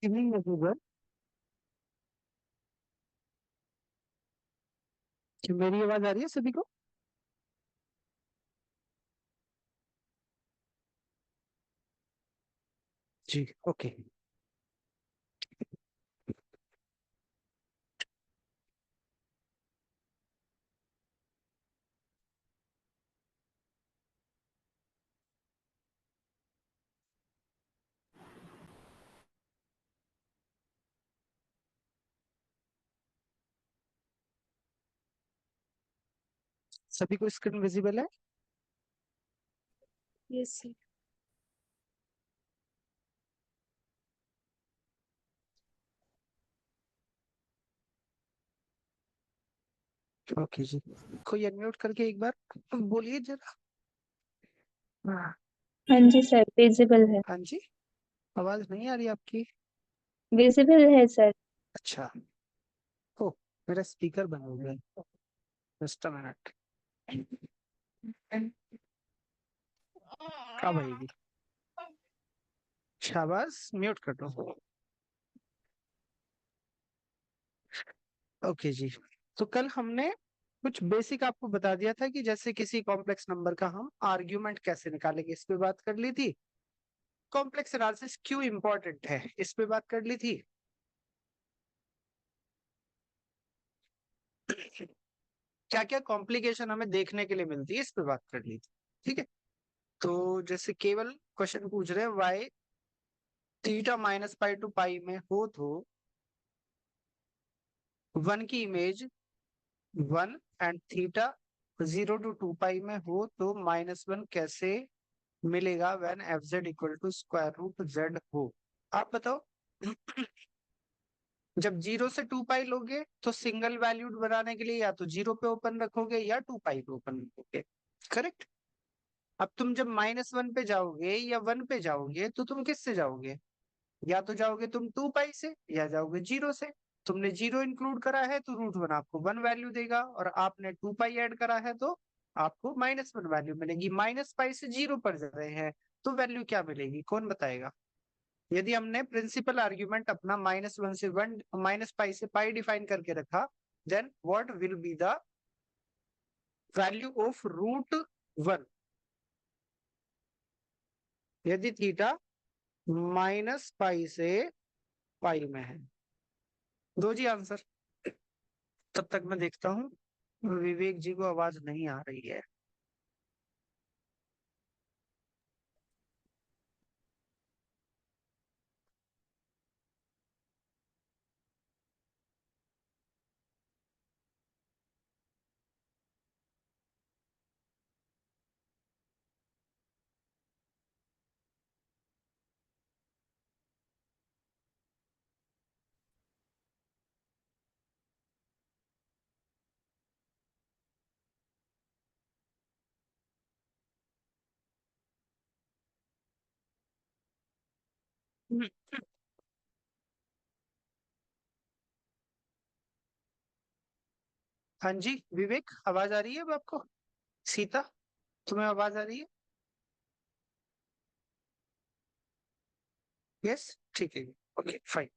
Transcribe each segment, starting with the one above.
Evening में कि मेरी आवाज आ रही है सभी को। जी ओके। सभी को स्क्रीन विजिबल है। Yes sir. ओके जी, कोई अनम्यूट करके एक बार बोलिए जरा। हाँ। हाँ जी सर, विजिबल है। हाँ जी, आवाज नहीं आ रही आपकी। विजिबल है सर। अच्छा। ओ, मेरा स्पीकर बंद हो गया। Just a minute. कब आएगी? शाबाश, म्यूट कर दो। ओके जी, तो कल हमने कुछ बेसिक आपको बता दिया था कि जैसे किसी कॉम्प्लेक्स नंबर का हम आर्ग्यूमेंट कैसे निकालेंगे, इस पे बात कर ली थी। कॉम्प्लेक्स एनालिसिस क्यों इंपॉर्टेंट है, इस पे बात कर ली थी। क्या क्या कॉम्प्लिकेशन हमें देखने के लिए मिलती है, इस पे बात कर ली थी। ठीक है, तो जैसे केवल क्वेश्चन पूछ रहे हैं why theta minus pi to pi में हो तो वन की image one and theta 0 to 2 pi में हो तो -1 कैसे मिलेगा when f z equal to square root z हो। आप बताओ। जब 0 से 2 पाई लोगे तो सिंगल वैल्यूड बनाने के लिए या तो 0 पे ओपन रखोगे या 2 पाई पे ओपन रखोगे। करेक्ट। अब तुम जब -1 पे जाओगे या 1 पे जाओगे तो तुम किससे जाओगे? या तो जाओगे तुम 2 पाई से या जाओगे 0 से। तुमने 0 इंक्लूड करा है तो √1 आपको 1 वैल्यू देगा, और आपने 2 पाई ऐड करा है तो आपको -1 वैल्यू मिलेगी। -पाई से 0 पर जा रहे हैं तो वैल्यू क्या मिलेगी, कौन बताएगा? यदि हमने प्रिंसिपल आर्ग्यूमेंट अपना -1 से 1 -पाई से पाई डिफाइन करके रखा, then what will be the value of √1 यदि थीटा -पाई से पाई में है। दो जी आंसर। तब तक मैं देखता हूँ विवेक जी को आवाज नहीं आ रही है। हाँ जी विवेक, आवाज आ रही है अब आपको? सीता, तुम्हें आवाज आ रही है? यस, ठीक है, ओके फाइन।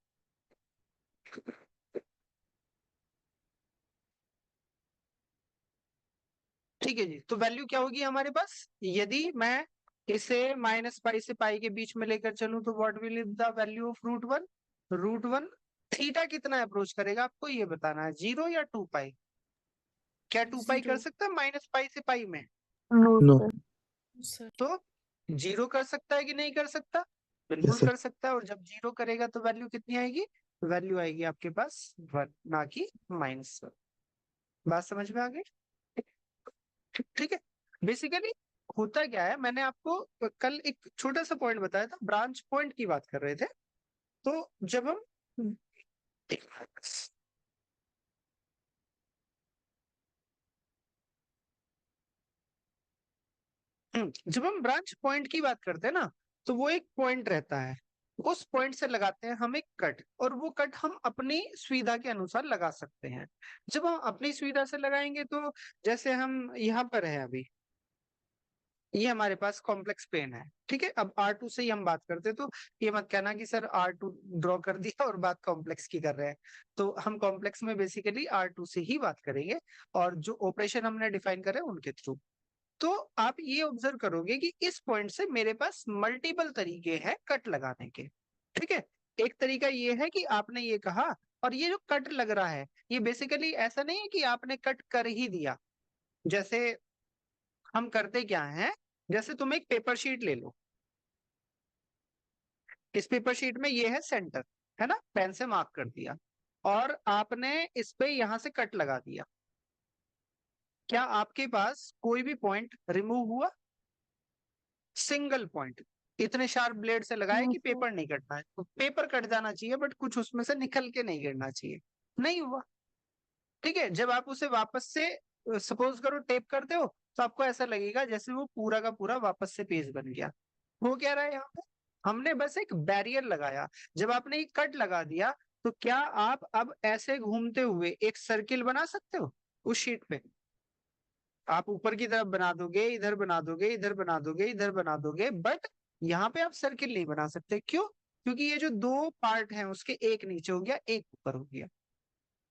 ठीक है जी, तो वैल्यू क्या होगी हमारे पास? यदि मैं इसे -पाई से पाई के बीच में लेकर चलूं तो what will the value of √1? √1 theta कितना अप्रोच करेगा आपको ये बताना है, 0 या 2 पाई? क्या 2 पाई कर 0। सकता है -पाई से पाई में? No no. सर। सर। तो 0 कर सकता है कि नहीं कर सकता? बिल्कुल यस सर। कर सकता है, और जब 0 करेगा तो वैल्यू कितनी आएगी? वैल्यू आएगी आपके पास 1, ना कि -1। बात समझ में आ गई? ठीक है। बेसिकली होता क्या है, मैंने आपको कल एक छोटा सा पॉइंट बताया था, ब्रांच पॉइंट की बात कर रहे थे। तो जब हम जब हम ब्रांच पॉइंट की बात करते हैं ना, तो वो एक पॉइंट रहता है, उस पॉइंट से लगाते हैं हम एक कट, और वो कट हम अपनी सुविधा के अनुसार लगा सकते हैं। जब हम अपनी सुविधा से लगाएंगे तो जैसे हम यहाँ पर है अभी, ये हमारे पास कॉम्प्लेक्स प्लेन है, ठीक है। अब R2 से ही हम बात करते तो ये मत कहना कि सर R2 ड्रॉ कर दिया और बात कॉम्प्लेक्स की कर रहे हैं। तो हम कॉम्प्लेक्स में बेसिकली R2 से ही बात करेंगे और जो ऑपरेशन हमने डिफाइन करे उनके थ्रू। तो आप ये ऑब्जर्व करोगे कि इस पॉइंट से मेरे पास मल्टीपल तरीके हैं कट लगाने के, ठीक है। एक तरीका ये है कि आपने ये कहा, और ये जो कट लग रहा है ये बेसिकली ऐसा नहीं है कि आपने कट कर ही दिया। जैसे हम करते क्या है, जैसे तुम एक पेपर शीट ले लो, इस पेपर शीट में ये है सेंटर, है ना, पेन से मार्क कर दिया और आपने इस पे यहां से कट लगा दिया। क्या आपके पास कोई भी पॉइंट रिमूव हुआ? Single point. इतने शार्प ब्लेड से लगाए कि पेपर नहीं कटना है, तो पेपर कट जाना चाहिए बट कुछ उसमें से निकल के नहीं गिरना चाहिए, नहीं हुआ, ठीक है। जब आप उसे वापस से सपोज करो टेप करते हो तो आपको ऐसा लगेगा जैसे वो पूरा का पूरा वापस से पेज बन गया। वो क्या रहा है यहाँ पे, हमने बस एक बैरियर लगाया। जब आपने ये कट लगा दिया तो क्या आप अब ऐसे घूमते हुए एक सर्किल बना सकते हो उस शीट पे? आप ऊपर की तरफ बना दोगे, इधर बना दोगे, इधर बना दोगे, इधर बना दोगे, बट यहाँ पे आप सर्किल नहीं बना सकते। क्यों? क्योंकि ये जो दो पार्ट हैं उसके एक नीचे हो गया, एक ऊपर हो गया,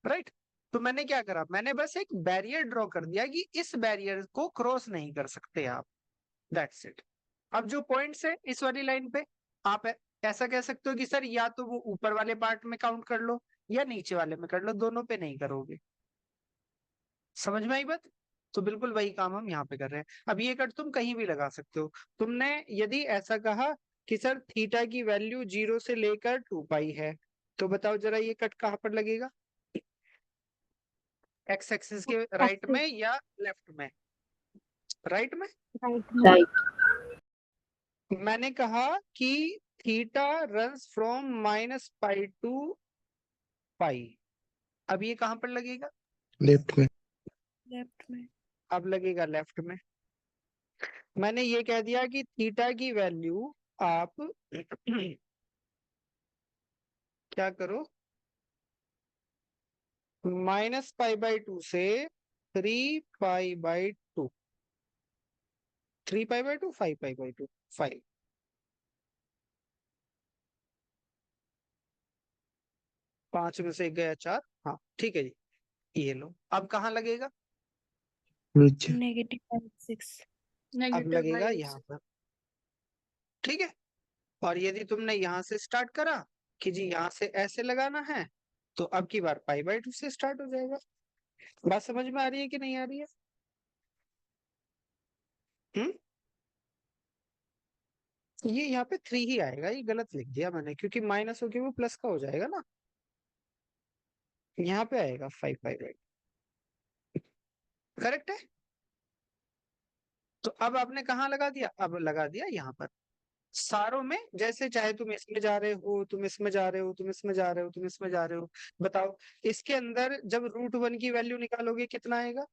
राइट। तो मैंने क्या करा, मैंने बस एक बैरियर ड्रॉ कर दिया कि इस बैरियर को क्रॉस नहीं कर सकते आप, दैट्स इट। अब जो पॉइंट्स है इस वाली लाइन पे, आप ऐसा कह सकते हो कि सर या तो वो ऊपर वाले पार्ट में काउंट कर लो या नीचे वाले में कर लो, दोनों पे नहीं करोगे। समझ में आई बात? तो बिल्कुल वही काम हम यहाँ पे कर रहे हैं। अब ये कट तुम कहीं भी लगा सकते हो। तुमने यदि ऐसा कहा कि सर थीटा की वैल्यू 0 से लेकर 2 पाई है, तो बताओ जरा ये कट कहाँ पर लगेगा? एक्स एक्सिस के राइट में या लेफ्ट में? राइट में। राइट। मैंने कहा कि थीटा रन्स फ्रॉम -पाई टू पाई। अब ये कहाँ पर लगेगा? लेफ्ट में। लेफ्ट में। अब लगेगा लेफ्ट में। मैंने ये कह दिया कि थीटा की वैल्यू आप क्या करो, -पाई/2 से 3 पाई/2, 3 पाई/2, 5 पाई/2, 5। 5 में से 1 गया 4, हाँ ठीक है जी। ये लो, अब कहाँ लगेगा? नीचे। -6। अब लगेगा यहाँ पर, ठीक है। और यदि तुमने यहाँ से स्टार्ट करा कि जी यहाँ से ऐसे लगाना है, तो अब की बार पाई/2 से स्टार्ट हो जाएगा। बात समझ में आ रही है कि नहीं आ रही है? ये यहाँ पे 3 ही आएगा, ये गलत लिख दिया मैंने क्योंकि माइनस होके वो प्लस का हो जाएगा ना। यहाँ पे आएगा 5 पाई/2, करेक्ट है। तो अब आपने कहाँ लगा दिया? अब लगा दिया यहाँ पर। सारों में जैसे चाहे तुम इसमें जा रहे हो, तुम इसमें जा रहे हो, तुम इसमें जा रहे हो, तुम इसमें जा रहे हो। बताओ इसके अंदर जब √1 की वैल्यू निकालोगे कितना आएगा?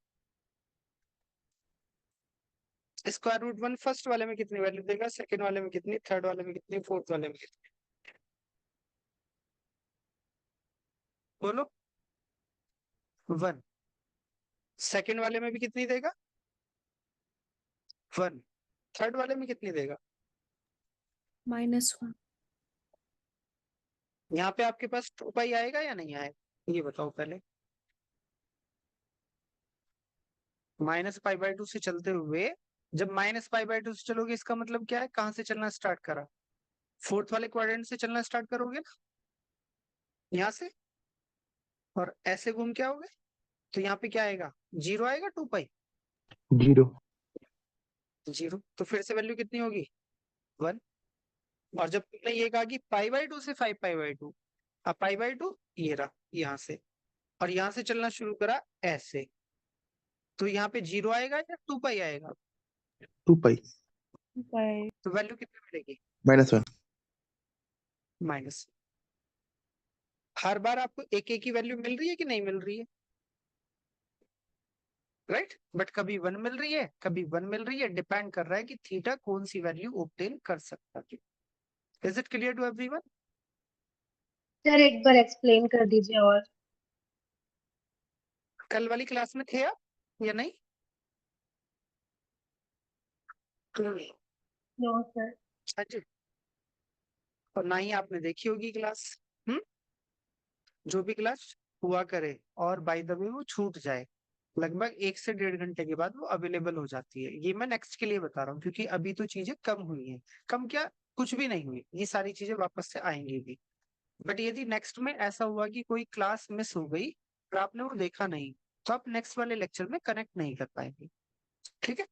√1 फर्स्ट वाले में कितनी वैल्यू देगा, सेकंड वाले में कितनी, थर्ड वाले में कितनी, फोर्थ वाले में कितनी? बोलो। 1। सेकंड वाले में भी कितनी देगा? 1। थर्ड वाले में कितनी देगा? -1। यहाँ पे आपके पास 2 पाई आएगा या नहीं आएगा, ये बताओ पहले। -पाई/2 से चलते हुए, जब -पाई/2 से चलोगे इसका मतलब क्या है, कहाँ से चलना स्टार्ट करा? फोर्थ वाले क्वाड्रेंट से चलना स्टार्ट करोगे ना, यहाँ से, और ऐसे घूम के आओगे तो यहाँ पे क्या आएगा? 0 आएगा, 2 पाई? 0। 0। तो फिर से वैल्यू कितनी होगी? 1। और जब तुमने ये कहा कि पाई/2 से 5 पाई/2, अब पाई/2 ये रहा यहाँ से, और यहाँ से चलना शुरू करा ऐसे, तो यहाँ पे 0 आएगा या 2 पाई आएगा? 2 पाई। तो वैल्यू कितनी मिलेगी? -1। माइनस। हर बार आपको एक एक की वैल्यू मिल रही है कि नहीं मिल रही है? राइट, बट कभी 1 मिल रही है, कभी 1 मिल रही है, डिपेंड कर रहा है कि थीटा कौन सी वैल्यू ऑब्टेन कर सकता है। Is it clear to everyone? Sir एक बार एक्सप्लेन कर दीजिए और। कल वाली क्लास में थे आप या नहीं? No sir. हाँ जी। और ना ही आपने देखी होगी क्लास। हम्म। जो भी क्लास हुआ करे और बाय द वे वो छूट जाए, लगभग 1 से 1.5 घंटे के बाद वो अवेलेबल हो जाती है। ये मैं नेक्स्ट के लिए बता रहा हूँ, क्योंकि अभी तो चीजें कम हुई हैं। कम क्या, कुछ भी नहीं हुई, ये सारी चीजें वापस से आएंगी भी। बट यदि नेक्स्ट में ऐसा हुआ कि कोई क्लास मिस हो गई और आपने वो देखा नहीं, तो आप नेक्स्ट वाले लेक्चर में कनेक्ट नहीं कर पाएंगे। ठीक है।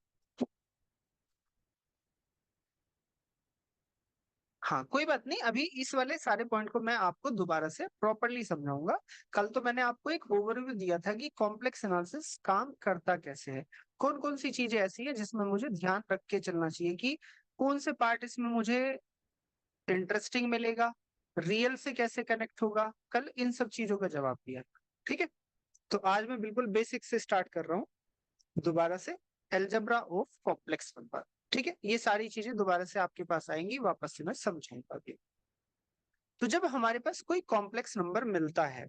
हाँ, कोई बात नहीं, अभी इस वाले सारे पॉइंट को मैं आपको दोबारा से प्रॉपरली समझाऊंगा। कल तो मैंने आपको एक ओवरव्यू दिया था कि कॉम्प्लेक्स एनालिसिस काम करता कैसे है, कौन कौन सी चीजें ऐसी है जिसमें मुझे ध्यान रख के चलना चाहिए, कि कौन से पार्ट इसमें मुझे इंटरेस्टिंग मिलेगा, रियल से कैसे कनेक्ट होगा। कल इन सब चीजों का जवाब दिया। ठीक है। तो आज मैं बिल्कुल बेसिक से स्टार्ट कर रहा हूँ दोबारा से, अलजेब्रा ऑफ कॉम्प्लेक्स नंबर। ठीक है, ये सारी चीजें दोबारा से आपके पास आएंगी, वापस से मैं समझाऊंगा अभी। तो जब हमारे पास कोई कॉम्प्लेक्स नंबर मिलता है,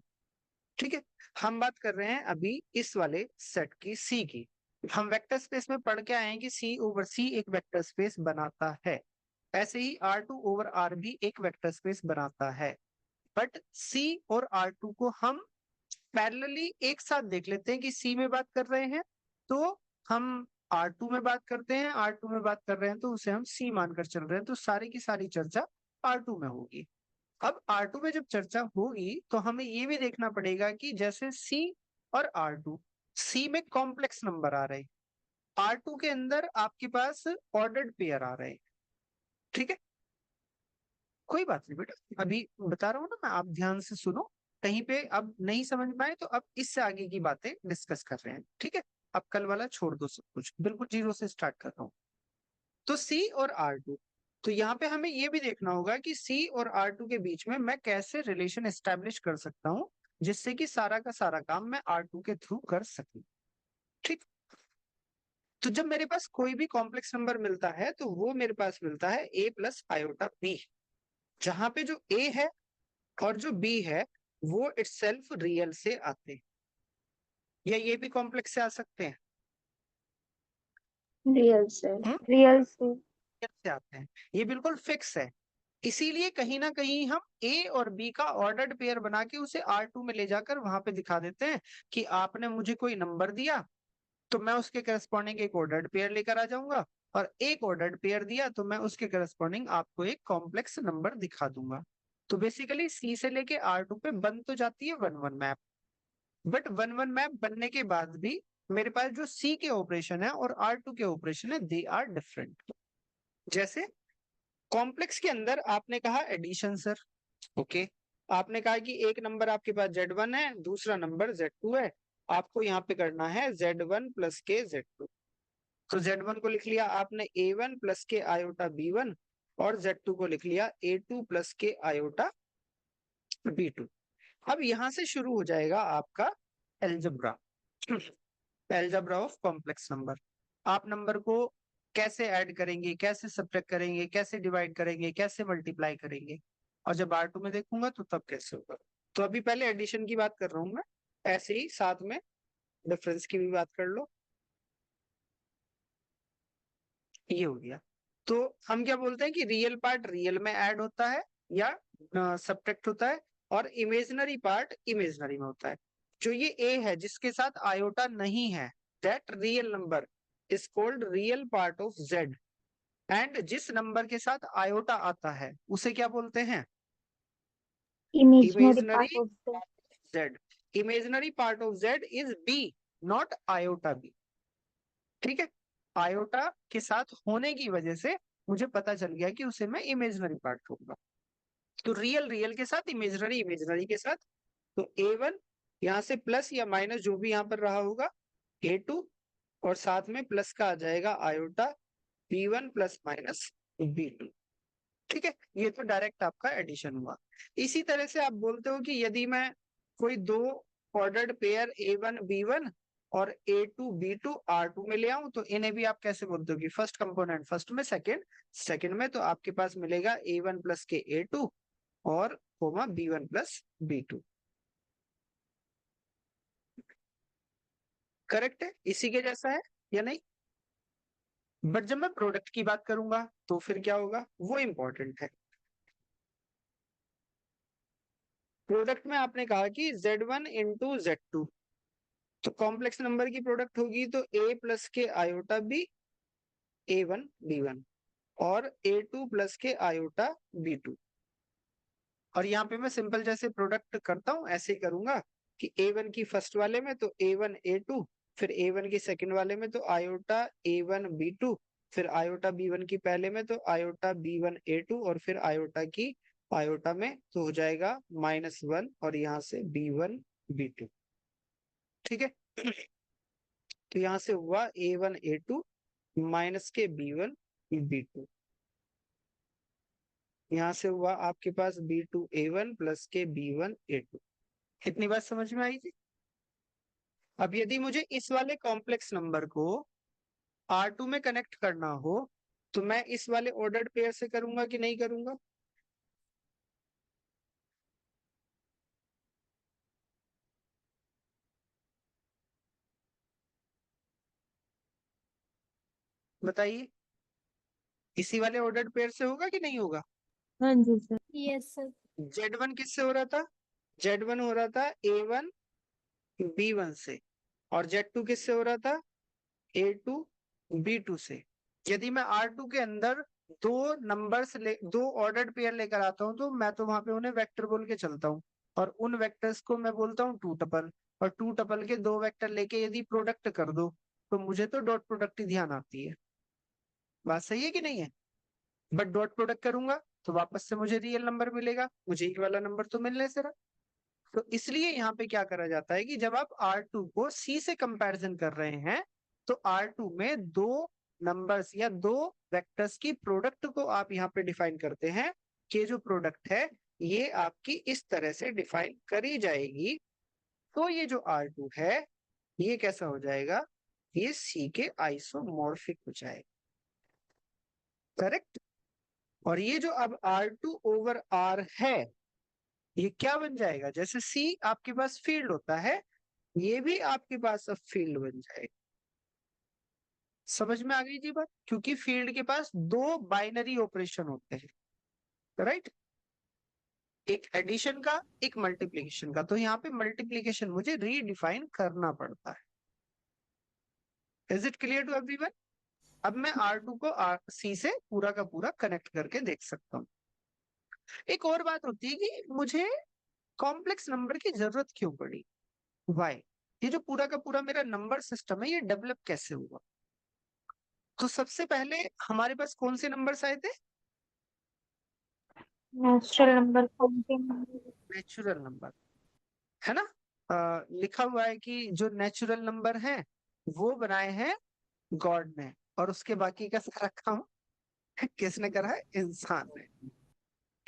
ठीक है, हम बात कर रहे हैं अभी इस वाले सेट की, सी की। हम वेक्टर स्पेस में पढ़ के आए हैं कि सी ओवर सी एक वेक्टर स्पेस बनाता है। ऐसे ही R2 ओवर R भी एक वेक्टर स्पेस बनाता है। बट C और R2 को हम पैरेलली एक साथ देख लेते हैं कि C में बात कर रहे हैं तो हम R2 में बात करते हैं, R2 में बात कर रहे हैं तो उसे हम C मानकर चल रहे हैं, तो सारी की सारी चर्चा R2 में होगी। अब R2 में जब चर्चा होगी तो हमें ये भी देखना पड़ेगा कि जैसे C और R2, C में कॉम्प्लेक्स नंबर आ रहे हैं, R2 के अंदर आपके पास ऑर्डर्ड पेयर आ रहे हैं। ठीक है, कोई बात नहीं बेटा, अभी बता रहा हूँ ना मैं, आप ध्यान से सुनो। कहीं पे अब नहीं समझ पाए तो अब इससे आगे की बातें डिस्कस कर रहे हैं। ठीक है, अब कल वाला छोड़ दो, सब कुछ बिल्कुल जीरो से स्टार्ट कर रहा हूँ। तो C और R2, तो यहाँ पे हमें ये भी देखना होगा कि C और R2 के बीच में मैं कैसे रिलेशन एस्टेब्लिश कर सकता हूँ, जिससे कि सारा का सारा काम मैं R2 के थ्रू कर सकूं। ठीक। तो जब मेरे पास कोई भी कॉम्प्लेक्स नंबर मिलता है तो वो मेरे पास मिलता है A प्लस आयोटा B, जहां पे जो A है और जो B है वो इटसेल्फ रियल से आते हैं, या ये भी कॉम्प्लेक्स से आ सकते हैं। रियल से। हम्म, रियल से। रियल से आते हैं, ये बिल्कुल फिक्स है। इसीलिए कहीं ना कहीं हम ए और बी का ऑर्डर्ड पेयर बना के उसे R2 में ले जाकर वहां पे दिखा देते हैं कि आपने मुझे कोई नंबर दिया तो मैं उसके करस्पॉन्डिंग एक ऑर्डर्ड पेयर लेकर आ जाऊंगा, और एक ऑर्डर्ड पेयर दिया तो मैं उसके करस्पॉन्डिंग आपको एक कॉम्प्लेक्स नंबर दिखा दूंगा। तो बेसिकली सी से लेके R2 पे बन तो जाती है one one map, but one one map बनने के बाद भी मेरे पास जो सी के ऑपरेशन है और R2 के ऑपरेशन है, दे आर डिफरेंट। जैसे कॉम्प्लेक्स के अंदर आपने कहा एडिशन सर, ओके, आपने कहा कि एक नंबर आपके पास Z1 है, दूसरा नंबर Z2 है, आपको यहाँ पे करना है Z1 प्लस के Z2। तो Z1 को लिख लिया आपने A1 प्लस के आयोटा B1, और Z2 को लिख लिया A2 प्लस के आयोटा B2। अब यहां से शुरू हो जाएगा आपका algebra, algebra of complex number. आप नंबर को कैसे ऐड करेंगे, कैसे सब्ट्रैक्ट करेंगे, कैसे डिवाइड करेंगे, कैसे मल्टीप्लाई करेंगे, और जब R2 में देखूंगा तो तब कैसे होगा। तो अभी पहले एडिशन की बात कर रहा हूं मैं, ऐसे ही साथ में डिफरेंस की भी बात कर लो। ये हो गया। तो हम क्या बोलते हैं कि रियल पार्ट रियल में ऐड होता है या सब्ट्रैक्ट होता है, और इमेजिनरी पार्ट इमेजिनरी में होता है। जो ये ए है जिसके साथ आयोटा नहीं है, that real number is called real part of z, and जिस नंबर के साथ आयोटा आता है उसे क्या बोलते हैं, imaginary part imaginary of the. Z. Imaginary part of z is b, not iota b. ठीक है, आयोटा के साथ होने की वजह से मुझे पता चल गया कि उसे मैं इमेजिनरी पार्ट कहूंगा। तो रियल रियल के साथ, इमेजिनरी इमेजिनरी के साथ। तो A1 यहाँ से प्लस या माइनस जो भी यहाँ पर रहा होगा A2, और साथ में प्लस का आ जाएगा iota B1 plus minus B2। ठीक है, ये तो डायरेक्ट आपका एडिशन हुआ। इसी तरह से आप बोलते हो कि यदि मैं कोई दो ऑर्डर्ड पेयर A1 B1 और A2 B2 R2 में ले आऊं तो इन्हें भी आप कैसे बोलते हो कि फर्स्ट कंपोनेंट फर्स्ट में, सेकंड सेकंड में, तो आपके पास मिलेगा A1 प्लस के A2 और coma B1 plus B2। Correct है, इसी के जैसा है या नहीं। बट जब मैं प्रोडक्ट की बात करूंगा तो फिर क्या होगा, वो इंपॉर्टेंट है। प्रोडक्ट में आपने कहा कि Z1 इंटू Z2, तो कॉम्प्लेक्स नंबर की प्रोडक्ट होगी तो A प्लस के आयोटा B A1 B1 और A2 प्लस के आयोटा B2। और यहाँ पे मैं सिंपल जैसे प्रोडक्ट करता हूँ ऐसे ही करूंगा कि A1 की फर्स्ट वाले में तो A1 A2, फिर A1 की सेकंड वाले में तो आयोटा A1 B2, फिर आयोटा B1 की पहले में तो आयोटा B1 A2 और फिर आयोटा की आयोटा में तो हो जाएगा -1 और यहाँ से B1 B2। ठीक है, तो यहाँ से हुआ A1 A2 माइनस के B1 B2, यहाँ से हुआ आपके पास B2 A1 प्लस के B1 A2। इतनी बात समझ में आई थी। अब यदि मुझे इस वाले कॉम्प्लेक्स नंबर को R2 में कनेक्ट करना हो तो मैं इस वाले ऑर्डर्ड पेयर से करूंगा कि नहीं करूंगा? बताइए, इसी वाले ऑर्डर्ड पेयर से होगा कि नहीं होगा? हाँ जी सर। Yes sir. Z1 किससे हो रहा था? Z1 हो रहा था A1 B1 से, और Z2 किससे हो रहा था? A2 B2 से। यदि मैं R2 के अंदर दो ऑर्डर्ड पेयर लेकर आता हूं तो मैं तो वहां पे उन्हें वेक्टर बोल के चलता हूँ, और उन वेक्टर्स को मैं बोलता हूँ टू टपल, और टू टपल के दो वेक्टर लेके यदि प्रोडक्ट कर दो तो मुझे तो डॉट प्रोडक्ट ही ध्यान आती है। बात सही है कि नहीं है? बट डॉट प्रोडक्ट करूंगा तो वापस से मुझे रियल नंबर मिलेगा, मुझे एक वाला नंबर तो मिलने से रहा। तो इसलिए यहाँ पे क्या करा जाता है कि जब आप R2 को C से कंपैरिजन कर रहे हैं तो R2 में दो नंबर्स या दो वेक्टर्स की प्रोडक्ट को आप यहाँ पे डिफाइन करते हैं कि जो प्रोडक्ट है ये आपकी इस तरह से डिफाइन करी जाएगी। तो ये जो R2 है ये कैसा हो जाएगा, ये C के आइसोमॉर्फिक हो जाएगा। करेक्ट। और ये जो अब R2 ओवर R है ये क्या बन जाएगा, जैसे C आपके पास फील्ड होता है ये भी आपके पास अब फील्ड बन जाएगा। समझ में आ गई जी बात? क्योंकि फील्ड के पास दो बाइनरी ऑपरेशन होते हैं, राइट? एक एडिशन का, एक मल्टीप्लिकेशन का। तो यहाँ पे मल्टीप्लिकेशन मुझे रीडिफाइन करना पड़ता है। Is it clear to everyone? अब मैं R2 को C से पूरा का पूरा कनेक्ट करके देख सकता हूँ। एक और बात होती है कि मुझे कॉम्प्लेक्स नंबर की जरूरत क्यों पड़ी, वाई? ये जो पूरा का पूरा मेरा नंबर सिस्टम है ये डेवलप कैसे हुआ? तो सबसे पहले हमारे पास कौन से नंबर्स आए थे? Natural number, counting number. Natural number, है ना? लिखा हुआ है कि जो नेचुरल नंबर हैं वो बनाए हैं गॉड ने, और उसके बाकी का सारा काम किसने करा है? इंसान ने।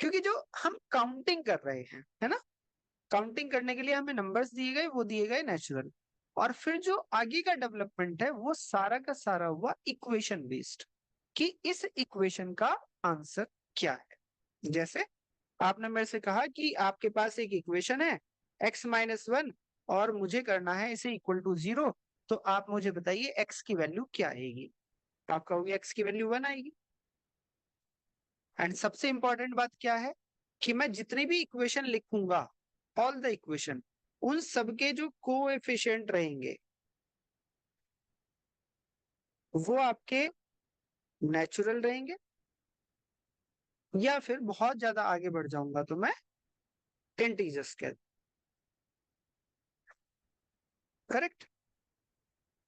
क्योंकि जो हम काउंटिंग कर रहे हैं, है ना, काउंटिंग करने के लिए हमें नंबर्स दिए गए, वो दिए गए नेचुरल। और फिर जो आगे का डेवलपमेंट है वो सारा का सारा हुआ इक्वेशन बेस्ड, कि इस इक्वेशन का आंसर क्या है। जैसे आपने मेरे से कहा कि आपके पास एक इक्वेशन है x-1 और मुझे करना है इसे इक्वल टू 0, तो आप मुझे बताइए x की वैल्यू क्या आएगी? आप कहोगे x की वैल्यू 1 आएगी। एंड सबसे इंपॉर्टेंट बात क्या है कि मैं जितनी भी इक्वेशन लिखूंगा, ऑल द इक्वेशन, उन सबके जो कोएफिशिएंट रहेंगे वो आपके नेचुरल रहेंगे, या फिर बहुत ज्यादा आगे बढ़ जाऊंगा तो मैं इंटीजर्स कह। करेक्ट।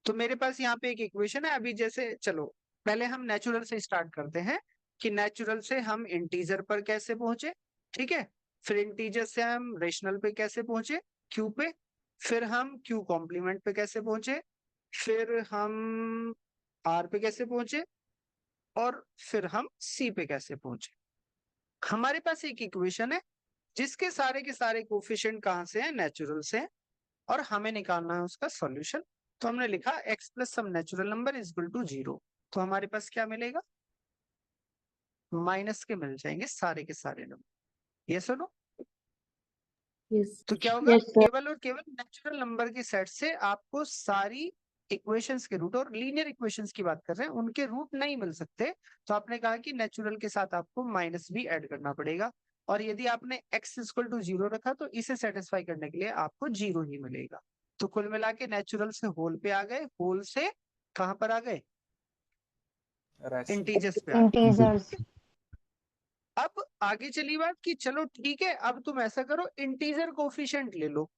तो मेरे पास यहाँ पे एक इक्वेशन है। अभी जैसे चलो पहले हम नेचुरल से स्टार्ट करते हैं कि नेचुरल से हम इंटीजर पर कैसे पहुंचे। ठीक है, फिर इंटीजर से हम रेशनल पे कैसे पहुंचे, क्यू पे, फिर हम क्यू कॉम्प्लीमेंट पे कैसे पहुंचे, फिर हम आर पे कैसे पहुंचे, और फिर हम सी पे कैसे पहुंचे। हमारे पास एक इक्वेशन है जिसके सारे के सारे कोफिशिएंट कहाँ से हैं? नेचुरल से हैं, और हमें निकालना है उसका सॉल्यूशन। तो हमने लिखा x plus some natural number is equal to 0। तो हमारे पास क्या मिलेगा? माइनस के मिल जाएंगे सारे के सारे नंबर। ये सुनो, यस तो क्या होगा? Yes sir. केवल और केवल नेचुरल नंबर के सेट से आपको सारी इक्वेशंस के रूट, और लीनियर इक्वेशंस की बात कर रहे हैं, उनके रूट नहीं मिल सकते, तो आपने कहा कि नेचुरल के साथ आपको माइनस भी ऐड करना पड़ेगा। और यदि आपने x इक्वल टू 0 रखा तो इसे सेटिस्फाई करने के लिए आपको 0 ही मिलेगा। तो कुल मिला के नेचुरल से होल पे आ गए, होल से कहां पर आ गए, इंटीजर्स पे आ गए। इंटीजर्स। अब आगे चली बात कि चलो ठीक है, अब तुम ऐसा करो, इंटीजर कोफिशिएंट ले लो,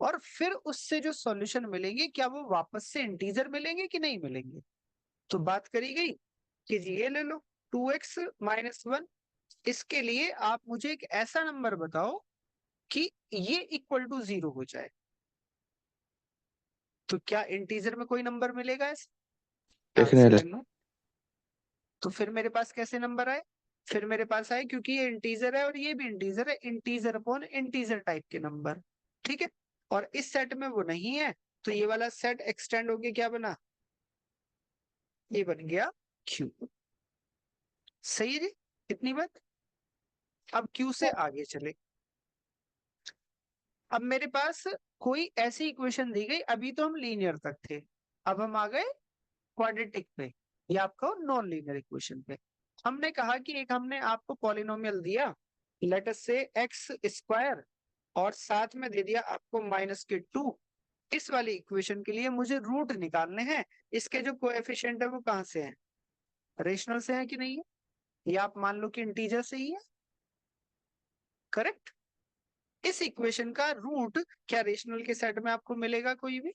और फिर उससे जो सॉल्यूशन मिलेंगे क्या वो वापस से इंटीजर मिलेंगे कि नहीं मिलेंगे। तो बात करी गई कि जी ये ले लो 2x माइनस 1, इसके लिए आप मुझे एक ऐसा नंबर बताओ कि ये इक्वल टू 0 हो जाए। तो क्या इंटीजर में कोई नंबर मिलेगा ऐसे? डेफिनेटली। आंसर है no। तो फिर मेरे पास कैसे नंबर आए? फिर मेरे पास आए, क्योंकि ये इंटीजर है और ये भी इंटीजर है, इंटीजर अपॉन इंटीजर टाइप के नंबर। ठीक है, और इस सेट में वो नहीं है, तो ये वाला सेट एक्सटेंड होके क्या बना, ये बन गया Q। सही है जी, इतनी बात। अब Q से आगे चले। अब मेरे पास कोई ऐसी इक्वेशन दी गई, अभी तो हम लीनियर तक थे, अब हम आ गए क्वाड्रेटिक पे या आपको नॉन लीनियर इक्वेशन पे। हमने कहा कि एक हमने आपको पॉलिनोमियल दिया, लेट अस से एक्स स्क्वायर, और साथ में दे दिया आपको माइनस के 2। इस वाली इक्वेशन के लिए मुझे रूट निकालने हैं, इसके जो कोएफिशिएंट है वो कहां से है, रेशनल से है कि नहीं है, या आप मान लो कि इंटीजर से ही है। करेक्ट। इस इक्वेशन का रूट क्या रेशनल के सेट में आपको मिलेगा कोई भी?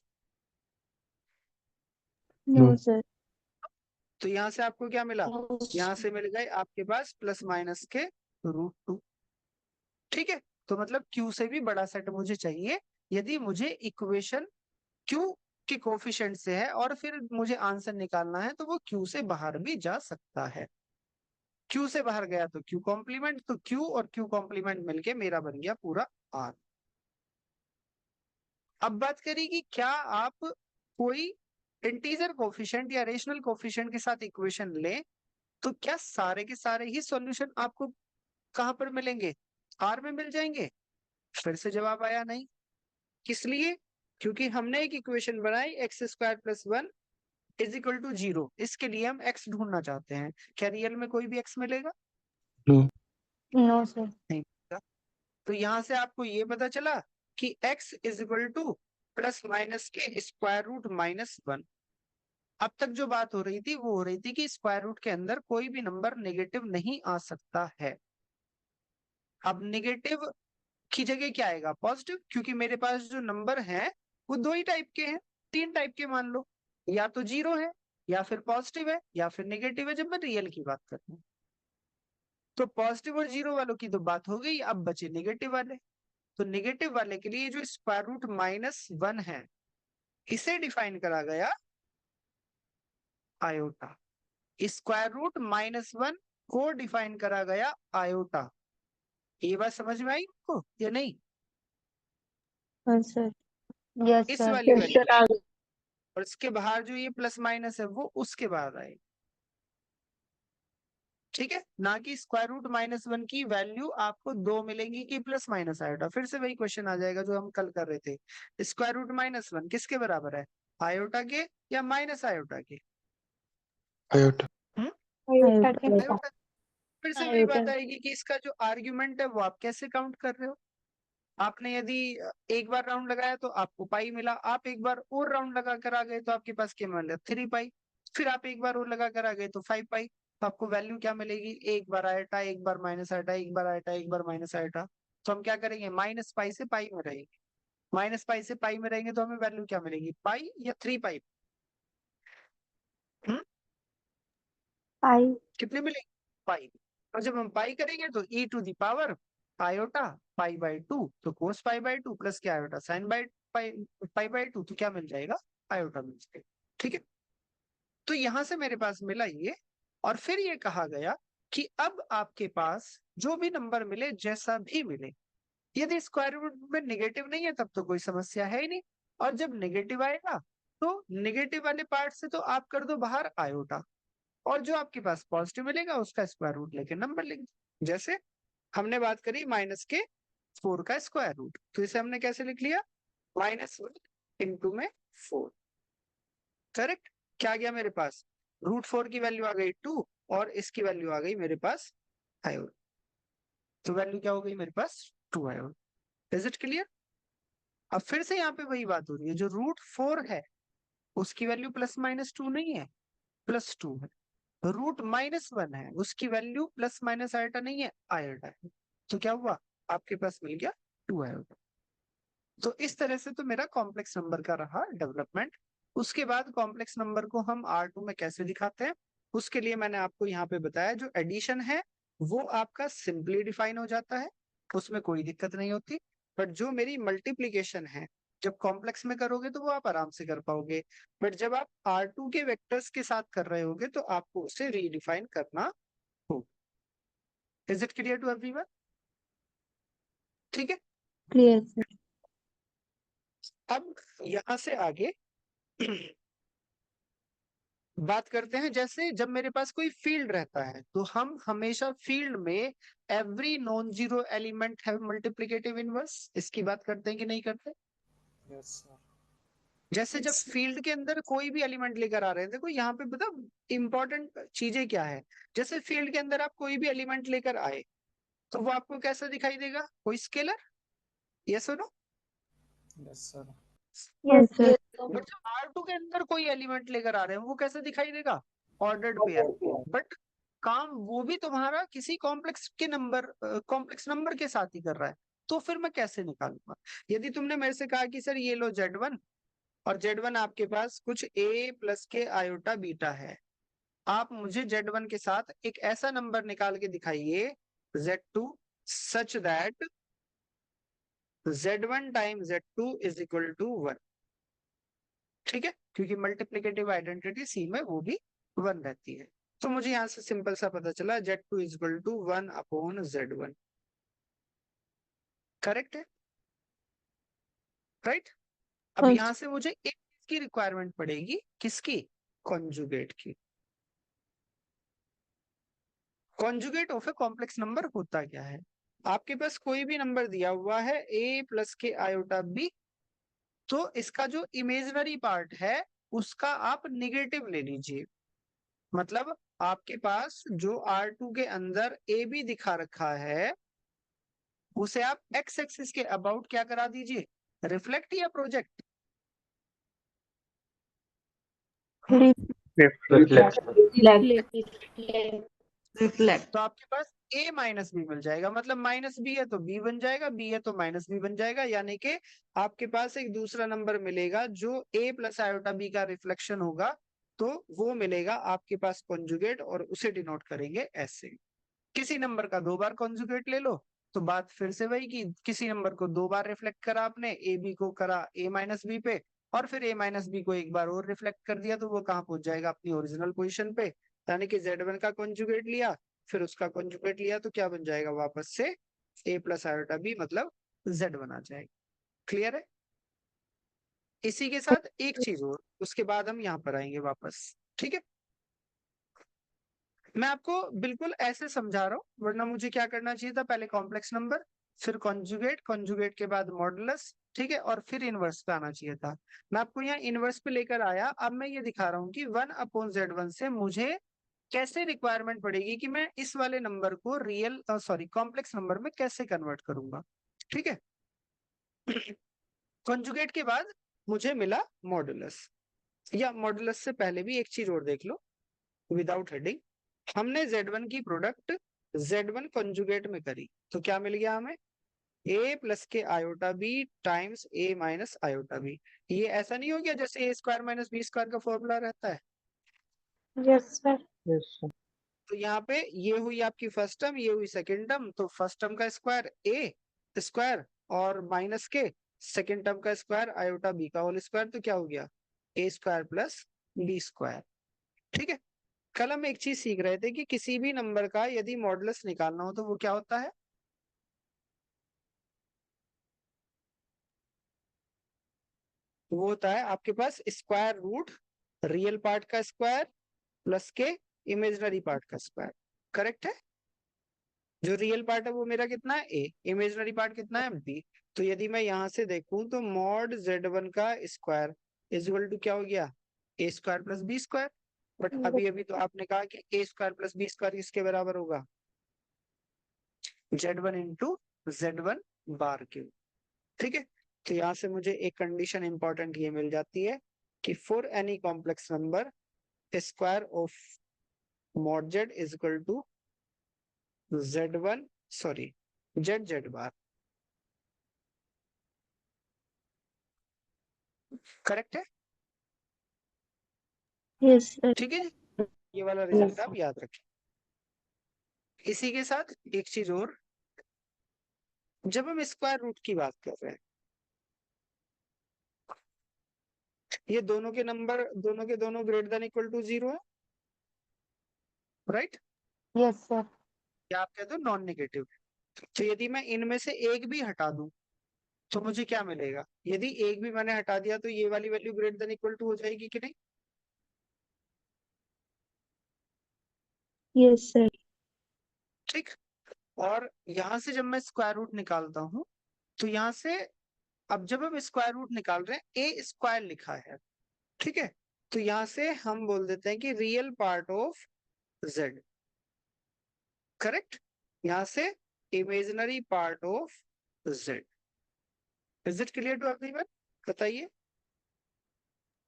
No No. सर। तो यहां से आपको क्या मिला, यहां से मिल गए आपके पास प्लस माइनस के √2। ठीक है, तो मतलब Q से भी बड़ा सेट मुझे चाहिए यदि मुझे इक्वेशन Q के कोफिशिएंट से है और फिर मुझे आंसर निकालना है, तो वो Q से बाहर भी जा सकता है। Q से बाहर गया तो Q कॉम्प्लीमेंट, तो Q और Q कॉम्प्लीमेंट मिलके मेरा बन गया पूरा R। अब बात करें कि क्या आप कोई इंटीजर कोफिशिएंट या रेशनल कोफिशिएंट के साथ इक्वेशन लें तो क्या सारे के सारे ही सॉल्यूशन आपको कहां पर मिलेंगे, R में मिल जाएंगे? फिर से जवाब आया नहीं। किस लिए? क्योंकि हमने एक इक्वेशन बनाई x square plus 1 is equal to 0, इसके लिए हम x ढूंढना चाहते हैं। क्या रियल में कोई भी x मिलेगा? No. No sir. नहीं मिलेगा। तो यहां से आपको ये पता चला कि x is equal to plus minus के स्क्वायर रूट माइनस 1। अब तक जो बात हो रही थी वो हो रही थी कि स्क्वायर रूट के अंदर कोई भी नंबर नेगेटिव नहीं आ सकता है। अब नेगेटिव की जगह क्या आएगा, पॉजिटिव, क्योंकि मेरे पास जो नंबर है वो दो ही टाइप के हैं, तीन टाइप के मान लो, या तो 0 है, या फिर पॉजिटिव है, या फिर नेगेटिव है, जब मैं रियल की बात करता हूँ। तो पॉजिटिव और 0 वालों की तो बात हो गई, अब बचे नेगेटिव वाले। तो नेगेटिव वाले के लिए जो स्क्वायर रूट माइनस 1 है, इसे डिफाइन करा गया आयोटा। स्क्वायर रूट माइनस 1 को डिफाइन करा गया आयोटा। ये बात समझ में आई आपको या नहीं? हाँ सर। यस इस सर। वाली वैल्यू और इसके बाहर जो ये प्लस माइनस है वो उसके बाद आए। ठीक है, ना कि स्क्वायर रूट माइनस 1 की वैल्यू आपको 2 मिलेंगी कि प्लस माइनस आयोटा। फिर से वही क्वेश्चन आ जाएगा जो हम कल कर रहे थे, स्क्वायर रूट माइनस 1 किसके बराबर है, आयोटा के या माइनस आयोटा के? Iota. आयोटा के। आयोटा। फिर से वही आयोटा। बात आएगी कि इसका जो आर्ग्यूमेंट है वो आप कैसे काउंट कर रहे हो। आपने यदि एक बार राउंड लगाया तो आपको पाई मिला, आप एक बार और राउंड लगा कर आ गए तो आपके पास क्या मिला, 3 पाई, फिर आप एक बार और लगा कर आ गए तो 5 पाई। तो आपको वैल्यू क्या मिलेगी, एक बार आयटा, एक बार माइनस आयटा, एक बार आयटा, एक बार माइनस आयटा। तो हम क्या करेंगे, माइनस पाई से पाई में रहेंगे, माइनस पाई से पाई में रहेंगे तो हमें वैल्यू क्या मिलेगी, पाई या 3 पाई? पाई। कितने मिलेंगे, पाई। और जब हम पाई करेंगे तो e to the power iota pi by 2, तो कोस पाई बाई 2 प्लस क्या iota sine by pi pi by 2, तो क्या मिल जाएगा, आयोटा मिल जाएगा। ठीक है, तो यहां से मेरे पास मिला ये, और फिर ये कहा गया कि अब आपके पास जो भी नंबर मिले, जैसा भी मिले, यदि स्क्वायर रूट में नेगेटिव नहीं है तब तो कोई समस्या है ही नहीं, और जब नेगेटिव आएगा तो नेगेटिव वाले पार्ट से तो आप कर दो बाहर आयोटा, और जो आपके पास पॉजिटिव मिलेगा उसका स्क्वायर रूट लेके नंबर लिख दो। जैसे हमने बात करी माइनस के 4 का स्क्वायर रूट, तो इसे हमने कैसे लिख लिया, -1 इंटू में 4। करेक्ट। क्या गया मेरे पास, √4 की वैल्यू आ गई 2 और इसकी वैल्यू आ गई मेरे पास आयोन, तो वैल्यू क्या हो गई मेरे पास 2 आयोन। Is it clear? अब फिर से यहाँ पे वही बात हो रही है, जो √4 है उसकी वैल्यू +-2 नहीं है, +2 है। √-1 है उसकी वैल्यू ± आयोटा नहीं है, आयोटा है। तो क्या हुआ, आपके पास मिल गया 2 आयोटा। तो इस तरह से तो मेरा कॉम्प्लेक्स नंबर का रहा डेवलपमेंट। उसके बाद कॉम्प्लेक्स नंबर को हम R2 में कैसे दिखाते हैं, उसके लिए मैंने आपको यहाँ पे बताया, जो एडिशन है वो आपका सिंपली डिफाइन हो जाता है, उसमें कोई दिक्कत नहीं होती। बट जो मेरी मल्टीप्लीकेशन है, जब कॉम्प्लेक्स में करोगे तो वो आप आराम से कर पाओगे, बट जब आप R2 के वेक्टर्स के साथ कर रहे होगे तो आपको उसे रीडिफाइन करना होगा। Is it clear to everyone? ठीक है। Clear sir. अब यहां से आगे बात करते हैं, जैसे जब मेरे पास कोई फील्ड रहता है तो हम हमेशा फील्ड में every non zero element have multiplicative inverse, इसकी बात करते हैं कि नहीं करते? Yes sir. जैसे जब फील्ड के अंदर कोई भी एलिमेंट लेकर आ रहे हैं, देखो यहाँ पे पता इंपॉर्टेंट चीजें क्या है। जैसे फील्ड के अंदर आप कोई भी एलिमेंट लेकर आए तो वो आपको कैसा दिखाई देगा, कोई स्केलर, यस और no? Yes sir. Yes sir. But जब R2 के अंदर कोई एलिमेंट लेकर आ रहे हैं वो कैसे दिखाई देगा, ऑर्डर्ड पेयर। बट काम वो भी तुम्हारा किसी कॉम्प्लेक्स नंबर के साथ ही कर रहा है, तो फिर मैं कैसे निकालूंगा? यदि तुमने मेरे से कहा कि सर ये लो Z1 और Z1 आपके पास कुछ A प्लस के आयोटा बीटा है, आप मुझे Z1 के साथ एक ऐसा नंबर निकाल के दिखाइए Z2 such that Z1 time Z2 is equal to 1। ठीक है, क्योंकि मल्टीप्लिकेटिव आइडेंटिटी सी में वो भी 1 रहती है। तो मुझे यहाँ से सिंपल सा पता चला Z2 is equal to 1/Z1। Correct है, राइट? अब हाँ यहाँ से मुझे एक चीज की रिक्वायरमेंट पड़ेगी, किसकी? कॉन्जुगेट की। Conjugate of a complex number होता क्या है, आपके पास कोई भी नंबर दिया हुआ है A प्लस के आयोटा B, तो इसका जो इमेजिनरी पार्ट है उसका आप निगेटिव ले लीजिए। मतलब आपके पास जो R2 के अंदर ए बी दिखा रखा है उसे आप एक्स एक्सिस के अबाउट क्या करा दीजिए, रिफ्लेक्ट या प्रोजेक्ट? रिफ्लेक्ट। तो आपके पास a माइनस बी मिल जाएगा, मतलब माइनस बी है तो b बन जाएगा, b है तो माइनस बी बन जाएगा, यानी कि आपके पास एक दूसरा नंबर मिलेगा जो a प्लस आयोटा b का रिफ्लेक्शन होगा, तो वो मिलेगा आपके पास कॉन्जुगेट, और उसे डिनोट करेंगे ऐसे। किसी नंबर का 2 बार कॉन्जुगेट ले लो तो बात फिर से वही की, किसी नंबर को 2 बार रिफ्लेक्ट करा आपने, ए बी को करा a माइनस बी पे, और फिर a माइनस बी को एक बार और रिफ्लेक्ट कर दिया, तो वो कहाँ पहुंच जाएगा, अपनी ओरिजिनल पोजीशन पे। यानी कि Z1 का कॉन्जुगेट लिया, फिर उसका कॉन्जुगेट लिया, तो क्या बन जाएगा वापस से a प्लस आयोटा b, मतलब Z1 आ जाएगा। क्लियर है? इसी के साथ एक चीज और, उसके बाद हम यहाँ पर आएंगे वापस। ठीक है, मैं आपको बिल्कुल ऐसे समझा रहा हूँ, वरना मुझे क्या करना चाहिए था, पहले कॉम्प्लेक्स नंबर, फिर कॉन्जुगेट, कॉन्जुगेट के बाद मॉडुलस, ठीक है, और फिर इनवर्स पे आना चाहिए था। मैं आपको यहाँ इनवर्स पे लेकर आया। अब मैं ये दिखा रहा हूँ कि 1/Z1 से मुझे कैसे रिक्वायरमेंट पड़ेगी कि मैं इस वाले नंबर को कॉम्प्लेक्स नंबर में कैसे कन्वर्ट करूंगा। ठीक है, कॉन्जुगेट के बाद मुझे मिला मॉडुलस, या मॉडुलस से पहले भी एक चीज और देख लो विदाउट हेडिंग। हमने Z1 की प्रोडक्ट Z1 कॉन्जुगेट में करी, तो क्या मिल गया हमें, a प्लस के iota b times a minus iota b। ये ऐसा नहीं हो गया जैसे a square minus b square का फॉर्मूला रहता है? Yes sir. तो यहाँ पे ये हुई आपकी फर्स्ट टर्म, ये हुई सेकेंड टर्म, तो फर्स्ट टर्म का स्क्वायर a स्क्वायर और माइनस के सेकेंड टर्म का स्क्वायर आयोटा b का होल स्क्वायर, तो क्या हो गया a square plus b square. ठीक है, कल हम एक चीज सीख रहे थे कि किसी भी नंबर का यदि मॉडुलस निकालना हो तो वो क्या होता है, वो होता है आपके पास स्क्वायर रूट रियल पार्ट का स्क्वायर प्लस के इमेजिनरी पार्ट का स्क्वायर। करेक्ट है? जो रियल पार्ट है वो मेरा कितना है a, इमेजिनरी पार्ट कितना है b। तो यदि मैं यहां से देखूं तो मॉड Z1 का स्क्वायर इज इक्वल टू क्या हो गया, a square plus b square, but अभी अभी तो आपने कहा कि a square plus b square किसके बराबर होगा, z1 इंटू z1 बार क्यूब। ठीक है, तो यहाँ से मुझे एक कंडीशन इंपॉर्टेंट ये मिल जाती है कि for any complex number square of mod z is equal to z1 sorry z bar. Correct है? Yes, sir. ठीक है जी, ये वाला रिजल्ट आप याद रखें। इसी के साथ एक चीज और, जब हम स्क्वायर रूट की बात कर रहे हैं, ये दोनों के नंबर दोनों के दोनों ग्रेटर देन इक्वल टू 0 है, राइट? Yes, sir. या आप कहते हो नॉन नेगेटिव। तो यदि मैं इनमें से एक भी हटा दूं तो मुझे क्या मिलेगा, यदि एक भी मैंने हटा दिया तो ये वाली value greater than equal to हो जाएगी कि नहीं? Yes, sir. ठीक। और यहां से जब मैं स्क्वायर रूट निकालता हूं तो यहां से, अब जब हम स्क्वायर रूट निकाल रहे हैं ए स्क्वायर लिखा है, ठीक है, तो यहां से हम बोल देते हैं कि real part of z, correct, यहां से imaginary part of z। Is it clear to everyone? बताइए।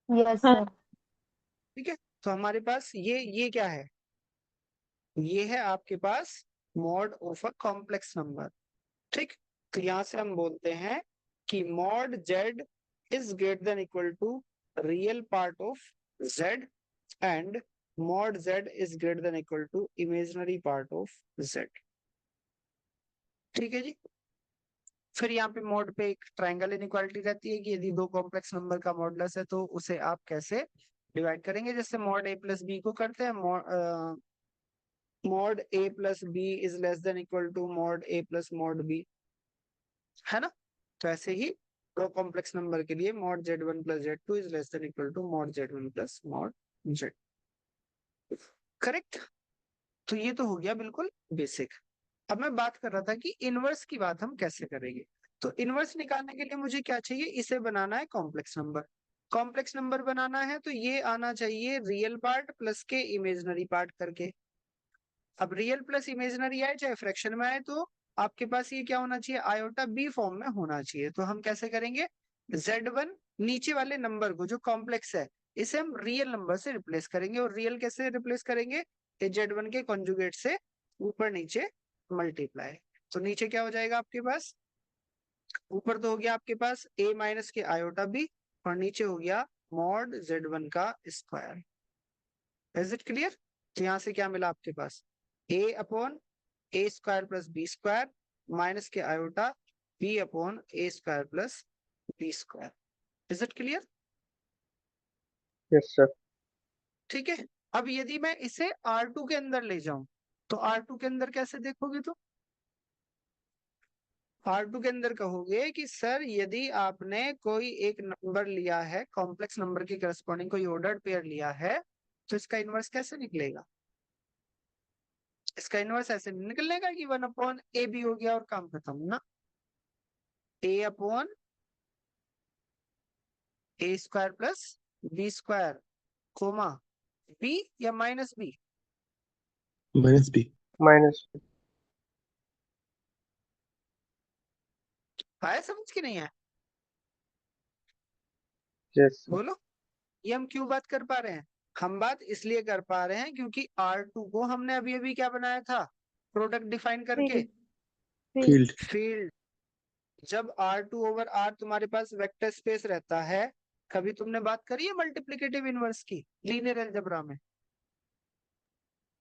Yes, sir. ठीक है, तो हमारे पास ये क्या है, ये है आपके पास mod of a complex number. ठीक, तो यहां से हम बोलते हैं कि mod z is greater than equal to real part of z and mod z is greater than equal to imaginary part of z। ठीक है जी। फिर यहाँ पे मॉड पे एक ट्रायंगल इनइक्वालिटी रहती है कि यदि दो कॉम्प्लेक्स नंबर का मॉडुलस है तो उसे आप कैसे डिवाइड करेंगे, जैसे मॉड a प्लस बी को करते हैं, mod a plus b is less than equal to mod a plus mod b, है ना? तो ऐसे ही दो कॉम्प्लेक्स नंबर के लिए mod z1 plus z2 is less than equal to mod z1 plus mod z। Correct? तो ये तो हो गया बिल्कुल बेसिक। अब मैं बात कर रहा था कि इनवर्स की बात हम कैसे करेंगे। तो इनवर्स निकालने के लिए मुझे क्या चाहिए, इसे बनाना है कॉम्प्लेक्स नंबर। कॉम्प्लेक्स नंबर बनाना है तो ये आना चाहिए रियल पार्ट प्लस के इमेजिनरी पार्ट करके। अब रियल प्लस इमेजिनरी आए चाहे फ्रैक्शन में आए तो आपके पास ये क्या होना चाहिए, आयोटा बी फॉर्म में होना चाहिए। तो हम कैसे करेंगे, z1 नीचे वाले नंबर को जो कॉम्प्लेक्स है इसे हम रियल नंबर से रिप्लेस करेंगे, और रियल कैसे रिप्लेस करेंगे, z1 के कॉन्जुगेट से ऊपर नीचे मल्टीप्लाई। तो नीचे क्या हो जाएगा आपके पास, ऊपर तो हो गया आपके पास a माइनस के आयोटा बी और नीचे हो गया मॉड z1 का स्क्वायर। Is it clear? तो यहाँ से क्या मिला आपके पास, a upon a square plus b square minus के iota b upon a square plus b square. Is it clear? Yes, sir. ठीक है। अब यदि मैं इसे R2 के अंदर ले जाऊं तो R2 के अंदर कैसे देखोगे, तो R2 के अंदर कहोगे कि सर यदि आपने कोई एक नंबर लिया है, कॉम्प्लेक्स नंबर के करस्पॉन्डिंग कोई ऑर्डर्ड पेयर लिया है, तो इसका इनवर्स कैसे निकलेगा। इसका इनवर्स ऐसे नहीं निकलने का कि 1 अपॉन ए बी हो गया और काम खत्म ना, a upon a square plus b square comma b या minus b, Minus B. minus आया समझ के नहीं आया? yes sir. बोलो, ये हम क्यों बात कर पा रहे हैं, हम बात इसलिए कर पा रहे हैं क्योंकि R2 को हमने अभी अभी क्या बनाया था, प्रोडक्ट डिफाइन करके Field. फील्ड। जब R2 ओवर R तुम्हारे पास वेक्टर स्पेस रहता है, कभी तुमने बात करी है मल्टीप्लिकेटिव इनवर्स की लीनियर अलजेब्रा में?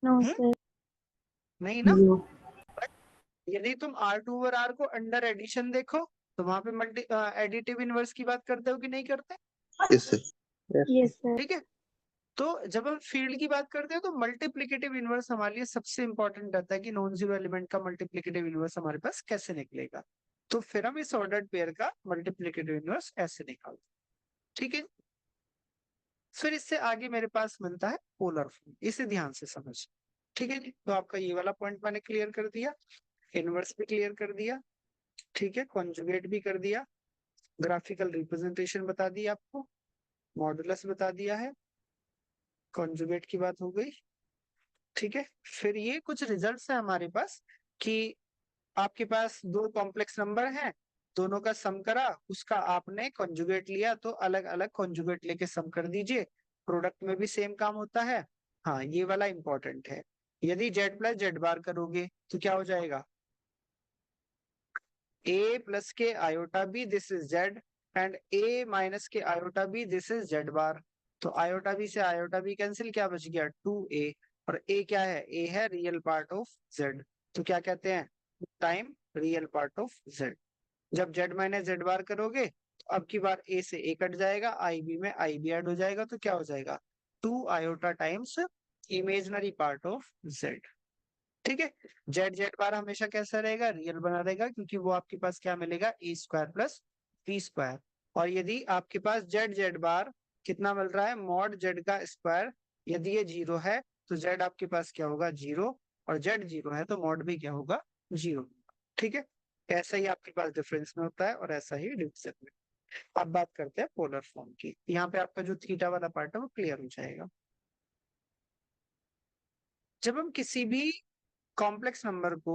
No, हम्म? sir. नहीं ना। No. यदि तुम R2 ओवर R को अंडर एडिशन देखो तो वहां पे मल्टी एडिटिव इनवर्स की बात करते हो कि नहीं करते? Yes, sir. Yes, sir. ठीक है, तो जब हम फील्ड की बात करते हैं तो मल्टीप्लिकेटिव इनवर्स हमारे लिए सबसे इंपॉर्टेंट रहता है कि नॉन जीरो एलिमेंट का मल्टीप्लिकेटिव इनवर्स हमारे पास कैसे निकलेगा। तो फिर हम इस ऑर्डर्ड पेयर का मल्टीप्लिकेटिव इनवर्स ऐसे निकालते हैं। ठीक है, फिर इससे आगे मेरे पास मिलता है पोलर फॉर्म, इसे ध्यान से समझ। ठीक है जी, तो आपका ये वाला पॉइंट मैंने क्लियर कर दिया, इनवर्स भी क्लियर कर दिया, ठीक है, कॉन्जुगेट भी कर दिया, ग्राफिकल रिप्रेजेंटेशन बता दी आपको, मॉडुलस बता दिया है, कॉन्जुगेट की बात हो गई। ठीक है, फिर ये कुछ रिजल्ट्स है हमारे पास कि आपके पास दो कॉम्प्लेक्स नंबर हैं, दोनों का सम करा, उसका आपने कॉन्जुगेट लिया, तो अलग अलग कॉन्जुगेट लेके सम कर दीजिए, प्रोडक्ट में भी सेम काम होता है। हाँ, ये वाला इंपॉर्टेंट है। यदि जेड प्लस जेड बार करोगे तो क्या हो जाएगा, a प्लस के iota b this is z and a minus के iota b this is z bar. तो आयोटा बी से आयोटा बी कैंसिल, क्या बच गया 2a, और a क्या है, a है रियल पार्ट ऑफ z, तो क्या कहते हैं time real part of z। जब z माइनस जेड बार करोगे तो अब की बार a से a कट जाएगा, ib में ib ऐड हो जाएगा, तो क्या हो जाएगा 2 iota times imaginary part of z। ठीक है, जेड जेड बार हमेशा कैसा रहेगा, रियल बना रहेगा, क्योंकि वो आपके पास क्या मिलेगा ए स्क्वायर प्लस बी स्क्वायर। और यदि आपके पास जेड जेड बार कितना मिल रहा है, मॉड जेड का स्क्वायर, यदि ये 0 है तो जेड आपके पास क्या होगा 0, और जेड 0 है तो मॉड भी क्या होगा 0। ठीक है, ऐसा ही आपके पास डिफरेंस में होता है और ऐसा ही डिवीजन में। अब बात करते हैं पोलर फॉर्म की। यहाँ पे आपका जो थीटा वाला पार्ट है वो क्लियर हो जाएगा। जब हम किसी भी कॉम्प्लेक्स नंबर को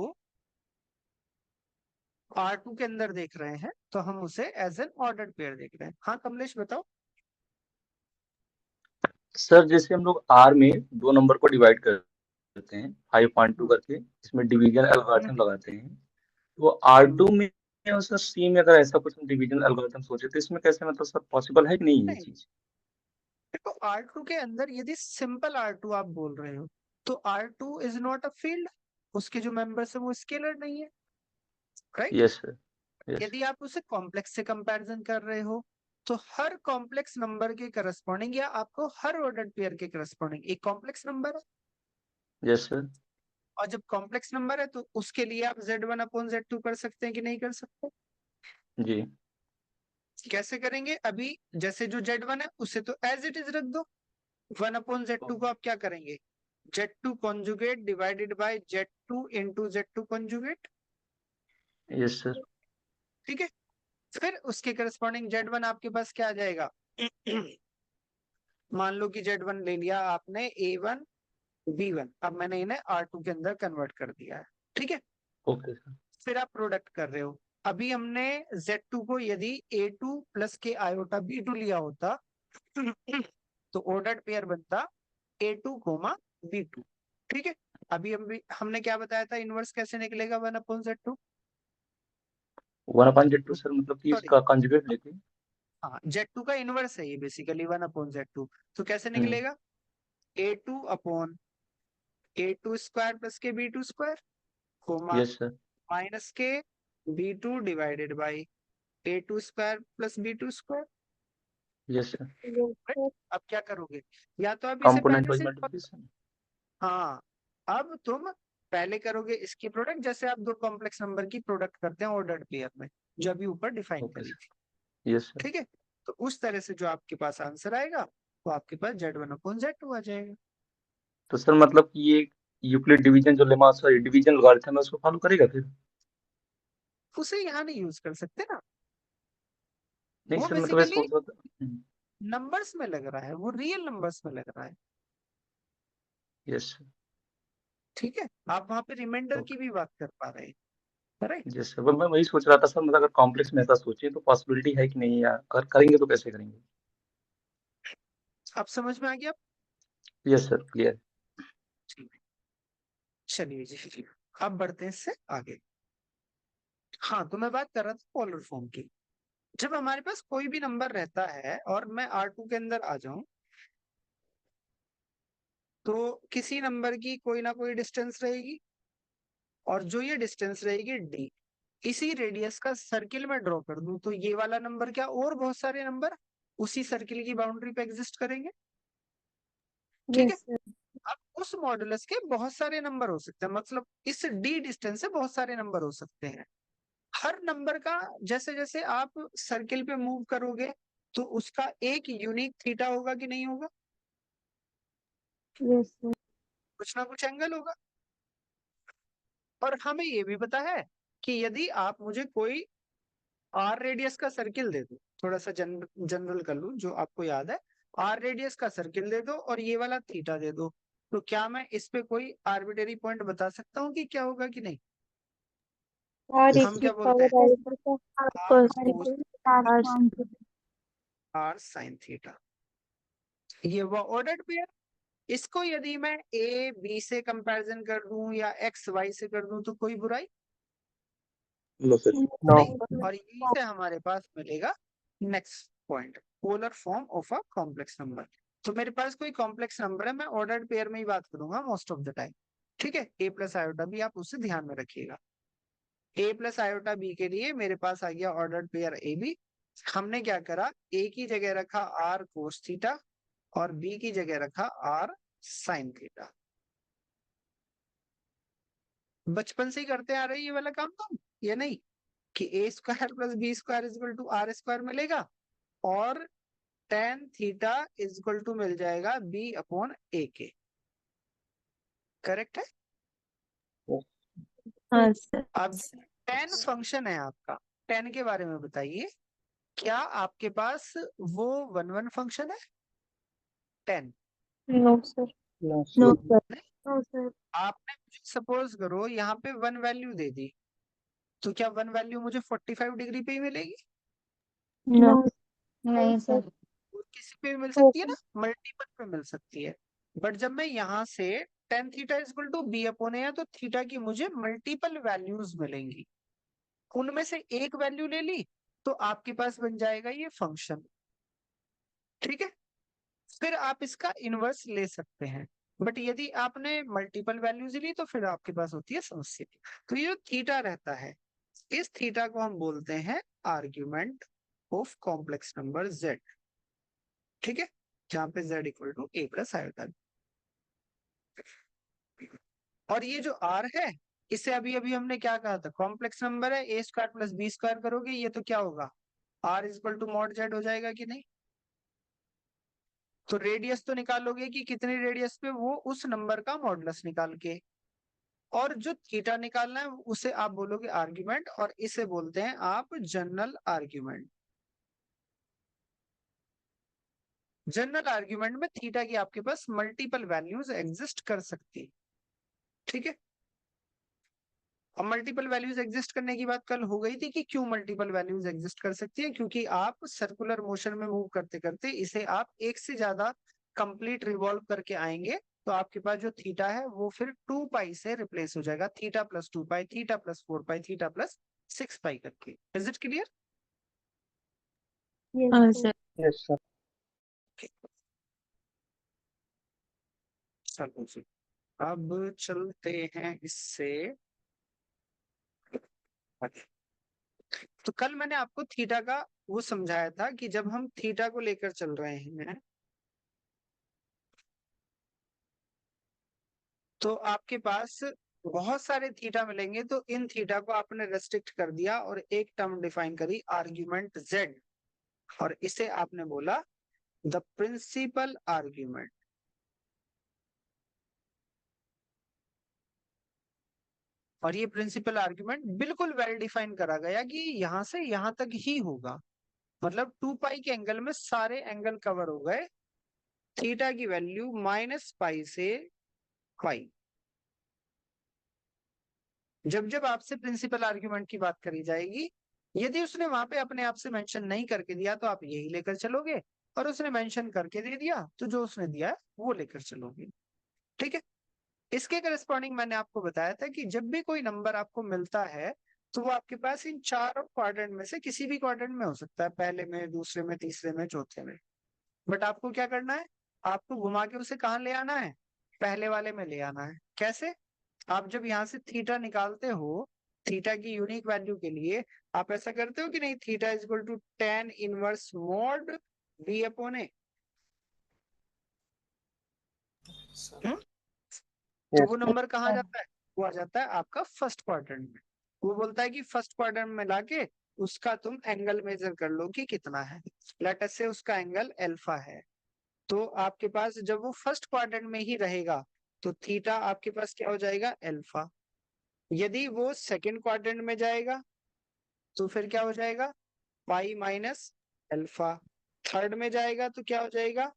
R2 के अंदर देख रहे हैं तो हम उसे एज एन ऑर्डर्ड पेयर देख रहे हैं। हाँ कमलेश बताओ। सर जैसे हम लोग R में दो नंबर को डिवाइड करते हैं 5.2 करके, इसमें डिवीजन एल्गोरिथम लगाते हैं, तो R2 में और सर C में अगर ऐसा कुछ डिवीजन एल्गोरिथम सोचे तो इसमें कैसे, मतलब सर पॉसिबल है कि नहीं ये नहीं, चीज? देखो R2 के अंदर यदि सिंपल R2 आप बोल रहे हो तो R2 is not a field, उसके जो मेंबर्स है वो स्केलर नहीं है, राइट। Yes sir, yes. यदि आप उसे कॉम्प्लेक्स से कंपैरिजन कर रहे हो तो हर कॉम्प्लेक्स नंबर के करस्पॉन्डिंग या आपको हर ऑर्डर्ड पेयर के करस्पॉन्डिंग एक कॉम्प्लेक्स नंबर है, यस सर। और जब कॉम्प्लेक्स नंबर है तो उसके लिए आप Z1 अपॉन Z2 कर सकते हैं कि नहीं कर सकते। जी। कैसे करेंगे, अभी जैसे जो Z1 है उसे तो एज इट इज रख दो, 1 अपॉन Z2 को आप क्या करेंगे, Z2 conjugate divided by Z2 into Z2 conjugate. Yes sir. ठीक है, फिर उसके करस्पॉन्डिंग Z1 आपके पास क्या आ जाएगा मान लो कि Z1 ले लिया आपने A1 B1, अब मैंने इन्हें R2 के अंदर कन्वर्ट कर दिया है। ठीक है, ओके सर। फिर आप प्रोडक्ट कर रहे हो, अभी हमने Z2 को यदि A2 प्लस के आयोटा B2 लिया होता तो ऑर्डर्ड पेयर बनता A2 कोमा B2। ठीक है, अभी हमने क्या बताया था, इनवर्स कैसे निकलेगा 1 अपॉन Z2। 1/Z2 सर, मतलब कि सॉरी, इसका कंजुगेट लेके। हाँ Z2 का इनवर्स है ये बेसिकली 1 अपॉन Z2, तो कैसे हम्म। निकलेगा A2 upon A2 square plus के B2 square comma yes sir. Minus के B2 divided by A2 square plus B2 square. Yes sir. Yes, sir. अब क्या करोगे, या तो आप इसे कंपोनेंट पहले वाइज से, मल्टीप्लिकेशन। हाँ अब तुम पहले करोगे इसकी प्रोडक्ट, जैसे आप दो कॉम्प्लेक्स नंबर की प्रोडक्ट करते हैं ऑर्डर्ड पेयर में, जो अभी ऊपर डिफाइन ओके करी सर। थी। Yes sir. ठीक है, तो उस तरह से जो आपके पास आंसर आएगा वो आपके पास Z1 अपॉन Z2 आ जाएगा। तो सर मतलब कि ये यूक्लिड डिवीजन जो लेमा, सॉरी डिवीजन एल्गोरिथम है, उसको फॉलो करेगा फिर? उसे यहाँ नहीं यूज कर सकते ना, नहीं वो सर, मतलब ये बेसिकली सोच रहा था। नंबर्स में लग रहा है, वो रियल नंबर्स में लग रहा है। Yes sir. ठीक है, आप वहां पे रिमाइंडर की ओके। भी बात कर पा रहे हैं, राइट। यस सर, मैं वही सोच रहा था सर, मतलब अगर कॉम्प्लेक्स में ऐसा सोचे तो पॉसिबिलिटी है कि नहीं, या अगर करेंगे तो कैसे करेंगे? आप समझ में आ गया। Yes sir, clear. चलिए जी, अब बढ़ते हैं इससे आगे। हाँ, तो मैं बात कर रहा था पोलर फॉर्म की। जब हमारे पास कोई भी नंबर रहता है और मैं R2 के अंदर आ जाऊं तो किसी नंबर की कोई ना कोई डिस्टेंस रहेगी, और जो ये डिस्टेंस रहेगी d, इसी रेडियस का सर्किल में ड्रॉ कर दूं तो ये वाला नंबर क्या और बहुत सारे नंबर उसी सर्किल की बाउंड्री पे एग्जिस्ट करेंगे। ठीक है, Yes, sir. अब उस मॉडुलस के बहुत सारे नंबर हो सकते हैं, मतलब इस d डिस्टेंस से बहुत सारे नंबर हो सकते हैं। हर नंबर का जैसे जैसे आप सर्किल पे मूव करोगे तो उसका एक यूनिक थीटा होगा कि नहीं होगा, Yes, sir. कुछ ना कुछ एंगल होगा। और हमें ये भी पता है कि यदि आप मुझे कोई r रेडियस का सर्किल दे दो, थोड़ा सा जनरल कर लूं जो आपको याद है, आर रेडियस का सर्किल दे दो और ये वाला थीटा दे दो, तो क्या मैं इस पे कोई आर्बिटरी पॉइंट बता सकता हूँ कि क्या होगा कि नहीं? R हम क्या equal बोलते हैं? power R R cos equal R sine theta, ये वो ऑर्डर्ड पेयर। इसको यदि मैं ए बी से कंपैरिजन कर दूं या एक्स वाई से कर दूं तो कोई बुराई नो सर। नहीं। और यहीं से हमारे पास मिलेगा next point, polar form of a complex number. तो मेरे पास कोई कॉम्प्लेक्स नंबर है, मैं ऑर्डर्ड पेयर में ही बात करूंगा मोस्ट ऑफ द टाइम, ठीक है। ए प्लस आयोटा भी आप उससे ध्यान में रखिएगा। ए प्लस आयोटा बी के लिए मेरे पास आ गया ऑर्डर्ड पेयर ए बी। हमने क्या करा, ए की जगह रखा आर कोस थीटा और बी की जगह रखा आर साइन थीटा। बचपन से ही करते आ रहे हैं ये वाला काम तो, ये नहीं कि a square plus b square equal to r square मिलेगा और टेन थीटा इजल टू मिल जाएगा बी अपॉन ए के। करेक्ट है? हाँ सर। अब टेन फंक्शन है आपका, टेन के बारे में बताइए, क्या आपके पास वो वन वन फंक्शन है टेन? No sir. No sir. No sir. आपने मुझे सपोज करो यहाँ पे वन वैल्यू दे दी, तो क्या वन वैल्यू मुझे 45 डिग्री पे ही मिलेगी? नो No नहीं sir. सर। और किसी पे भी मिल सकती है ना, मल्टीपल पे मिल सकती है। बट जब मैं यहाँ से tan theta equal to b upon a, तो थीटा की मुझे मल्टीपल वैल्यूज मिलेंगी, उनमें से एक वैल्यू ले ली तो आपके पास बन जाएगा ये फंक्शन, ठीक है। फिर आप इसका इनवर्स ले सकते हैं, बट यदि आपने मल्टीपल वैल्यूज ली तो फिर आपके पास होती है समस्या। तो ये जो थीटा रहता है, इस थीटा को हम बोलते हैं argument of complex number z, ठीक है, जहां पे z equal to a plus iota. और ये जो r है, इसे अभी अभी हमने क्या कहा था, कॉम्प्लेक्स नंबर है, a square plus b square करोगे ये तो क्या होगा, r equal to mod z हो जाएगा कि नहीं? तो रेडियस तो निकालोगे कि कितनी रेडियस पे, वो उस नंबर का मॉडुलस निकाल के, और जो थीटा निकालना है उसे आप बोलोगे आर्ग्यूमेंट, और इसे बोलते हैं आप जनरल आर्ग्यूमेंट। जनरल आर्ग्यूमेंट में थीटा की आपके पास मल्टीपल वैल्यूज एग्जिस्ट कर सकती है, ठीक है। अब मल्टीपल वैल्यूज एग्जिस्ट करने की बात कल हो गई थी कि क्यों मल्टीपल वैल्यूज एग्जिस्ट कर सकती है, क्योंकि आप सर्कुलर मोशन में मूव करते करते इसे आप एक से ज्यादा कंप्लीट रिवॉल्व करके आएंगे, तो आपके पास जो थीटा है वो फिर 2 पाई से रिप्लेस हो जाएगा, थीटा प्लस 2 पाई, थीटा प्लस 4 पाई, थीटा प्लस 6 पाई करके। Is it clear? Yes हाँ sir. सर। Yes sir. चलो जी, अब चलते हैं इससे आगे। तो कल मैंने आपको थीटा का वो समझाया था कि जब हम थीटा को लेकर चल रहे हैं तो आपके पास बहुत सारे थीटा मिलेंगे, तो इन थीटा को आपने रेस्ट्रिक्ट कर दिया और एक टर्म डिफाइन करी आर्ग्यूमेंट z, और इसे आपने बोला द प्रिंसिपल आर्ग्यूमेंट। और ये प्रिंसिपल आर्ग्यूमेंट बिल्कुल वेल डिफाइन करा गया कि यहां से यहां तक ही होगा, मतलब 2 पाई के एंगल में सारे एंगल कवर हो गए, थीटा की वैल्यू माइनस पाई से पाई। जब जब आपसे प्रिंसिपल आर्ग्यूमेंट की बात करी जाएगी, यदि उसने वहां पे अपने आप से मेंशन नहीं करके दिया तो आप यही लेकर चलोगे, और उसने मेंशन करके दे दिया तो जो उसने दिया है वो लेकर चलोगे, ठीक है। इसके करस्पॉन्डिंग मैंने आपको बताया था कि जब भी कोई नंबर आपको मिलता है तो वो आपके पास इन चारों क्वाड्रेंट में से किसी भी क्वाड्रेंट में हो सकता है, पहले में, दूसरे में, तीसरे में, चौथे में। बट आपको क्या करना है, आपको घुमा के उसे कहाँ ले आना है, पहले वाले में ले आना है। कैसे? आप जब यहाँ से थीटा निकालते हो, थीटा की यूनिक वैल्यू के लिए आप ऐसा करते हो कि नहीं, theta is equal to tan inverse mod b upon a. Sir. तो वो नंबर कहाँ जाता है, वो आ जाता है आपका फर्स्ट क्वाड्रेंट में। वो बोलता है कि फर्स्ट क्वाड्रेंट में लाके उसका तुम एंगल मेजर कर लो कि कितना है, लेट अस से उसका एंगल अल्फा है। तो आपके पास जब वो फर्स्ट क्वाड्रेंट में ही रहेगा तो थीटा आपके पास क्या हो जाएगा, अल्फा। यदि वो सेकंड क्वाड्रेंट में जाएगा तो फिर क्या हो जाएगा, पाई माइनस अल्फा। थर्ड में जाएगा तो क्या हो जाएगा,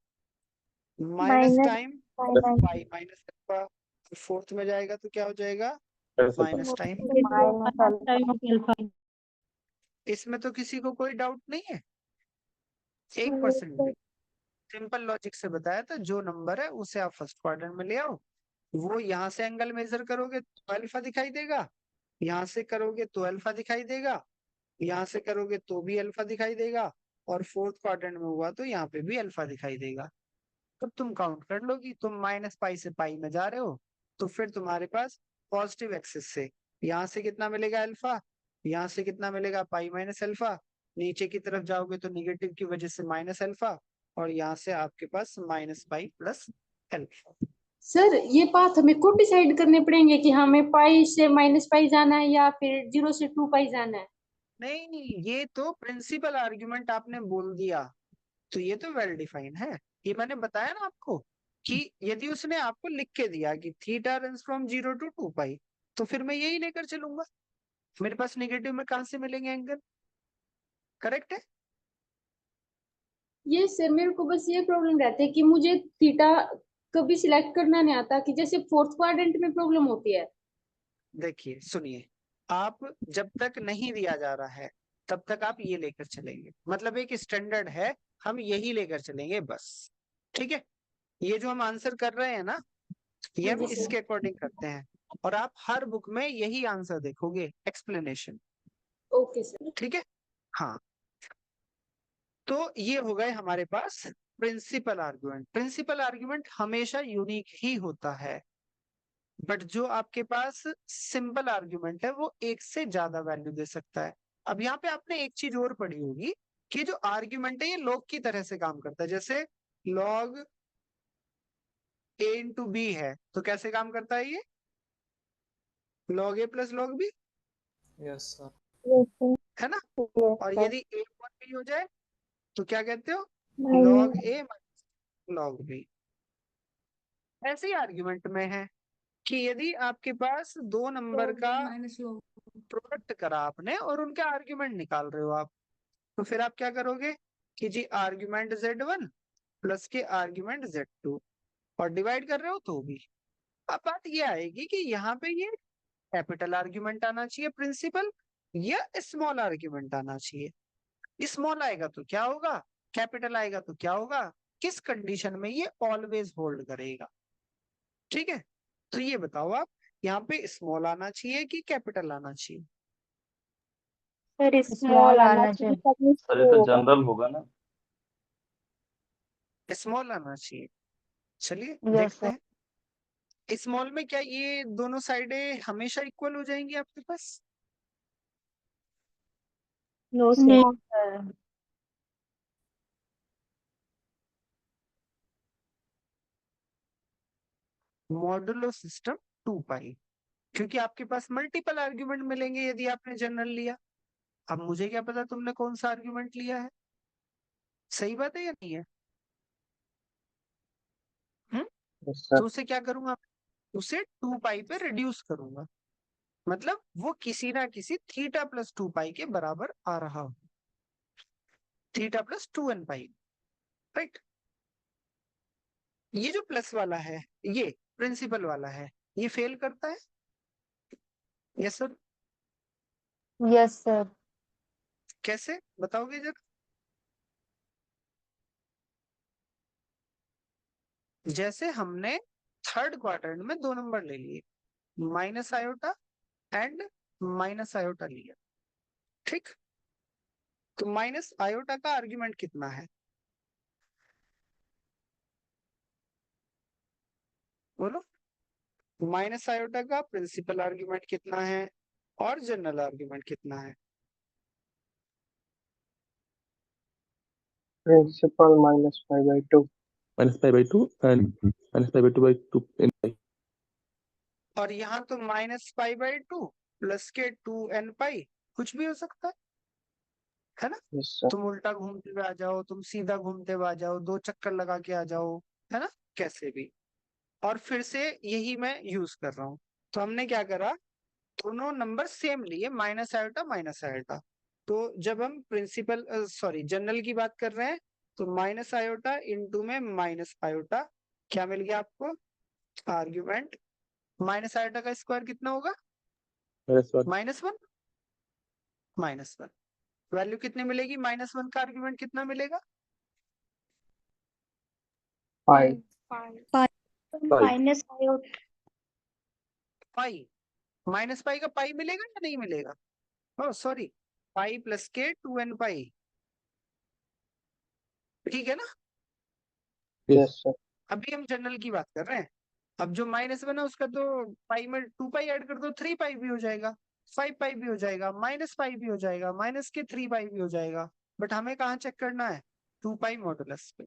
minus Minus time minus pi minus alpha, fourth में जाएगा तो क्या हो जाएगा alpha minus time. minus alpha. इसमें तो किसी को कोई डाउट नहीं है, 1% Yes, sir. भी। सिंपल लॉजिक से बताया था, जो नंबर है उसे आप फर्स्ट क्वाड्रेंट में ले आओ, वो यहाँ से एंगल मेजर करोगे तो अल्फा दिखाई देगा, यहाँ से करोगे तो अल्फा दिखाई देगा, यहाँ से करोगे तो भी अल्फा दिखाई देगा, और फोर्थ क्वाड्रेंट में हुआ तो यहाँ पे भी अल्फा दिखाई देगा। तो तुम काउंट कर लो कि तुम माइनस पाई से पाई में जा रहे हो, तो फिर तुम्हारे पास पॉजिटिव एक्सिस से यहाँ से कितना मिलेगा अल्फा, यहाँ से कितना मिलेगा पाई माइनस अल्फा, नीचे की तरफ जाओगे तो निगेटिव की वजह से माइनस अल्फा, और यहाँ से आपके पास minus pi plus alpha. Sir ये पाथ हमें खुद डिसाइड करने पड़ेंगे कि हमें पाई से माइनस पाई जाना है या फिर 0 से 2 पाई जाना है? नहीं, ये तो प्रिंसिपल आर्ग्यूमेंट आपने बोल दिया, तो ये तो वेल डिफाइन है। ये मैंने बताया ना आपको कि यदि उसने आपको लिख के दिया कि थीटा रन्स फ्रॉम 0 to 2 पाई, तो फिर मैं यही लेकर चलूंगा। मेरे पास नेगेटिव में कहां से मिलेंगे एंगल, करेक्ट है? ये सर मेरे को बस ये प्रॉब्लम रहती है कि मुझे थीटा कभी सिलेक्ट करना नहीं आता, कि जैसे फोर्थ क्वाड्रेंट में प्रॉब्लम होती है। देखिए सुनिए, आप जब तक नहीं दिया जा रहा है तब तक आप ये लेकर चलेंगे, मतलब एक स्टैंडर्ड है, हम यही लेकर चलेंगे बस, ठीक है? ये जो हम आंसर कर रहे हैं ना, ये हाँ हम जी सर। इसके अकॉर्डिंग करते हैं, और आप हर बुक में यही आंसर देखोगे, एक्सप्लेनेशन, ओके सर। ठीक है? हाँ, तो ये हो गए हमारे पास प्रिंसिपल आर्गुमेंट। प्रिंसिपल आर्गुमेंट हमेशा यूनिक ही होता है, बट जो आपके पास सिंपल आर्गुमेंट है वो एक से ज्यादा वैल्यू दे सकता है। अब यहाँ पे आपने एक चीज और पढ़ी होगी कि जो आर्गुमेंट है ये लॉग की तरह से काम करता है, जैसे लॉग ए इंटू बी है तो कैसे काम करता है ये, log a plus log b, yes sir. Yes, sir. है ना? Yes, और sir. यदि ए और बी हो जाए तो क्या कहते हो, Minus. लॉग ए माइनस लॉग बी। ऐसे ही आर्गुमेंट में है कि यदि आपके पास दो नंबर का प्रोडक्ट करा आपने और उनका आर्ग्यूमेंट निकाल रहे हो आप, तो फिर आप क्या करोगे कि जी आर्ग्यूमेंट Z1 प्लस के आर्ग्यूमेंट Z2, और डिवाइड कर रहे हो तो भी। अब बात ये आएगी कि यहाँ पे ये कैपिटल आर्ग्यूमेंट आना चाहिए प्रिंसिपल, या स्मॉल आर्ग्यूमेंट आना चाहिए। स्मॉल आएगा तो क्या होगा, कैपिटल आएगा तो क्या होगा, किस कंडीशन में ये ऑलवेज होल्ड करेगा, ठीक है? तो ये बताओ आप, यहाँ पे स्मॉल आना चाहिए कि कैपिटल आना चाहिए? Sir, small आना चाहिए. तभी सर ये true तो होगा. जनरल होगा ना। स्मॉल आना चाहिए। चलिए Yes, देखते sir. हैं स्मॉल में क्या ये दोनों साइडें हमेशा इक्वल हो जाएंगी आपके पास? No, sir. No, sir. Modulo system 2 पाई, क्योंकि आपके पास मल्टीपल आर्ग्यूमेंट मिलेंगे यदि आपने जनरल लिया। अब मुझे क्या पता तुमने कौन सा आर्ग्यूमेंट लिया है, सही बात है या नहीं है? Yes sir. तो उसे क्या करूंगा, उसे 2 पाई पे रिड्यूस करूंगा, मतलब वो किसी ना किसी थीटा प्लस 2 पाई के बराबर आ रहा हो, थीटा प्लस 2n पाई, राइट? ये जो प्लस वाला है ये प्रिंसिपल वाला है, ये फेल करता है, यस सर? Yes, sir. कैसे बताओगे जरा? जैसे हमने थर्ड क्वाड्रेंट में दो नंबर ले लिए, minus iota and minus iota लिया, ठीक? तो माइनस आयोटा का आर्ग्यूमेंट कितना है, बोलो? माइनस आयोटा का प्रिंसिपल आर्ग्यूमेंट कितना है और जनरल आर्ग्यूमेंट कितना है? Principal -π/2 -π/2 and -π/2 in pi. और यहाँ तो माइनस पाई बाई 2 प्लस के 2n पाई, कुछ भी हो सकता है ना? Yes sir. तुम उल्टा घूमते हुए आ जाओ, तुम सीधा घूमते हुए आ जाओ, 2 चक्कर लगा के आ जाओ, है ना? कैसे भी। और फिर से यही मैं यूज कर रहा हूँ, तो हमने क्या करा, दोनों नंबर सेम लिए, माइनस आयोटा माइनस आयोटा। तो जब हम प्रिंसिपल सॉरी जनरल की बात कर रहे हैं तो माइनस आयोटा इंटू में माइनस आयोटा, क्या मिल गया आपको आर्ग्यूमेंट। माइनस आयोटा का स्क्वायर कितना होगा -1 -1। वैल्यू कितनी मिलेगी, -1 का आर्ग्यूमेंट कितना मिलेगा, 5 माइनस आयोटा पाई। माइनस पाई का पाई मिलेगा या नहीं मिलेगा, ओ सॉरी, पाई प्लस के 2n पाई, ठीक है ना। Yes sir. अभी हम जनरल की बात कर रहे हैं। अब जो -1 है उसका तो पाई में 2 पाई ऐड कर दो, 3 पाई भी हो जाएगा, 5 पाई भी हो जाएगा, माइनस पाई भी हो जाएगा, माइनस के 3 पाई भी हो जाएगा। बट हमें कहाँ चेक करना है, 2 पाई मॉडुलस पे।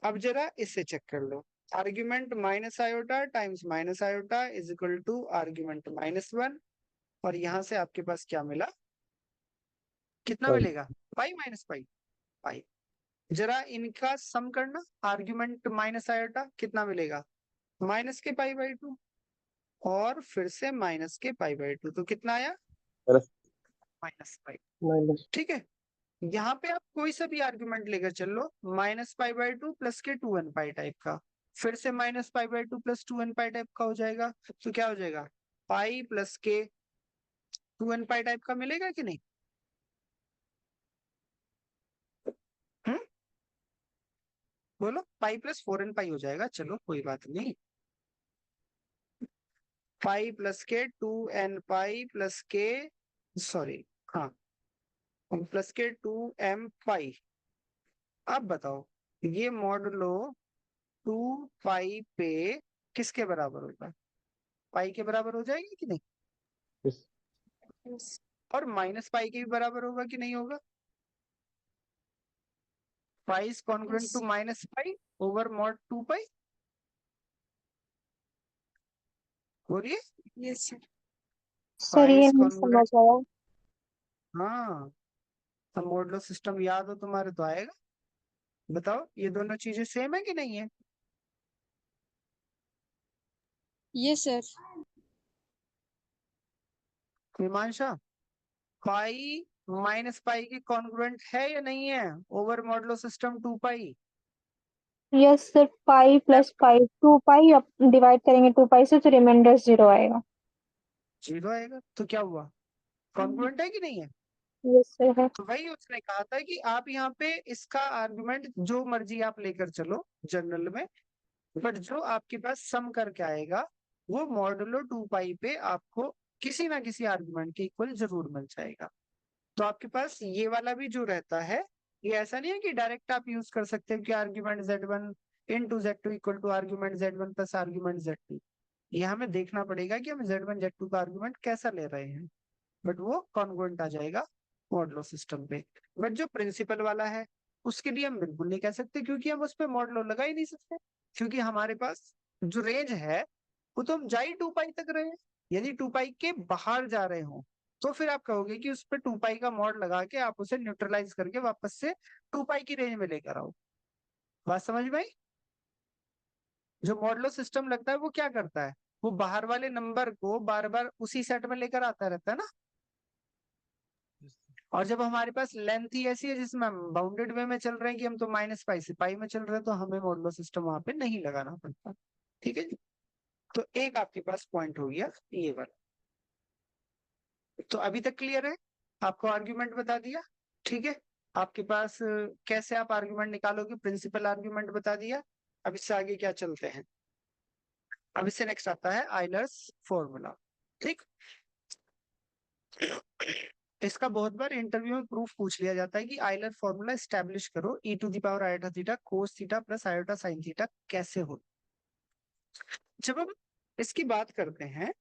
अब जरा इससे चेक कर लो, argument minus iota times minus iota is equal to argument -1, और यहां से आपके पास क्या मिला, कितना पाई। मिलेगा, पाई माइनस पाई, पाई। जरा इनका सम करना, आर्ग्यूमेंट माइनस आयोटा कितना मिलेगा, माइनस के पाई बाई 2 और फिर से माइनस के पाई बाई 2, तो कितना आया माइनस पाई, माइनस ठीक है। यहाँ पे आप कोई सा भी आर्ग्यूमेंट लेकर चल लो, माइनस पाई बाई 2 प्लस के 2n पाई टाइप का, फिर से minus pi by 2 plus 2n pi type का हो जाएगा, तो क्या हो जाएगा, पाई प्लस के 2n पाई टाइप का मिलेगा कि नहीं। हम्म, बोलो, पाई प्लस 4n पाई हो जाएगा, चलो कोई बात नहीं। पाई प्लस के 2n पाई प्लस के, सॉरी हाँ, प्लस के 2m पाई। अब बताओ ये मॉडुलो 2 पाई पे किसके बराबर होगा, पाई के बराबर हो जाएगी कि नहीं, और माइनस पाई के भी बराबर होगा कि नहीं होगा। Pi is congruent to minus pi over mod 2 pi, बोलिए। सर पाई ये इज नहीं कॉन्ग्रुएंट, समझ आया। हाँ, तो मॉडुलो सिस्टम याद हो तुम्हारे तो आएगा। बताओ ये दोनों चीजें सेम है कि नहीं है, यस सर। मीमांसा, पाई माइनस पाई की कॉन्ग्रुएंट है या नहीं है over modulo system 2 pi. Yes sir, pi plus pi 2 pi, अब डिवाइड करेंगे 2 पाई से तो रिमाइंडर 0 आएगा। 0 आएगा, तो क्या हुआ, कॉन्ग्रुएंट है कि नहीं है। यस सर है। तो वही उसने कहा था कि आप यहाँ पे इसका आर्गुमेंट जो मर्जी आप लेकर चलो जनरल में, बट जो आपके पास सम करके आएगा वो मॉडुलो 2 पाई पे आपको किसी ना किसी आर्गुमेंट के इक्वल जरूर मिल जाएगा। तो आपके पास ये वाला भी जो रहता है, ये ऐसा नहीं है कि डायरेक्ट आप यूज कर सकते हो कि argument z1 into z2 equal to argument z1 plus argument z2। ये हमें देखना पड़ेगा कि हम z1 z2 का आर्ग्यूमेंट कैसा ले रहे हैं, बट वो कॉन्ग्रुएंट आ जाएगा मॉडुलो सिस्टम पे। बट जो प्रिंसिपल वाला है उसके लिए हम बिल्कुल नहीं कह सकते, क्योंकि हम उस पर मॉडुलो लगा ही नहीं सकते, क्योंकि हमारे पास जो रेंज है वो तो हम जा ही 2 पाई तक रहे हैं। यदि 2 पाई के बाहर जा रहे हो तो फिर आप कहोगे कि उस पर 2 पाई का मॉड लगा के आप उसे न्यूट्रलाइज करके वापस से 2 पाई की रेंज में लेकर आओ। बात समझ में आई। जो मॉडुलो सिस्टम लगता है वो क्या करता है, वो बाहर वाले नंबर को बार बार उसी सेट में लेकर आता रहता है ना। और जब हमारे पास लेंथ ही ऐसी है जिसमें हम बाउंडेड वे में चल रहे हैं कि हम तो माइनस पाई से पाई में चल रहे हैं, तो हमें मॉडुलो सिस्टम वहां पे नहीं लगाना पड़ता, ठीक है जी। तो एक आपके पास पॉइंट हो गया ये वाला। तो अभी तक क्लियर है, आपको आर्ग्यूमेंट बता दिया, ठीक है। आपके पास कैसे आप आर्ग्यूमेंट निकालोगे, प्रिंसिपल आर्ग्यूमेंट बता दिया। अब इससे आगे क्या चलते हैं, अब इससे नेक्स्ट आता है आइलर्स फॉर्मूला, ठीक। इसका बहुत बार इंटरव्यू में प्रूफ पूछ लिया जाता है कि आइलर फॉर्मूला एस्टेब्लिश करो, e to the power iota theta cos theta plus iota sine theta कैसे हो। जब हम इसकी बात करते हैं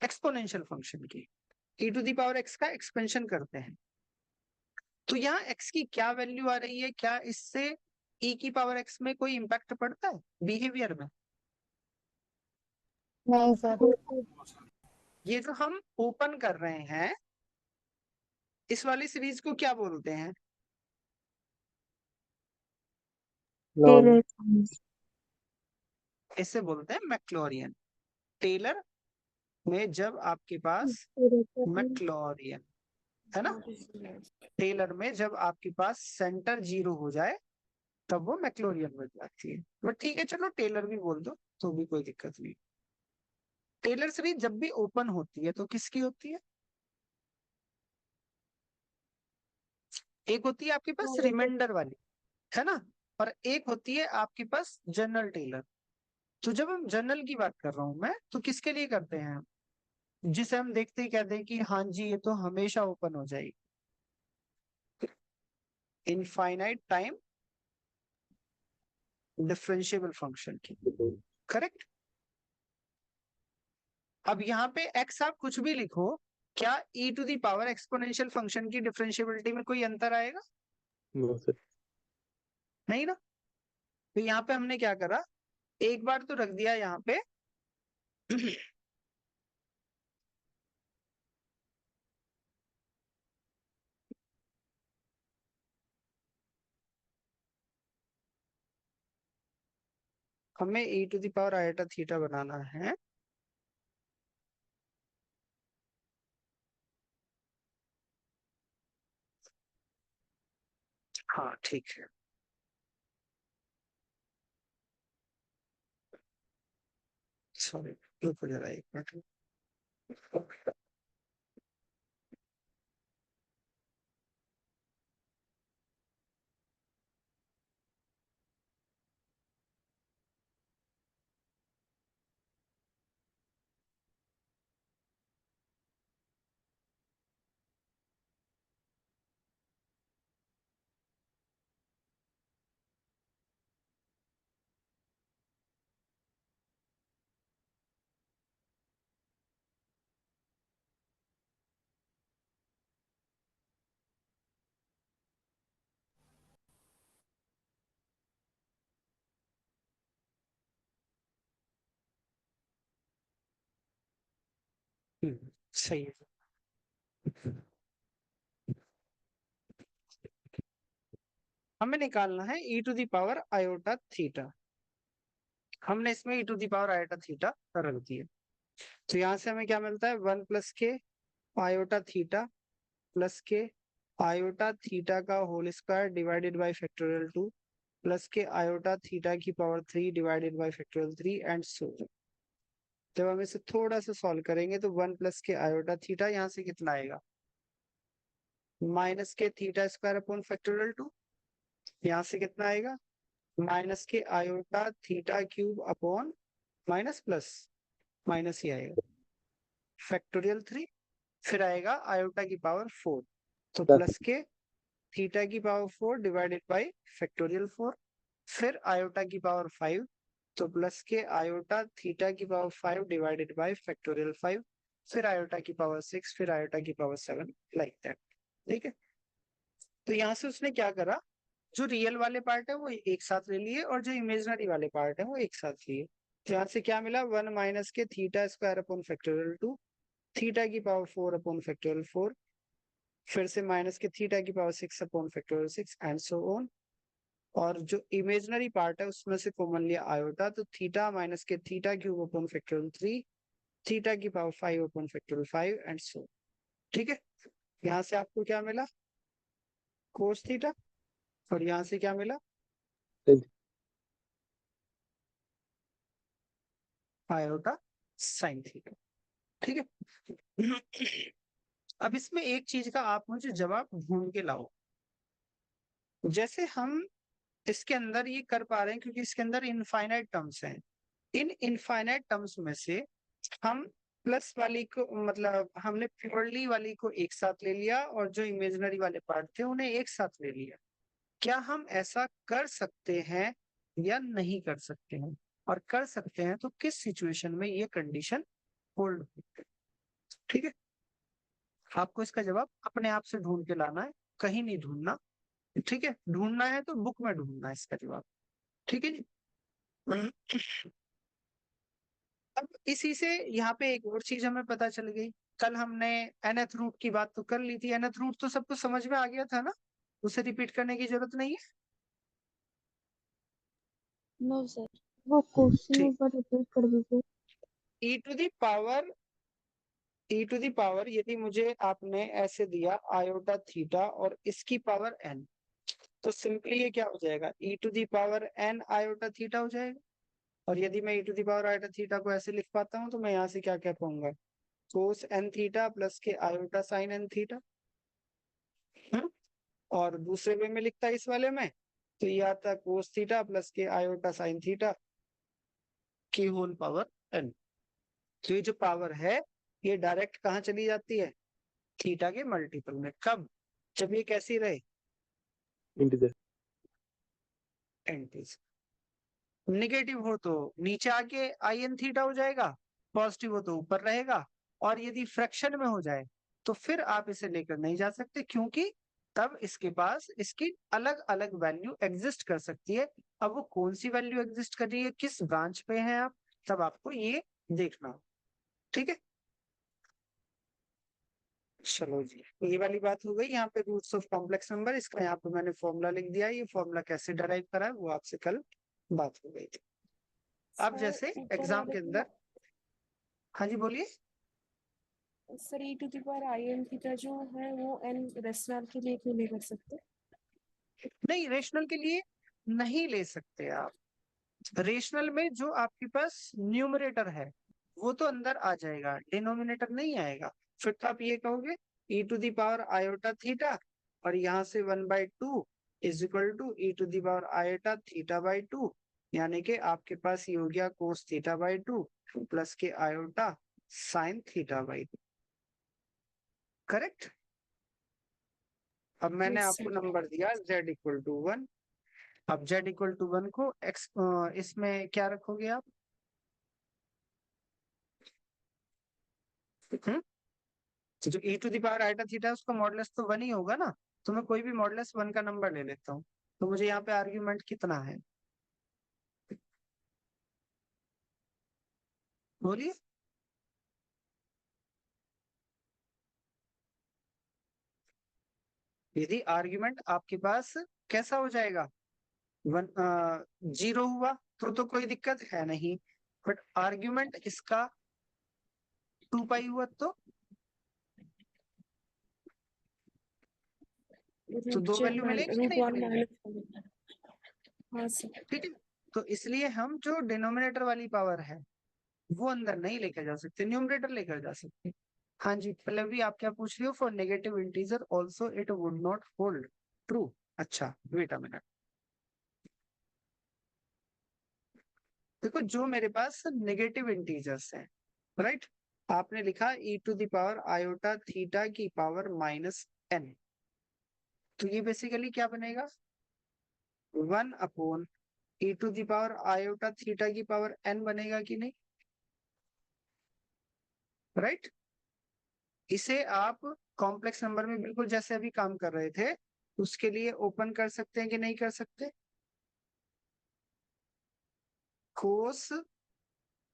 एक्सपोनेंशियल फंक्शन की, e to the power x का एक्सपेंशन करते हैं, तो यहाँ x की क्या वैल्यू आ रही है, क्या इससे e की पावर x में कोई इंपैक्ट पड़ता है बिहेवियर में। नहीं सर। ये जो हम ओपन कर रहे हैं इस वाली सीरीज को क्या बोलते हैं, लॉग इसे बोलते हैं मैक्लॉरियन। टेलर में जब आपके पास मैक्लॉरियन, है ना। टेलर में जब आपके पास सेंटर 0 हो जाए तब वो मैक्लोरियन बन जाती है, बट ठीक है चलो टेलर भी बोल दो तो भी कोई दिक्कत नहीं। टेलर सीरीज जब भी ओपन होती है तो किसकी होती है? एक होती है आपके पास रिमाइंडर वाली, है ना, और एक होती है आपके पास जनरल टेलर। तो जब हम जनरल की बात कर रहा हूं मैं, तो किसके लिए करते हैं हम? जिसे हम देखते ही कहते हैं कि हाँ जी ये तो हमेशा ओपन हो जाएगी, इनफाइनाइट टाइम डिफरेंशिएबल फंक्शन की, करेक्ट। अब यहाँ पे x आप कुछ भी लिखो, क्या e to the power exponential function की डिफरेंशिएबिलिटी में कोई अंतर आएगा? नहीं ना। तो यहाँ पे हमने क्या करा, एक बार तो रख दिया यहाँ पे हमें e to the power iota theta बनाना है, हाँ ठीक है। सॉरी, रुको जरा एक मिनट। सही है। हमें निकालना है e to the power iota theta. हमने इसमें e to the power iota theta रख दिया, तो यहाँ से हमें क्या मिलता है, 1 प्लस के आयोटा थीटा प्लस के आयोटा थीटा का whole square divided by factorial 2 plus के आयोटा थीटा की power 3 divided by factorial 3 and so. जब हम इसे थोड़ा सा सॉल्व करेंगे तो 1 प्लस के आयोटा थीटा यहाँ से कितना आएगा, माइनस के थीटा स्क्वायर अपॉन फैक्टोरियल 2, यहाँ से कितना आएगा, माइनस के iota theta cube upon minus plus minus ही आएगा फैक्टोरियल 3, फिर आएगा आयोटा की पावर 4, तो प्लस के थीटा की पावर 4 डिवाइडेड बाई फैक्टोरियल 4, फिर आयोटा की पावर 5, तो प्लस के आयोटा थीटा की पावर 5 डिवाइडेड बाई फैक्टोरियल 5, फिर आयोटा की पावर 6, फिर आयोटा की पावर 7, लाइक दैट। ठीक है, तो यहाँ से उसने क्या करा, जो रियल वाले पार्ट है वो एक साथ ले लिए और जो इमेजिनरी वाले पार्ट है वो एक साथ लिए। तो यहाँ से क्या मिला, 1 माइनस के theta square upon factorial 2, theta की पावर 4 अपॉन फैक्टोरियल 4, फिर से माइनस के थीटा की power 6 upon factorial 6 and so on. और जो इमेजिनरी पार्ट है उसमें से कॉमन लिया आयोटा, तो थीटा माइनस के theta cube upon factorial 3, theta की power 5 upon factorial 5 and so. ठीक है, यहाँ से आपको क्या मिला, कोस थीटा, और यहाँ से क्या मिला, आयोटा साइन थीटा। ठीक है अब इसमें एक चीज का आप मुझे जवाब ढूंढ के लाओ। जैसे हम इसके अंदर ये कर पा रहे हैं क्योंकि इसके अंदर इनफाइनाइट टर्म्स हैं, इन इनफाइनाइट टर्म्स में से हम प्लस वाली को, मतलब हमने प्योरली वाली को एक साथ ले लिया और जो इमेजिनरी वाले पार्ट थे उन्हें एक साथ ले लिया। क्या हम ऐसा कर सकते हैं या नहीं कर सकते हैं, और कर सकते हैं तो किस सिचुएशन में ये कंडीशन होल्ड होती है? ठीक है, आपको इसका जवाब अपने आप से ढूंढ के लाना है, कहीं नहीं ढूंढना। ठीक है, ढूंढना है तो बुक में ढूंढना है इसका जवाब। ठीक है जी अब इसी से यहाँ पे एक और चीज हमें पता चल गई। कल हमने nth रूट की बात तो कर ली थी, nth रूट तो सबको समझ में आ गया था ना, उसे रिपीट करने की जरूरत नहीं है। No sir. वो क्वेश्चन ठीक, एक बार रिपीट कर दीजिए। e to the power e to the power, यदि मुझे आपने ऐसे दिया आयोटा थीटा और इसकी पावर n, तो सिंपली ये क्या हो जाएगा, e to the power n iota theta हो जाएगा। और यदि मैं e to the power iota theta को ऐसे लिख पाता हूँ तो मैं यहाँ से क्या कह पाऊंगा, कोस n थीटा प्लस के आयोटा साइन n थीटा। और दूसरे वे में लिखता इस वाले में तो ये आता कोस थीटा प्लस के आयोटा साइन थीटा की होल पावर n। तो ये जो पावर है ये डायरेक्ट कहाँ चली जाती है, थीटा के मल्टीपल में। कब, जब ये कैसी रहे, इंटीजर। एंटीज। निगेटिव हो तो नीचे आके आई एन थीटा हो जाएगा, पॉजिटिव हो तो ऊपर रहेगा। और यदि फ्रैक्शन में हो जाए तो फिर आप इसे लेकर नहीं जा सकते, क्योंकि तब इसके पास इसकी अलग अलग वैल्यू एग्जिस्ट कर सकती है। अब वो कौन सी वैल्यू एग्जिस्ट कर रही है, किस ब्रांच पे हैं आप, तब आपको ये देखना हो। ठीक है, चलो जी, ये वाली बात हो गई। यहाँ पे रूट्स ऑफ कॉम्प्लेक्स नंबर, इसका यहाँ पे मैंने फॉर्मूला लिख दिया। ये फॉर्मूला कैसे डराइव करा है वो आपसे कल बात हो गई थी। अब सर, जैसे ऊपर एग्जाम वाले के अंदर, हाँ जी बोलिए। Sir e to the power i n theta जो है वो n रेशनल के लिए क्यों नहीं कर सकते? नहीं, रेशनल के लिए नहीं ले सकते आप। रेशनल में जो आपके पास न्यूमरेटर है वो तो अंदर आ जाएगा, डिनोमिनेटर नहीं आएगा। फिर तो आप ये कहोगे e to the power iota theta और यहाँ से 1/2 is equal to e to the power iota theta by 2, यानी कि आपके पास ये हो गया कोस थीटा बाई 2 प्लस के iota sine theta by 2। Correct. अब मैंने Yes, आपको sir. नंबर दिया z इक्वल टू 1। अब z इक्वल टू 1 को x इसमें क्या रखोगे आप, तो जो e to the power iota theta है उसका मॉडुलस तो 1 ही होगा ना। तो मैं कोई भी मॉडुलस 1 का नंबर ले लेता हूँ। तो मुझे यहाँ पे आर्ग्यूमेंट कितना है, बोलिए। यदि आर्ग्यूमेंट आपके पास कैसा हो जाएगा, 0 हुआ तो कोई दिक्कत है नहीं। बट आर्ग्यूमेंट इसका 2 पाई हुआ तो दो वैल्यू मिलेगी कि रूट नहीं 1 मिलेगी। माइनस। हाँ सर। ठीक है, तो इसलिए हम जो डिनोमिनेटर वाली पावर है वो अंदर नहीं लेकर जा सकते, न्यूमरेटर लेकर जा सकते। हाँ जी पल्लवी, आप क्या पूछ रही हो, for negative integer also it would not hold true. अच्छा वेट अ मिनट, देखो जो मेरे पास नेगेटिव इंटीजर्स हैं, राइट, आपने लिखा e to the power iota theta की पावर -n, तो ये बेसिकली क्या बनेगा, 1 upon e to the power iota theta की पावर n बनेगा कि नहीं, राइट। इसे आप कॉम्प्लेक्स नंबर में बिल्कुल जैसे अभी काम कर रहे थे उसके लिए ओपन कर सकते हैं कि नहीं कर सकते, कोस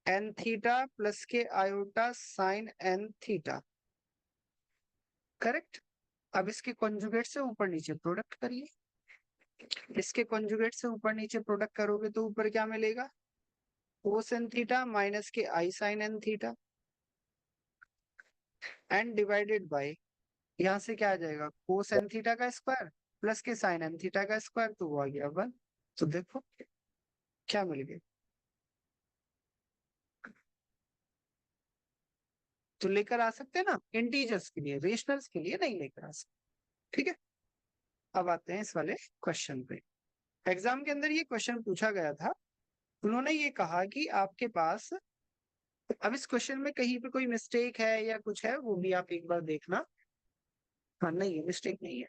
n थीटा प्लस के iota sign n theta. Correct. अब इसके कॉन्जुगेट से ऊपर नीचे प्रोडक्ट करिए, इसके कॉन्जुगेट से ऊपर नीचे प्रोडक्ट करोगे तो ऊपर क्या मिलेगा, कोस n थीटा माइनस के i sine n theta and divided by, यहाँ से क्या आ जाएगा, कोस n थीटा का स्क्वायर प्लस के साइन n थीटा का स्क्वायर, तो वो आ गया 1। तो देखो क्या मिल गया, तो लेकर आ सकते हैं ना इंटीजर्स के लिए, रेशनल्स के लिए नहीं लेकर आ सकते। ठीक है, अब आते हैं इस वाले क्वेश्चन पे। एग्जाम के अंदर ये क्वेश्चन पूछा गया था, उन्होंने ये कहा कि आपके पास, अब इस क्वेश्चन में कहीं पे कोई मिस्टेक है या कुछ है वो भी आप एक बार देखना। हाँ नहीं है, मिस्टेक नहीं है।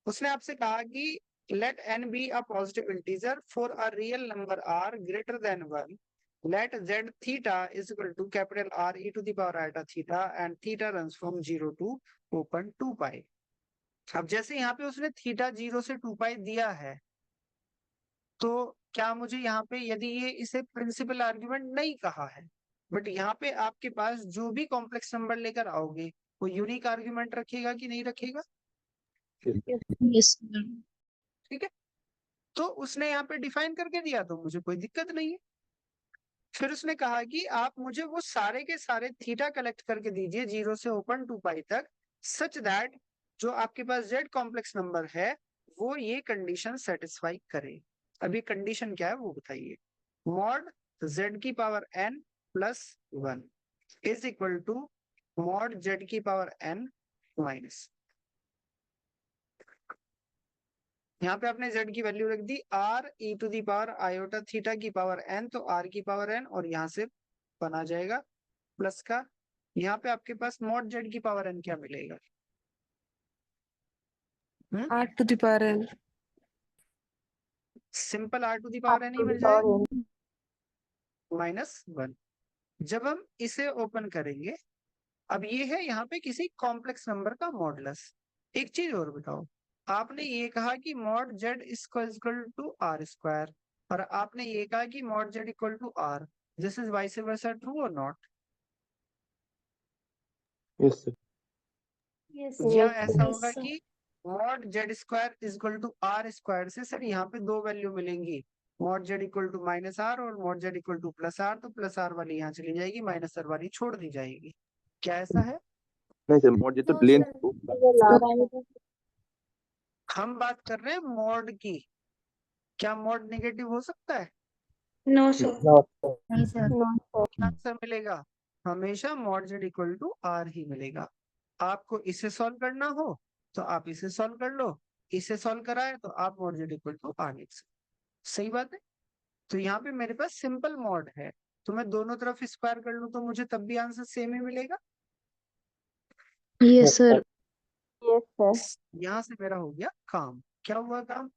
उसने आपसे कहा कि let n be a positive integer for a real number r greater than 1, let z theta is equal to capital R e to the power iota theta and theta runs from 0 to open 2 pi। अब जैसे यहाँ पे उसने theta 0 से 2 पाई दिया है, तो क्या मुझे यहाँ पे, यदि ये इसे प्रिंसिपल आर्ग्यूमेंट नहीं कहा है, बट यहाँ पे आपके पास जो भी कॉम्प्लेक्स नंबर लेकर आओगे वो यूनिक आर्ग्यूमेंट रखेगा कि नहीं रखेगा, यस सर। ठीक है। तो उसने यहाँ पे डिफाइन करके दिया तो मुझे कोई दिक्कत नहीं है। फिर उसने कहा कि आप मुझे वो सारे के सारे थीटा कलेक्ट करके दीजिए 0 से ओपन 2 पाई तक, सच दैट जो आपके पास जेड कॉम्प्लेक्स नंबर है वो ये कंडीशन सेटिस्फाई करे। अब ये कंडीशन क्या है वो बताइए। मॉड जेड की power n plus 1 is equal to mod z की पावर n माइनस, यहाँ पे आपने z की वैल्यू रख दी r e to the power iota theta की पावर n, तो r की पावर n और यहाँ से बना जाएगा प्लस का, यहाँ पे आपके पास मॉड z की पावर n क्या मिलेगा? r to the power n। Simple r to the power n ही मिल जाएगा माइनस 1। जब हम इसे ओपन करेंगे, अब ये है यहाँ पे किसी कॉम्प्लेक्स नंबर का मॉडुलस। एक चीज और बताओ, आपने ये कहा कि mod z equal to r square, और आपने ये कहा कि mod z equal to r, this is vice versa, true और नॉट? Yes, sir. या ऐसा होगा कि mod z square is equal to r square से सर यहाँ पे दो वैल्यू मिलेंगी, mod z equal to minus r और mod z equal to plus r, तो प्लस आर वाली यहाँ चली जाएगी, माइनस आर वाली छोड़ दी जाएगी। क्या ऐसा है? नहीं सर, मॉड ये तो No, लेंथ sir। हम बात कर रहे हैं मॉड की, क्या मॉड नेगेटिव हो सकता है? No sir. नहीं सर। आंसर मिलेगा हमेशा mod z equal to r ही मिलेगा। आपको इसे सॉल्व करना हो तो आप इसे सॉल्व कर लो, इसे सॉल्व कराए तो आप mod z equal to r लिख सकते। सही बात है। तो यहाँ पे मेरे पास सिंपल मॉड है, तो मैं दोनों तरफ स्क्वायर कर लूं तो मुझे तब भी आंसर सेम ही मिलेगा। Yes sir. Yes sir. यहाँ से मेरा हो गया काम। क्या हुआ काम?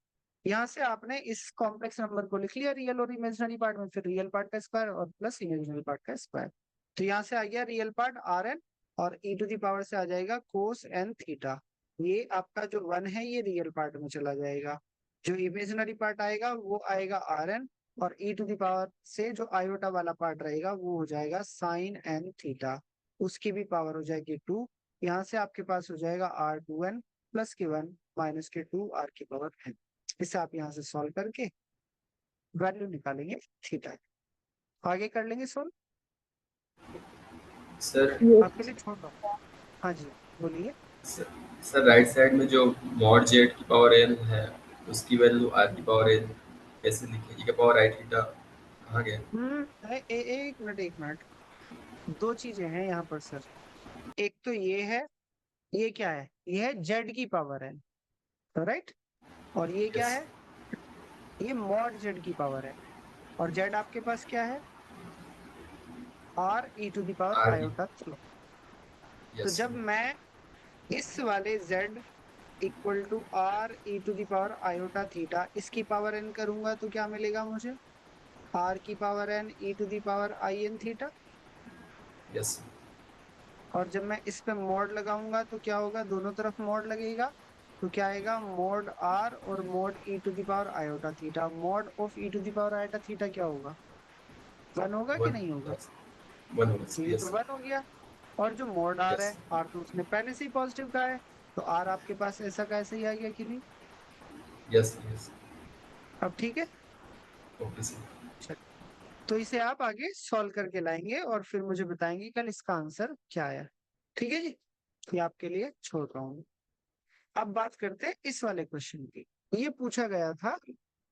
यहाँ से आपने इस कॉम्प्लेक्स नंबर को लिख लिया रियल और इमेजिनरी पार्ट में, फिर रियल पार्ट का स्क्वायर और प्लस इमेजिनरी पार्ट का स्क्वायर। तो यहाँ से आ गया रियल पार्ट आर एन और ई टू दी पावर से आ जाएगा कोस एन थीटा। ये आपका जो 1 है ये रियल पार्ट में चला जाएगा, जो इमेजिनरी पार्ट आएगा वो आएगा आर एन, और ई टू दी पावर से जो आयोटा वाला पार्ट रहेगा वो हो जाएगा साइन एन थीटा, उसकी भी पावर हो जाएगी 2। यहाँ से आपके पास हो जाएगा आर टू एन प्लस के 1 माइनस के 2 आर की पावर एन। इसे आप यहाँ से सॉल्व करके वैल्यू निकालेंगे थीटा। आगे कर लेंगे सॉल्व। सर आपके लिए छोड़ दो। हाँ जी बोलिए। सर राइट साइड में जो मॉड जेड की पावर एन है उसकी वैल्यू आर की पावर एन कैसे लिखे? ई का पावर आई थीटा कहाँ गया? एक मिनट, दो चीजें हैं यहाँ पर सर। एक तो ये है, ये क्या है? ये है जेड की पावर है, राइट? और ये क्या Yes. है? ये मॉड जेड की पावर है। और जेड आपके पास क्या है? R e to the power R की आयोटा थीटा। तो yes. जब मैं इस वाले z equal to r e to the power iota theta इसकी पावर n करूंगा तो क्या मिलेगा मुझे? r की power n e to the power i n theta. Yes. और जब मैं इस पे मॉड लगाऊंगा तो क्या होगा? दोनों तरफ मॉड लगेगा तो क्या आएगा? मॉड r और mod e to the power iota theta. Mod of e to the power iota theta क्या होगा? 1 होगा कि One. नहीं होगा? Yes. One होगा तो सर। ये Yes. तो 1 हो गया। और जो मॉड r Yes. है, r तो उसने पहले से ही पॉजिटिव का है, तो r आपके पास ऐसा कैसे ही आ गया कि नहीं? Yes. Yes. अब ठीक है। Okay sir. चलिए, तो इसे आप आगे सॉल्व करके लाएंगे और फिर मुझे बताएंगे कल इसका आंसर क्या आया। ठीक है जी, ये आपके लिए छोड़ रहा हूँ। अब बात करते हैं इस वाले क्वेश्चन की। ये पूछा गया था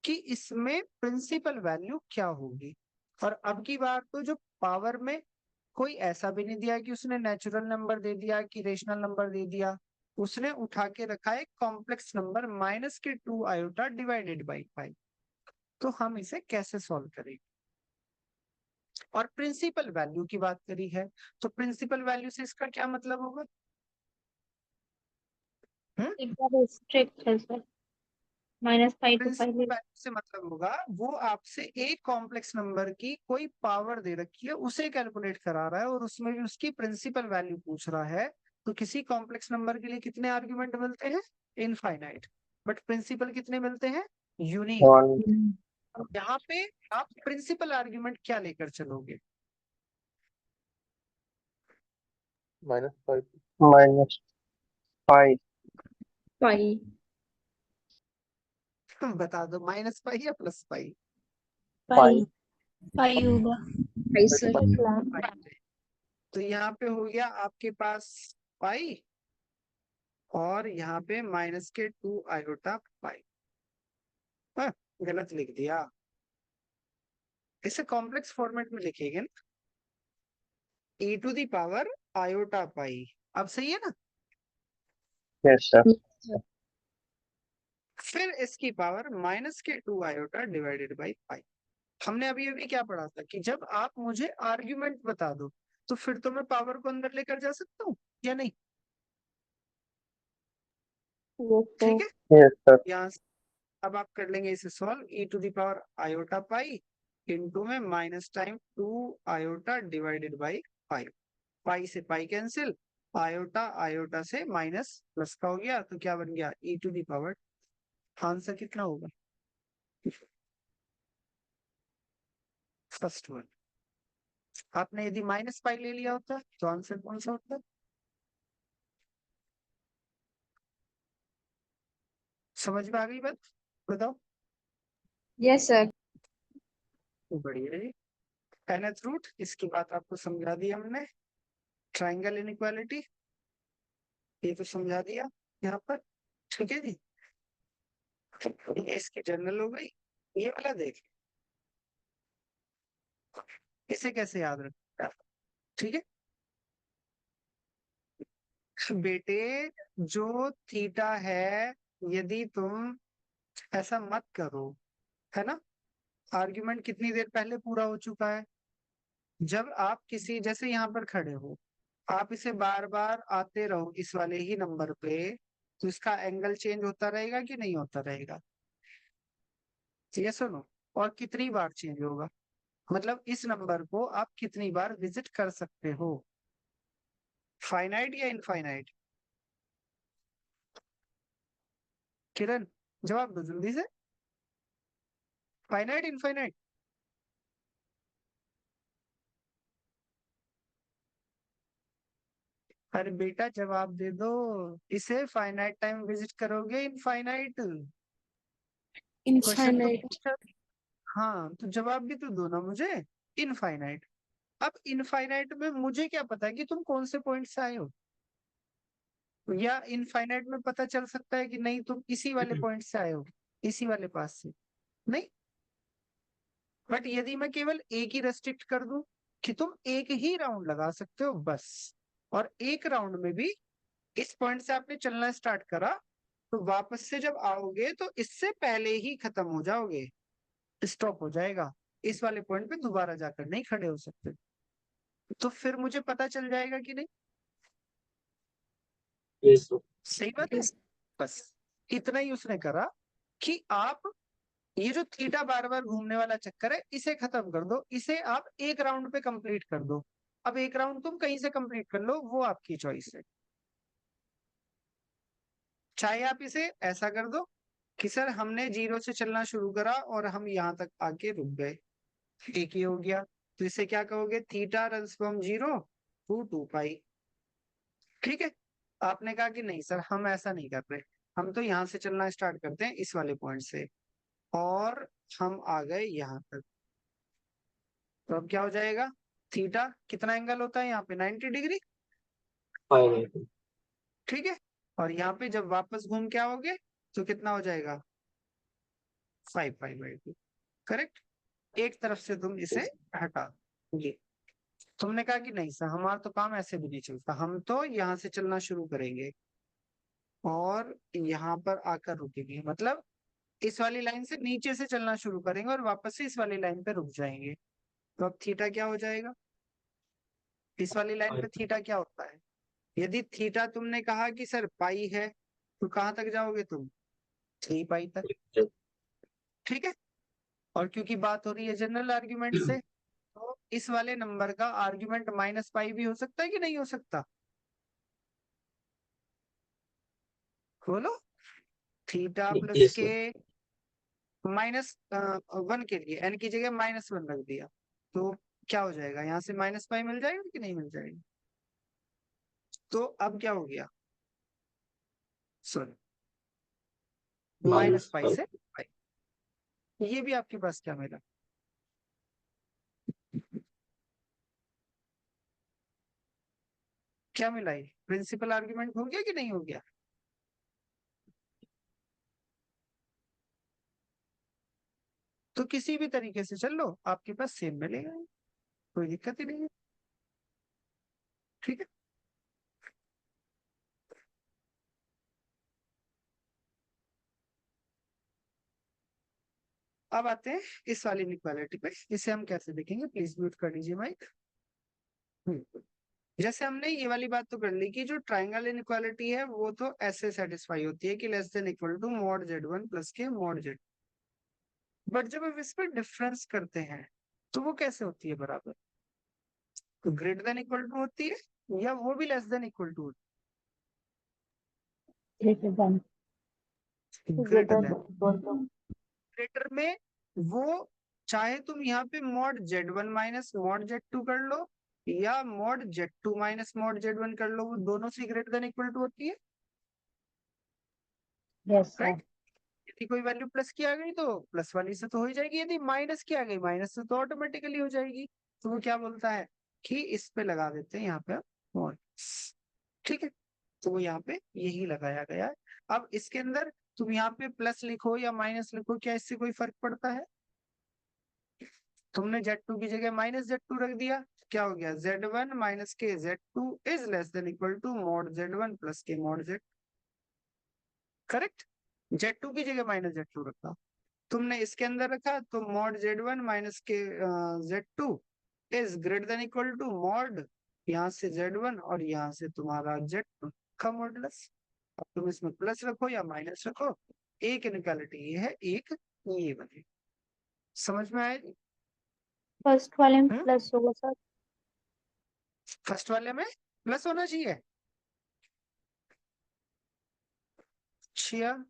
कि इसमें प्रिंसिपल वैल्यू क्या होगी, और अब की बार तो जो पावर में कोई ऐसा भी नहीं दिया कि उसने नेचुरल नंबर दे दिया कि रेशनल नंबर दे दिया, उसने उठा के रखा है कॉम्प्लेक्स नंबर माइनस के 2 आयोटा डिवाइडेड बाई 5। तो हम इसे कैसे सॉल्व करेंगे? और प्रिंसिपल वैल्यू की बात करी है, तो प्रिंसिपल वैल्यू से इसका क्या मतलब होगा? एकदम स्ट्रिक्ट है सर। -5 to 5 प्रिंसिपल वैल्यू से मतलब होगा वो आपसे एक कॉम्प्लेक्स नंबर की कोई पावर दे रखी है उसे कैलकुलेट करा रहा है और उसमें भी उसकी प्रिंसिपल वैल्यू पूछ रहा है। तो किसी कॉम्प्लेक्स नंबर के लिए कितने आर्गुमेंट मिलते हैं? इनफाइनाइट। बट प्रिंसिपल कितने मिलते हैं? यूनिक। One. यहाँ पे आप प्रिंसिपल आर्गुमेंट क्या लेकर चलोगे? -5. पाई। बता दो, -पाई या +पाई? पाई। पाई होगा। पाई सर। पाई। तो यहाँ पे हो गया आपके पास पाई और यहाँ पे माइनस के 2 आयोटा पाई। हाँ, गलत लिख दिया, इसे कॉम्प्लेक्स फॉर्मेट में लिखेंगे ना, e to the power iota pi. अब सही है ना। Yes sir. फिर इसकी पावर माइनस के 2 आयोटा डिवाइडेड बाई पाई। हमने अभी अभी क्या पढ़ा था कि जब आप मुझे आर्ग्यूमेंट बता दो तो फिर तो मैं पावर को अंदर लेकर जा सकता हूँ या नहीं। ठीक है, यस सर। यहाँ से अब आप कर लेंगे इसे solve, e to the power iota pi into में minus time 2 iota divided by pi. Pi से पाई कैंसिल, आयोटा आयोटा से माइनस प्लस का हो गया, तो क्या बन गया e to the power. Answer कितना होगा फर्स्ट वन। आपने यदि माइनस पाई ले लिया होता तो आंसर कौन सा होता। समझ में आ गई बात, बताओ। Yes sir. बढ़िया है। nth रूट, इसकी बात आपको समझा दी हमने। ट्राइंगल इनइक्वालिटी ये तो समझा दिया यहाँ पर, ठीक है जी। ये इसकी जनरल हो गई, ये वाला देख इसे कैसे याद रखना, ठीक है बेटे। जो थीटा है, यदि तुम ऐसा मत करो, है ना, आर्ग्यूमेंट कितनी देर पहले पूरा हो चुका है। जब आप किसी जैसे यहाँ पर खड़े हो, आप इसे बार बार आते रहो इस वाले ही नंबर पे, तो इसका एंगल चेंज होता रहेगा कि नहीं होता रहेगा। ये सुनो, और कितनी बार चेंज होगा, मतलब इस नंबर को आप कितनी बार विजिट कर सकते हो, फाइनाइट या इनफाइनाइट। किरण जवाब दो जल्दी से, फाइनाइट इनफाइनाइट। अरे बेटा जवाब दे दो, इसे फाइनाइट टाइम विजिट करोगे इनफाइनाइट। क्वेश्चन तो इनफाइनाइट। पूछा, हाँ तो जवाब भी तो दो ना मुझे, इनफाइनाइट। अब इनफाइनाइट में मुझे क्या पता है कि तुम कौन से पॉइंट से आए हो, या इनफाइनाइट में पता चल सकता है कि नहीं तुम इसी वाले पॉइंट से आए हो, इसी वाले पास से नहीं। बट यदि मैं केवल एक ही रेस्ट्रिक्ट कर दूं कि तुम एक ही राउंड लगा सकते हो बस, और एक राउंड में भी इस पॉइंट से आपने चलना स्टार्ट करा, तो वापस से जब आओगे तो इससे पहले ही खत्म हो जाओगे, स्टॉप हो जाएगा, इस वाले पॉइंट पे दोबारा जाकर नहीं खड़े हो सकते। तो फिर मुझे पता चल जाएगा कि नहीं। Yes sir. सही बात है। बस इतना ही उसने करा कि आप ये जो थीटा बार बार घूमने वाला चक्कर है इसे खत्म कर दो, इसे आप एक राउंड पे कंप्लीट कर दो। अब एक राउंड तुम कहीं से कंप्लीट कर लो, वो आपकी चॉइस है। चाहे आप इसे ऐसा कर दो कि सर हमने 0 से चलना शुरू करा और हम यहाँ तक आके रुक गए, एक ही हो गया, तो इसे क्या कहोगे, थीटा रन्स फ्रॉम 0 टू 2 पाई। ठीक है, आपने कहा कि नहीं सर हम ऐसा नहीं कर रहे, हम तो यहाँ से चलना स्टार्ट करते हैं इस वाले पॉइंट से, और हम आ गए यहाँ तक। तो अब क्या हो जाएगा, थीटा कितना एंगल होता है यहाँ पे 90 डिग्री, ठीक है, और यहाँ पे जब वापस घूम के आओगे तो कितना हो जाएगा 5 पाई बाई 2। करेक्ट, एक तरफ से तुम इसे हटा ये। तुमने कहा कि नहीं सर हमारा तो काम ऐसे भी नहीं चलता, हम तो यहाँ से चलना शुरू करेंगे और यहाँ पर आकर रुकेंगे, मतलब इस वाली लाइन से नीचे से चलना शुरू करेंगे और वापस से इस वाली लाइन पे रुक जाएंगे। तो अब थीटा क्या हो जाएगा, इस वाली लाइन पे थीटा क्या होता है। यदि थीटा तुमने कहा कि सर पाई है, तो कहाँ तक जाओगे तुम, 3 पाई तक, ठीक है। और क्योंकि बात हो रही है जनरल आर्ग्यूमेंट से, तो इस वाले नंबर का आर्ग्यूमेंट माइनस पाई भी हो सकता है कि नहीं हो सकता, बोलो। थीटा प्लस यस के सर। माइनस 1 के लिए n की जगह -1 रख दिया, तो क्या हो जाएगा, यहाँ से माइनस पाई मिल जाएगा कि नहीं मिल जाएगा। तो अब क्या हो गया, सॉरी माइनस पाई से पाई, ये भी आपके पास क्या मिला, क्या मिला? ये प्रिंसिपल आर्ग्यूमेंट हो गया कि नहीं हो गया? तो किसी भी तरीके से चल लो, आपके पास सेम मिलेगा, कोई दिक्कत ही नहीं है। ठीक है, अब आते हैं इस वाली इनइक्वालिटी पे। इसे हम कैसे देखेंगे? प्लीज म्यूट कर दीजिए माइक। जैसे हमने ये वाली बात तो कर ली कि जो ट्रायंगल इनइक्वालिटी है वो तो ऐसे सेटिस्फाई होती है कि less than equal to mod z1 plus के मॉड z। बट जब हम इस पर डिफरेंस करते हैं तो वो कैसे होती है बराबर? तो ग्रेटर देन इक्वल टू होती है या वो भी less than equal to? greater than. Greater than. Greater में वो चाहे तुम यहाँ पे mod z1 minus mod z2 कर लो या mod z2 minus mod z1 कर लो, वो दोनों से ग्रेटर देन इक्वल टू होती है। Yes, sir. राइट? यदि कोई वैल्यू प्लस की आ गई तो प्लस वाली से तो हो ही जाएगी, यदि माइनस की आ गई माइनस से तो ऑटोमेटिकली हो जाएगी। तो वो क्या बोलता है कि इस पे लगा देते हैं यहाँ पे मॉड। ठीक है, तो वो यहाँ पे यही लगाया गया है। अब इसके अंदर तुम यहाँ पे प्लस लिखो या माइनस लिखो, क्या इससे कोई फर्क पड़ता है? तुमने z2 की जगह माइनस z2 रख दिया, क्या हो गया? z1 माइनस के z2 is less than equal to mod z1 plus के मॉड z। करेक्ट? z2 की जगह माइनस z2 रखा, तुमने इसके अंदर रखा तो मॉड z1 माइनस के z2 is greater than equal to mod यहाँ से z1 और यहाँ से तुम्हारा z2 का मॉडुलस। अब तुम इसमें प्लस रखो या माइनस रखो, एक इनइक्वालिटी ये है, एक ये बने। समझ में आया जी? फर्स्ट वाले में प्लस होगा सर। फर्स्ट वाले में प्लस होना चाहिए। अच्छा,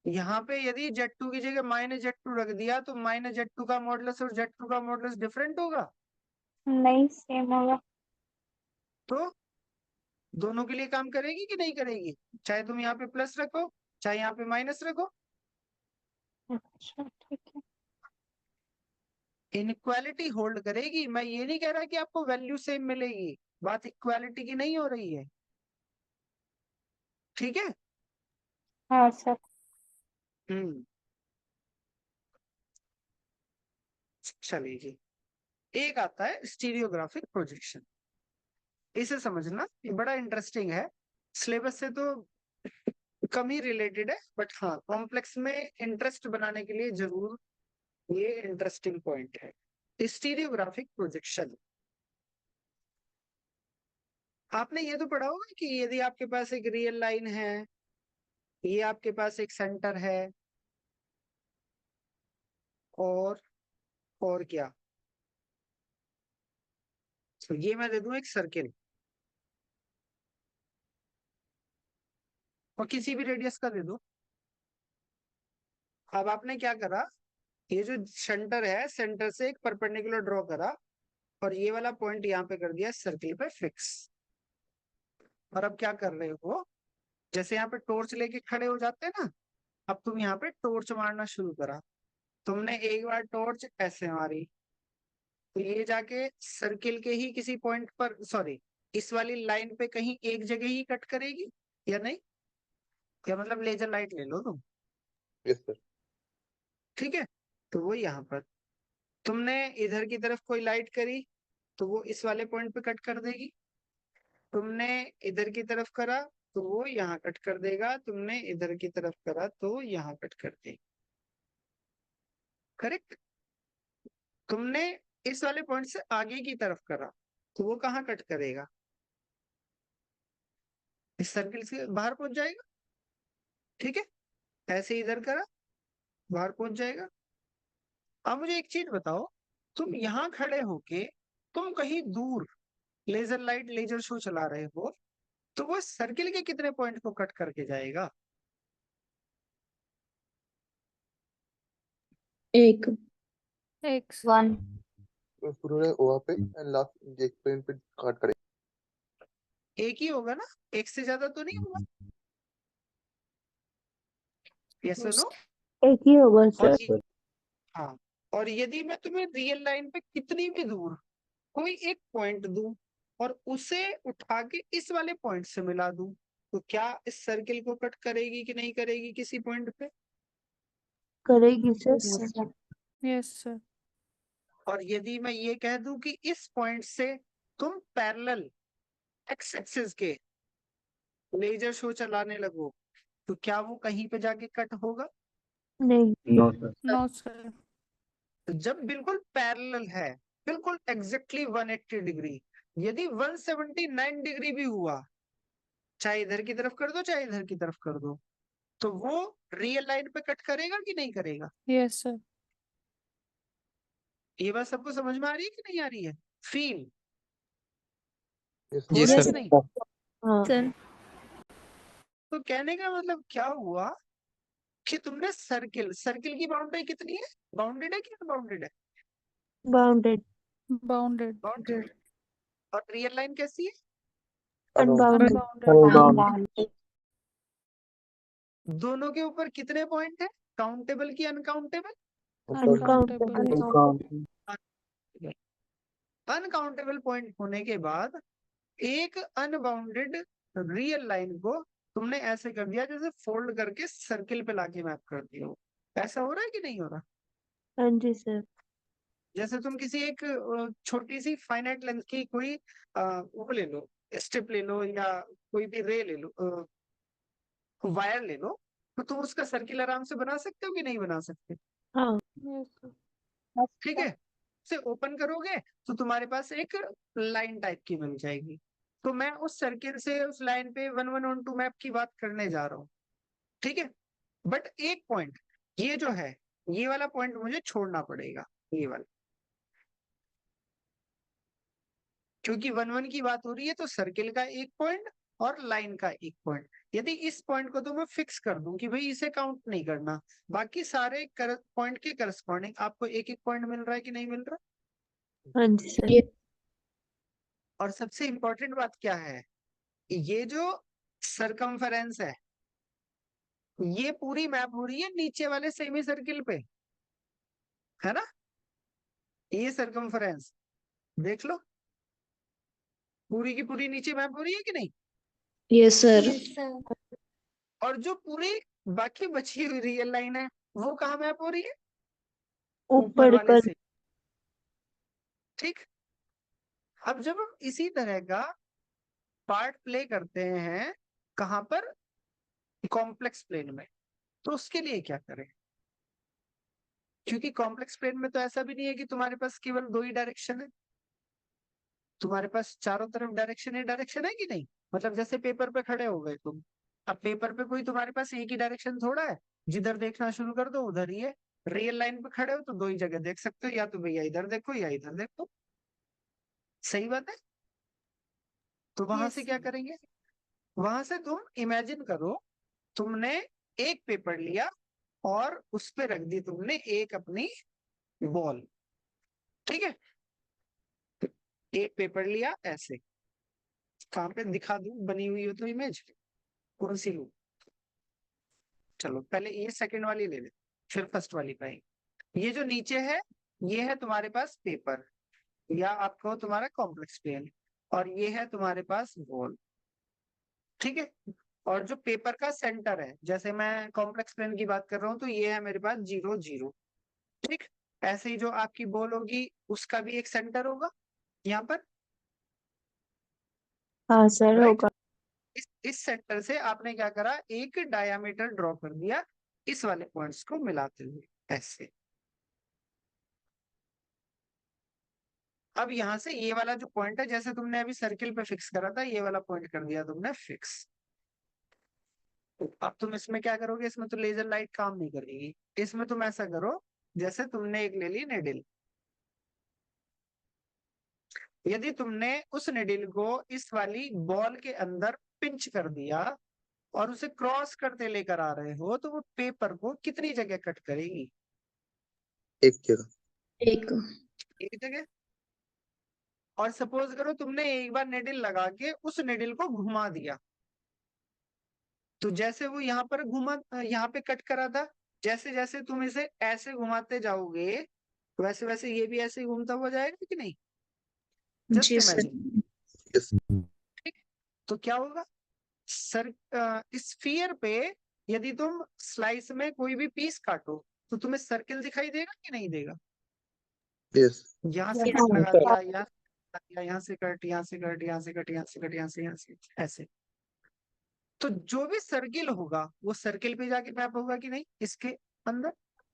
यहाँ पे यदि z2 की जगह माइनस z2 रख दिया तो माइनस z2 का मॉडुलस और z2 का मॉडुलस डिफरेंट होगा? नहीं, सेम होगा। तो दोनों के लिए काम करेगी कि नहीं करेगी? चाहे तुम यहाँ पे प्लस रखो चाहे यहाँ पे माइनस रखो, अच्छा ठीक है। इनइक्वालिटी होल्ड करेगी। मैं ये नहीं कह रहा कि आपको वैल्यू सेम मिलेगी, बात इक्वालिटी की नहीं हो रही है। ठीक है? हाँ सर। हम्म, चलिए जी। एक आता है स्टीरियोग्राफिक प्रोजेक्शन, इसे समझना, ये बड़ा इंटरेस्टिंग है। सिलेबस से तो कम ही रिलेटेड है, बट हाँ कॉम्प्लेक्स में इंटरेस्ट बनाने के लिए जरूर ये इंटरेस्टिंग पॉइंट है। स्टीरियोग्राफिक प्रोजेक्शन, आपने ये तो पढ़ा होगा कि यदि आपके पास एक रियल लाइन है, ये आपके पास एक सेंटर है, और क्या, तो ये मैं दे दूं एक सर्किल और किसी भी रेडियस का दे दूं। अब आपने क्या करा, ये जो सेंटर है सेंटर से एक परपेंडिकुलर ड्रॉ करा और ये वाला पॉइंट यहाँ पे कर दिया सर्किल पे फिक्स। और अब क्या कर रहे हो, जैसे यहाँ पे टॉर्च लेके खड़े हो जाते हैं ना, अब तुम यहाँ पे टॉर्च मारना शुरू करा। तुमने एक बार टॉर्च ऐसे मारी तो ये जाके सर्किल के ही किसी पॉइंट पर, सॉरी इस वाली लाइन पे कहीं एक जगह ही कट करेगी या नहीं? क्या मतलब लेजर लाइट ले लो तुम, यस सर। ठीक है, तो वो यहाँ पर तुमने इधर की तरफ कोई लाइट करी तो वो इस वाले पॉइंट पे कट कर देगी। तुमने इधर की तरफ करा तो वो यहाँ कट कर देगा, तुमने इधर की तरफ करा तो यहाँ कट कर देगी। करेक्ट? तुमने इस वाले पॉइंट से आगे की तरफ करा तो वो कहाँ कट करेगा? इस सर्किल से बाहर पहुंच जाएगा। ठीक है, ऐसे इधर करा बाहर पहुंच जाएगा। अब मुझे एक चीज बताओ, तुम यहाँ खड़े होके तुम कहीं दूर लेजर लाइट लेजर शो चला रहे हो तो वो सर्किल के कितने पॉइंट को कट करके जाएगा? एक X. 1। शुरू में वहाँ पे एंड लास्ट एक पॉइंट पे काट करें। एक ही होगा ना, एक से ज्यादा तो नहीं होगा? यस और नो? एक ही होगा और सर। हाँ, और यदि मैं तुम्हें रियल लाइन पे कितनी भी दूर कोई एक पॉइंट दूं और उसे उठा के इस वाले पॉइंट से मिला दूं, तो क्या इस सर्किल को कट करेगी कि नहीं करेगी किसी पॉइंट पे? करेगी सर। Yes sir. और यदि मैं ये कह दूं कि इस पॉइंट से तुम पैरेलल एक्स एक्सिस के लेजर शो चलाने लगो, तो क्या वो कहीं पे जाके कट होगा? नहीं। No sir. No sir. जब बिल्कुल पैरेलल है, बिल्कुल एग्जैक्टली 180 डिग्री, यदि 179 डिग्री भी हुआ, चाहे इधर की तरफ कर दो चाहे इधर की तरफ कर दो, तो वो रियल लाइन पे कट करेगा कि नहीं करेगा? Yes sir. ये बात सबको समझ में आ रही है कि नहीं आ रही है? फील Yes, हो sir. रहा है Yes, कि sir. नहीं? हाँ सर तो कहने का मतलब क्या हुआ कि तुमने सर्किल सर्किल की बाउंड्री कितनी है? बाउंडेड है कि अनबाउंडेड है? Bounded bounded. बाउंडेड। और रियल लाइन कैसी है? Unbounded unbounded. दोनों के ऊपर कितने पॉइंट है? काउंटेबल की अनकाउंटेबल? अनकाउंटेबल। अनकाउंटेबल पॉइंट होने के बाद एक अनबाउंडेड रियल लाइन को तुमने ऐसे कर दिया जैसे फोल्ड करके सर्किल पे लाके मैप कर दिया हो। ऐसा हो रहा है कि नहीं हो रहा? हाँ जी सर। जैसे तुम किसी एक छोटी सी फाइनाइट लेंथ की कोई वो ले लो, स्ट्रिप ले लो या कोई भी रे ले लो, वायर ले लो, तो तुम उसका सर्किल आराम से बना सकते हो कि नहीं बना सकते? हाँ यस सर। ठीक है, से ओपन करोगे तो तुम्हारे पास एक लाइन टाइप की मिल जाएगी। तो मैं उस सर्किल से उस लाइन पे 1112 मैप की बात करने जा रहा हूँ, ठीक है। बट एक पॉइंट ये जो है, ये वाला पॉइंट मुझे छोड़ना पड़ेगा, ये वाला, क्योंकि 11 की बात हो रही है तो सर्किल का एक पॉइंट और लाइन का एक पॉइंट। यदि इस पॉइंट को तो मैं फिक्स कर दूं कि भाई इसे काउंट नहीं करना, बाकी सारे पॉइंट के करस्पॉन्डिंग आपको एक एक पॉइंट मिल रहा है कि नहीं मिल रहा? हाँ जी सर। और सबसे इंपॉर्टेंट बात क्या है, ये जो सरकमफेरेंस है ये पूरी मैप हो रही है नीचे वाले सेमी सर्किल पे, है ना? ये सरकमफेरेंस देख लो, पूरी की पूरी नीचे मैप हो रही है कि नहीं? यस सर और जो पूरी बाकी बची हुई रियल लाइन है वो कहाँ मैप हो रही है? ऊपर ऊपर वाले कर। से। ठीक, अब जब हम इसी तरह का पार्ट प्ले करते हैं कहां पर? कॉम्प्लेक्स प्लेन में, तो उसके लिए क्या करें? क्योंकि कॉम्प्लेक्स प्लेन में तो ऐसा भी नहीं है कि तुम्हारे पास केवल दो ही डायरेक्शन है, तुम्हारे पास चारों तरफ डायरेक्शन है कि नहीं? मतलब जैसे पेपर पे खड़े हो गए तुम, अब पेपर पे कोई तुम्हारे पास एक ही डायरेक्शन थोड़ा है, जिधर देखना शुरू कर दो उधर ही है। रियल लाइन पे खड़े हो तो दो ही जगह देख सकते हो, या तो भैया इधर देखो या इधर देखो। सही बात है? तो वहां से क्या करेंगे? वहां से तुम इमेजिन करो, तुमने एक पेपर लिया और उस पे रख दी तुमने एक अपनी बॉल, ठीक है। एक पेपर लिया ऐसे, कहां पे दिखा दूं बनी हुई हो तो इमेज, कौन सी लूं? चलो पहले ये सेकंड वाली ले ले, फिर फर्स्ट वाली पे आएंगे। ये जो नीचे है ये है तुम्हारे पास पेपर, या आप कहो तुम्हारा कॉम्प्लेक्स प्लेन, और ये है तुम्हारे पास बॉल, ठीक है। और जो पेपर का सेंटर है, जैसे मैं कॉम्प्लेक्स प्लेन की बात कर रहा हूँ तो ये है मेरे पास 0 0, ठीक। ऐसे ही जो आपकी बॉल होगी उसका भी एक सेंटर होगा यहाँ पर, हाँ सर राइट। होगा। इस सेंटर से आपने क्या करा, एक डायामीटर ड्रॉ कर दिया इस वाले पॉइंट्स को मिलाते हुए ऐसे। अब यहाँ से ये वाला जो पॉइंट है, जैसे तुमने अभी सर्किल पे फिक्स करा था, ये वाला पॉइंट कर दिया तुमने फिक्स। अब तुम इसमें क्या करोगे, इसमें तो लेजर लाइट काम नहीं करेगी। इसमें तुम ऐसा करो, जैसे तुमने एक ले ली निडिल, यदि तुमने उस निडिल को इस वाली बॉल के अंदर पिंच कर दिया और उसे क्रॉस करते लेकर आ रहे हो, तो वो पेपर को कितनी जगह कट करेगी? एक जगह। एक जगह। और सपोज करो तुमने एक बार निडिल लगा के उस निडिल को घुमा दिया, तो जैसे वो यहाँ पर घुमा, यहाँ पे कट करा था, जैसे जैसे तुम इसे ऐसे घुमाते जाओगे वैसे वैसे ये भी ऐसे घूमता हुआ जाएगा कि नहीं? जस्ट जी सर इमेजिन। Yes. ठीक, तो क्या होगा स्फीयर पे यदि तुम स्लाइस में कोई भी पीस काटो तो तुम्हें सर्किल दिखाई देगा कि नहीं देगा? Yes. यहाँ से Yes, कट sir. लगा दिया, यहाँ से कट, यहाँ से कट, यहाँ से कट, यहाँ से कट, यहाँ से ऐसे। तो जो भी सर्किल होगा वो सर्किल पे जाके मैप होगा कि नहीं इसके अंदर?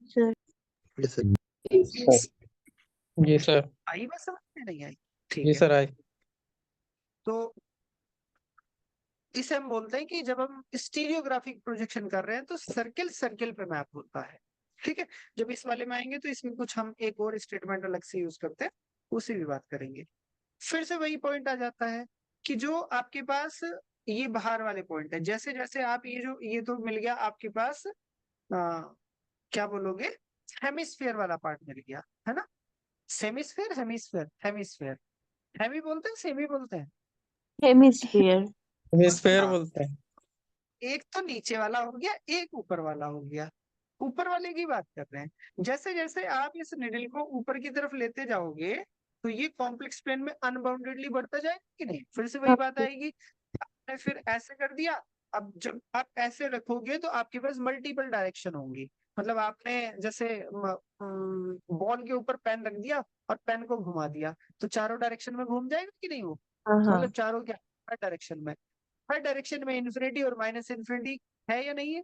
Sir. Yes, sir. जी सर। आई बात समझ में नहीं आई? ठीक जी है, सर आई। तो इसे हम बोलते हैं कि जब हम स्टीरियोग्राफिक प्रोजेक्शन कर रहे हैं तो सर्किल सर्किल पे मैप होता है। ठीक है, जब इस वाले में आएंगे तो इसमें कुछ हम एक और स्टेटमेंट अलग से यूज करते हैं, उसी भी बात करेंगे। फिर से वही पॉइंट आ जाता है कि जो आपके पास ये बाहर वाले पॉइंट है, जैसे जैसे आप ये तो मिल गया आपके पास क्या बोलोगे, हेमिस्फीयर वाला पार्ट मिल गया है ना। सेमिस्फीयर, हेमिस्फीयर, हेमिस्फीयर, हेमी बोलते हैं, सेमी बोलते हैं? Hemisphere. हेमिस्फीयर हाँ, बोलते हैं। एक तो नीचे वाला हो गया, एक ऊपर वाला हो गया। ऊपर वाले की बात कर रहे हैं। जैसे जैसे आप इस निडल को ऊपर की तरफ लेते जाओगे तो ये कॉम्प्लेक्स प्लेन में अनबाउंडेडली बढ़ता जाएगा कि नहीं? फिर से वही बात आएगी, आपने फिर ऐसे कर दिया। अब जब आप ऐसे रखोगे तो आपके पास मल्टीपल डायरेक्शन होंगी। मतलब आपने जैसे बॉल के ऊपर पेन रख दिया और पेन को घुमा दिया तो चारों डायरेक्शन में घूम जाएगा कि नहीं वो? हाँ मतलब चारों क्या, हर डायरेक्शन में, हर डायरेक्शन में इन्फिनिटी और माइनस इन्फिनिटी है या नहीं है?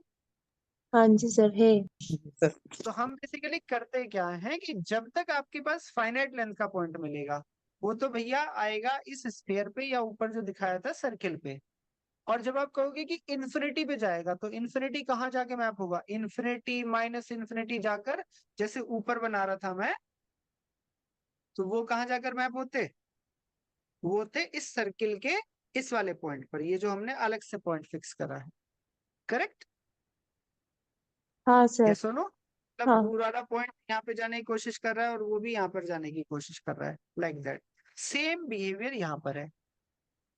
हाँ जी सर है। सर तो हम बेसिकली करते क्या है कि जब तक आपके पास फाइनाइट लेंथ का पॉइंट मिलेगा वो तो भैया आएगा इस स्फीयर पे या ऊपर जो दिखाया था सर्किल पे। और जब आप कहोगे कि इन्फिनिटी पे जाएगा तो इन्फिनिटी कहाँ जाके मैप होगा? इन्फिनिटी माइनस इन्फिनिटी जाकर, जैसे ऊपर बना रहा था मैं, तो वो कहाँ जाकर मैप होते? वो होते इस सर्किल के इस वाले पॉइंट पर, ये जो हमने अलग से पॉइंट फिक्स करा है। करेक्ट? हाँ सर। ये सुनो, मतलब हाँ। दूर वाला पॉइंट यहाँ पे जाने की कोशिश कर रहा है और वो भी यहाँ पर जाने की कोशिश कर रहा है, लाइक दैट। सेम बिहेवियर यहाँ पर है।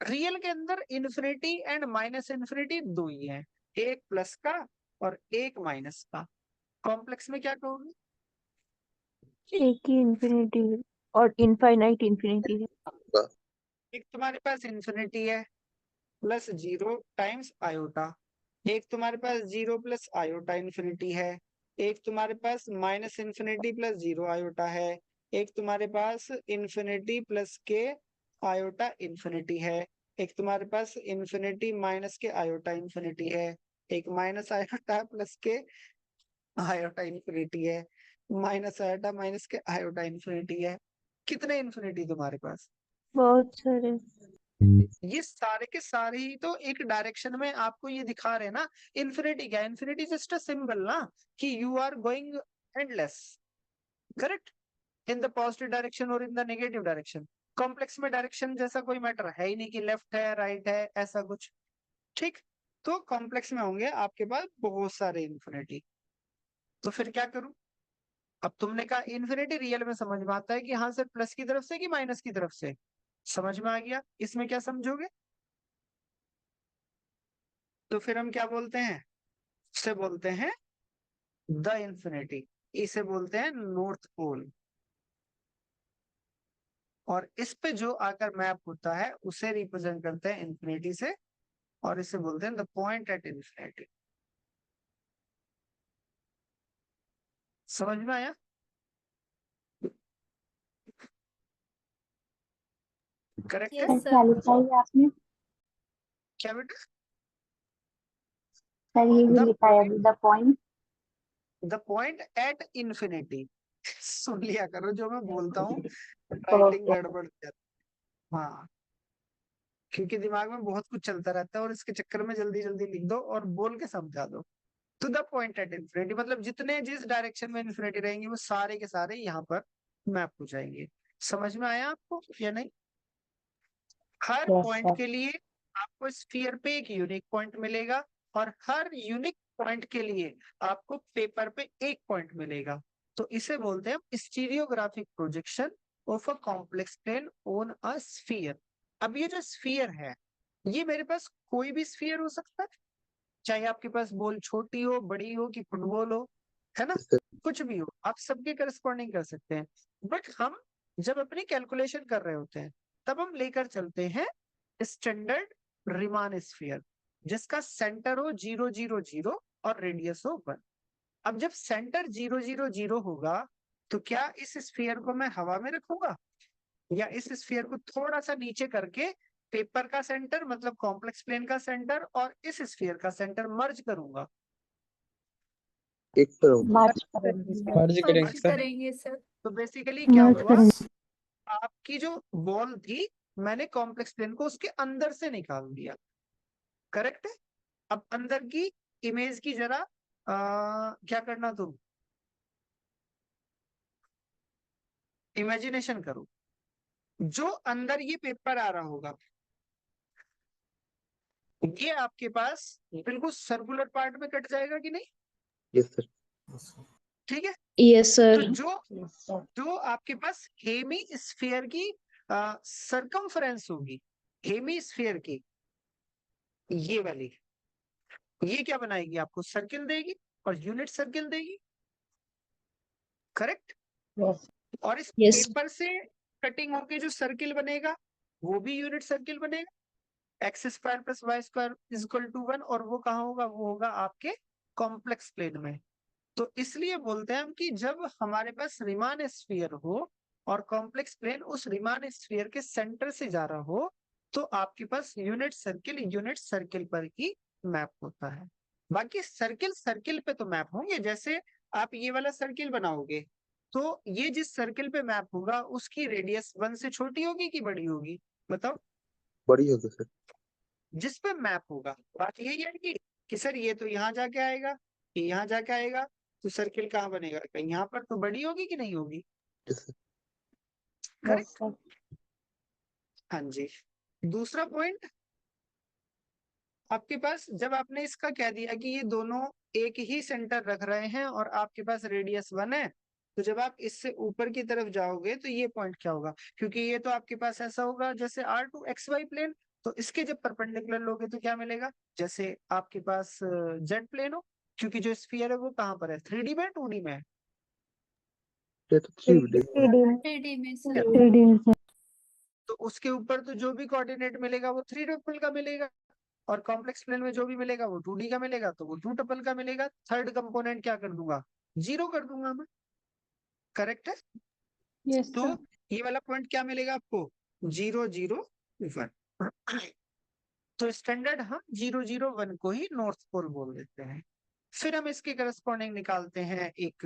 रियल के अंदर इन्फिनिटी एंड माइनस इन्फिनिटी दो ही है, एक प्लस का और एक माइनस का। कॉम्प्लेक्स में क्या कहोगे? एक ही इंफिनिटी और इनफाइनाइट इंफिनिटी है। एक तुम्हारे पास इन्फिनिटी है प्लस 0 टाइम्स आयोटा, एक तुम्हारे पास 0 प्लस आयोटा इन्फिनिटी है, एक तुम्हारे पास माइनस इन्फिनिटी प्लस 0 आयोटा है, एक तुम्हारे पास इन्फिनिटी प्लस के आयोटा इन्फिनिटी है, एक तुम्हारे पास इन्फिनिटी माइनस के आयोटा इन्फिनिटी है, एक माइनस आयोटा प्लस के आयोटा इन्फिनिटी है, माइनस आयोटा माइनस के आयोटा इन्फिनिटी है। कितने इन्फिनिटी तुम्हारे पास? बहुत सारे। ये सारे के सारे ही तो एक डायरेक्शन में आपको ये दिखा रहे हैं ना। इन्फिनिटी क्या? इन्फिनिटी जस्ट अ सिंबल ना, कि you are going endless, correct, in the positive direction और in the negative direction. Complex में डायरेक्शन जैसा कोई मैटर है ही नहीं कि लेफ्ट है राइट है ऐसा कुछ। ठीक, तो कॉम्प्लेक्स में होंगे आपके पास बहुत सारे इन्फिनिटी। तो फिर क्या करूं? अब तुमने कहा इन्फिनिटी रियल में समझ में आता है कि हाँ सर प्लस की तरफ से कि माइनस की तरफ से, समझ में आ गया। इसमें क्या समझोगे? तो फिर हम क्या बोलते हैं? इसे बोलते हैं द इन्फिनिटी, इसे बोलते हैं नॉर्थ पोल। और इस पे जो आकर मैप होता है उसे रिप्रेजेंट करते हैं इन्फिनिटी से, और इसे बोलते हैं द पॉइंट एट इन्फिनिटी। समझ में आया? करेक्ट है? सर क्या लिखा है आपने? क्या बेटा? सर ये भी द लिखा है अभी द पॉइंट एट इन्फिनिटी। सुन लिया करो जो मैं बोलता हूँ, राइटिंग ओके। गड़बड़ जाती है। हाँ, क्योंकि दिमाग में बहुत कुछ चलता रहता है और इसके चक्कर में जल्दी जल्दी लिख दो और बोल के समझा दो। To the point at infinity मतलब जितने जिस डायरेक्शन में इन्फिनिटी रहेंगे वो सारे के सारे यहाँ पर मैप हो जाएंगे। समझ में आया आपको या नहीं? हर यस पॉइंट सर। के लिए आपको स्फीयर पे एक यूनिक पॉइंट मिलेगा और हर यूनिक पॉइंट के लिए आपको पेपर पे एक पॉइंट मिलेगा। तो इसे बोलते हैं हम stereographic projection of a complex plane on a sphere. अब ये जो स्फीयर है ये मेरे पास कोई भी स्फीयर हो सकता है, चाहे आपके पास बॉल छोटी हो बड़ी हो कि फुटबॉल हो, है ना, कुछ भी हो, आप सबके करस्पॉन्डिंग कर सकते हैं। बट हम जब अपनी कैलकुलेशन कर रहे होते हैं तब हम लेकर चलते हैं स्टैंडर्ड रीमान स्फीयर जिसका सेंटर हो 0 0 0 और रेडियस हो 1। अब जब सेंटर 0 0 0 होगा तो क्या इस स्फीयर को मैं हवा में रखूंगा या इस स्फीयर को थोड़ा सा नीचे करके पेपर का सेंटर मतलब कॉम्प्लेक्स प्लेन का सेंटर और इस स्फीयर का सेंटर मर्ज करूंगा? एक तरफ मर्ज करेंगे मर्ज करेंगे मर्ज सर। करेंगे सर। तो बेसिकली क्या मर्ज हुआ, करेंगे आपकी जो बॉल थी मैंने कॉम्प्लेक्स प्लेन को उसके अंदर से निकाल दिया। करेक्ट है। अब अंदर की इमेज की जरा क्या करना, तुम इमेजिनेशन करो। जो अंदर ये पेपर आ रहा होगा ये आपके पास बिल्कुल सर्कुलर पार्ट में कट जाएगा कि नहीं? Yes sir. ठीक है। यस तो सर। जो आपके पास हेमी स्फीयर की सरकमफ्रेंस होगी, हेमी स्फीयर की ये वाली, ये क्या बनाएगी, आपको सर्किल देगी और यूनिट सर्किल देगी। करेक्ट। और इस Yes. पेपर से कटिंग होके जो सर्किल बनेगा वो भी यूनिट सर्किल बनेगा। X square plus y square is equal to 1 और वो कहाँ होगा, वो होगा आपके कॉम्प्लेक्स प्लेन में। तो इसलिए बोलते हैं हम कि जब हमारे पास रीमान स्फीयर हो और कॉम्प्लेक्स प्लेन उस रीमान स्फीयर के सेंटर से जा रहा हो तो आपके पास यूनिट सर्किल पर ही मैप होता है। बाकी सर्किल सर्किल पे तो मैप होंगे। जैसे आप ये वाला सर्किल बनाओगे तो ये जिस सर्किल पे मैप होगा उसकी रेडियस 1 से छोटी होगी कि बड़ी होगी, बताओ? बड़ी होगी सर। जिस पे मैप होगा। बात यही है कि सर ये तो यहाँ जाके आएगा, ये यहाँ जाके आएगा, तो सर्किल कहाँ बनेगा, कहीं यहाँ पर, तो बड़ी होगी कि नहीं होगी? Yes sir. करेक्ट। हाँ जी। दूसरा पॉइंट आपके पास, जब आपने इसका कह दिया कि ये दोनों एक ही सेंटर रख रहे हैं और आपके पास रेडियस 1 है, तो जब आप इससे ऊपर की तरफ जाओगे तो ये पॉइंट क्या होगा, क्योंकि ये तो आपके पास ऐसा होगा जैसे R2 XY प्लेन, तो इसके जब परपेंडिकुलर लोगे तो क्या मिलेगा, जैसे आपके पास जेड प्लेन हो, क्योंकि जो स्फीयर है वो कहाँ पर है, 3D में 2D में है? ये तो 3D 3D में सर। 3D में सर। तो उसके ऊपर तो जो भी कोऑर्डिनेट मिलेगा वो 3 ट्रिपल का मिलेगा और कॉम्प्लेक्स प्लेन में जो भी मिलेगा वो 2D का मिलेगा, तो वो 2 ट्रिपल का मिलेगा। थर्ड कंपोनेंट क्या कर दूंगा, 0 कर दूंगा मैं। करेक्ट है। यस तो सर। ये वाला पॉइंट क्या मिलेगा आपको, 0 0 1। तो स्टैंडर्ड हम 0 0 1 को ही नॉर्थ पोल बोल देते हैं। फिर हम इसके करस्पॉन्डिंग निकालते हैं एक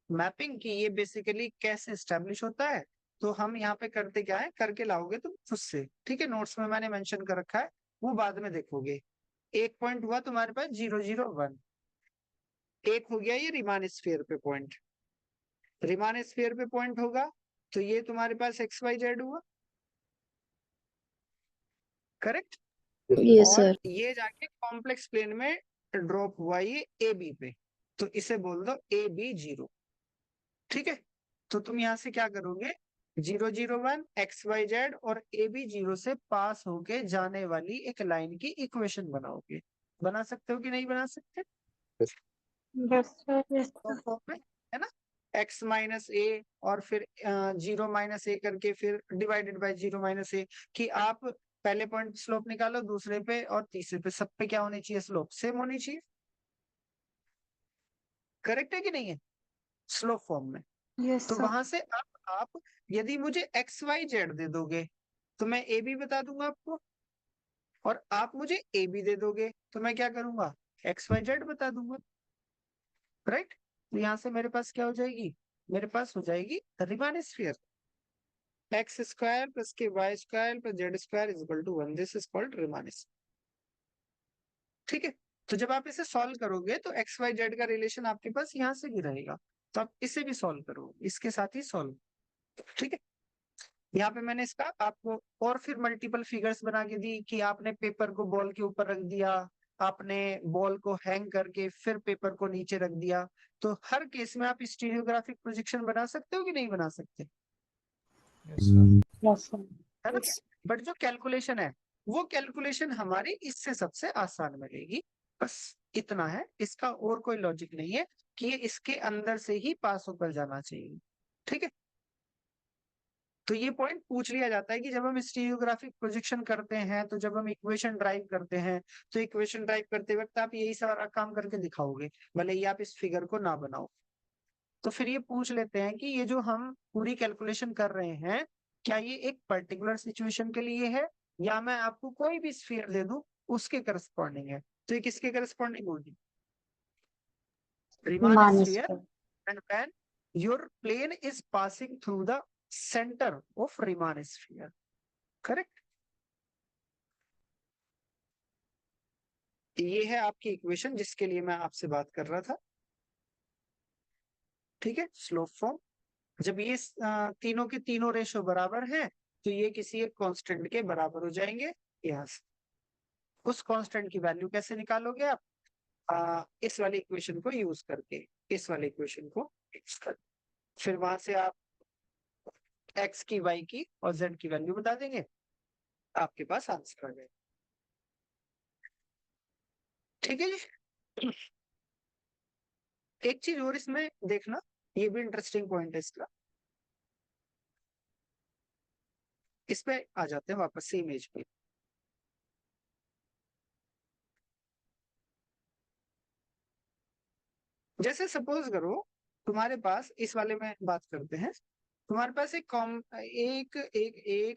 मैपिंग की ये बेसिकली कैसे स्टैब्लिश होता है। तो हम यहाँ पे करते क्या है, करके लाओगे तुम खुद से, ठीक है, नोट्स में मैंने मेंशन कर रखा है, वो बाद में देखोगे। एक पॉइंट हुआ तुम्हारे पास 0 0 1, एक हो गया ये रीमान स्फीयर पे पॉइंट, रीमान स्फीयर पे पॉइंट होगा तो ये तुम्हारे पास XYZ हुआ। करेक्ट। यस और सर। ये जाके कॉम्प्लेक्स प्लेन में ड्रॉप हुआ ये AB पे, तो इसे बोल दो AB0। ठीक है। तो तुम यहाँ से क्या करोगे, 0 0 1 XYZ और AB0 से पास होके जाने वाली एक लाइन की इक्वेशन बनाओगे। बना सकते हो कि नहीं बना सकते? Yes sir. तो फॉर्म में है ना, x माइनस ए और फिर 0 माइनस ए करके फिर डिवाइडेड बाय 0 माइनस ए, कि आप पहले पॉइंट स्लोप निकालो, दूसरे पे और तीसरे पे, सब पे क्या होनी चाहिए, स्लोप सेम होनी चाहिए। करेक्ट है कि नहीं है, स्लोप फॉर्म में। यस तो सर। वहां से आप यदि मुझे XYZ दे दोगे तो मैं ए बी बता दूंगा आपको, और आप मुझे ए बी दे दोगे तो मैं क्या करूंगा, XYZ बता दूंगा। राइट। तो यहाँ से मेरे पास क्या हो जाएगी, मेरे पास हो जाएगी Riemann sphere, x square plus के y square plus z square is equal to 1, this is called Riemann sphere. ठीक है। तो जब आप इसे सॉल्व करोगे तो XYZ का रिलेशन आपके पास यहाँ से भी रहेगा, तो आप इसे भी सॉल्व करो, इसके साथ ही सॉल्व। ठीक है। यहाँ पे मैंने इसका आपको और फिर मल्टीपल फिगर्स बना के दी कि आपने पेपर को बॉल के ऊपर रख दिया, आपने बॉल को हैंग करके फिर पेपर को नीचे रख दिया, तो हर केस में आप स्टीरियोग्राफिक प्रोजेक्शन बना सकते हो कि नहीं बना सकते, यस सर। है ना? बट जो कैलकुलेशन है वो कैलकुलेशन हमारी इससे सबसे आसान मिलेगी। बस इतना है, इसका और कोई लॉजिक नहीं है कि ये इसके अंदर से ही पास होकर जाना चाहिए। ठीक है। तो ये पॉइंट पूछ लिया जाता है कि जब हम स्टीरियोग्राफिक प्रोजेक्शन करते हैं, तो जब हम इक्वेशन ड्राइव करते हैं, तो इक्वेशन ड्राइव करते वक्त आप यही सारा काम करके दिखाओगे, भले ही आप इस फिगर को ना बनाओ। तो फिर ये पूछ लेते हैं कि ये जो हम पूरी कैलकुलेशन कर रहे हैं, क्या ये एक पर्टिकुलर सिचुएशन के लिए है, या मैं आपको कोई भी स्फीयर दे दूं उसके करस्पॉन्डिंग है। तो ये किसके करस्पॉन्डिंग होगी? Riemann Riemann sphere, sphere. and when your plane is passing through the center of Riemann sphere, correct? ये है आपकी इक्वेशन जिसके लिए मैं आपसे बात कर रहा था, ठीक है। स्लोप फॉर्म, जब ये तीनों के तीनों रेशो बराबर हैं, तो ये किसी एक कांस्टेंट के बराबर हो जाएंगे। यहाँ से उस कांस्टेंट की वैल्यू कैसे निकालोगे आप? इस वाली इक्वेशन को यूज करके, इस वाली इक्वेशन को यूज करके फिर वहां से आप x की, y की और z की वैल्यू बता देंगे, आपके पास आंसर आ जाएगा। ठीक है जी। एक चीज और इसमें देखना, ये भी इंटरेस्टिंग पॉइंट है इसका। इस पे आ जाते हैं वापस से इमेज पे। जैसे सपोज करो तुम्हारे पास, इस वाले में बात करते हैं, तुम्हारे पास एक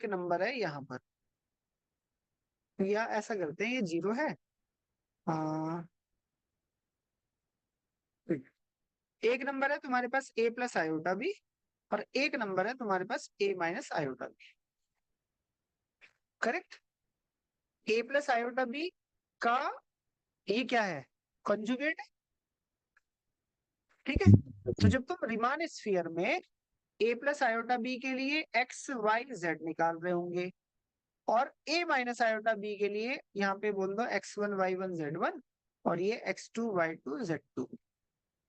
नंबर है यहाँ पर, या ऐसा करते हैं ये 0 है, एक नंबर है तुम्हारे पास a प्लस आयोटा बी, और एक नंबर है तुम्हारे पास a minus iota b, correct. a plus iota b का ये क्या है? कंजुगेट है, ठीक है। तो जब तुम रीमान स्फीयर में a प्लस आयोटा बी के लिए x y z निकाल रहे होंगे, और a माइनस आयोटा बी के लिए यहाँ पे बोल दो x1 y1 z1, और ये x2 y2 z2।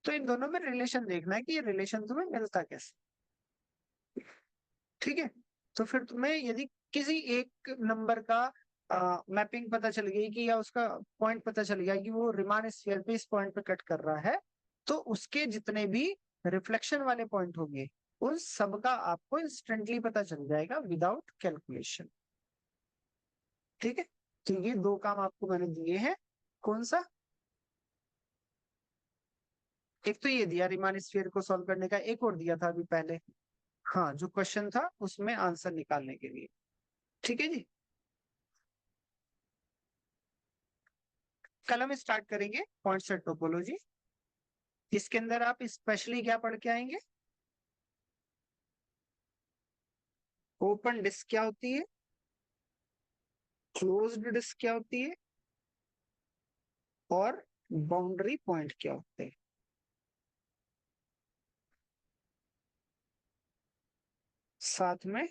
तो इन दोनों में रिलेशन देखना है कि ये रिलेशन तुम्हें मिलता कैसे, ठीक है। तो फिर तुम्हें यदि किसी एक नंबर का मैपिंग पता चल गई कि, या उसका पॉइंट पता चल गया कि वो रीमान स्फीयर पे इस पॉइंट पे कट कर रहा है, तो उसके जितने भी रिफ्लेक्शन वाले पॉइंट होंगे उन सबका आपको इंस्टेंटली पता चल जाएगा विदाउट कैलकुलेशन, ठीक है। तो ये दो काम आपको मैंने दिए हैं। कौन सा? एक तो ये दिया रीमान स्फीयर को सॉल्व करने का, एक और दिया था अभी पहले, हाँ, जो क्वेश्चन था उसमें आंसर निकालने के लिए, ठीक है जी। कल हम स्टार्ट करेंगे पॉइंट सेट टोपोलॉजी। इसके अंदर आप स्पेशली क्या पढ़ के आएंगे? ओपन डिस्क क्या होती है, क्लोज्ड डिस्क क्या होती है, और बाउंड्री पॉइंट क्या होते हैं। साथ में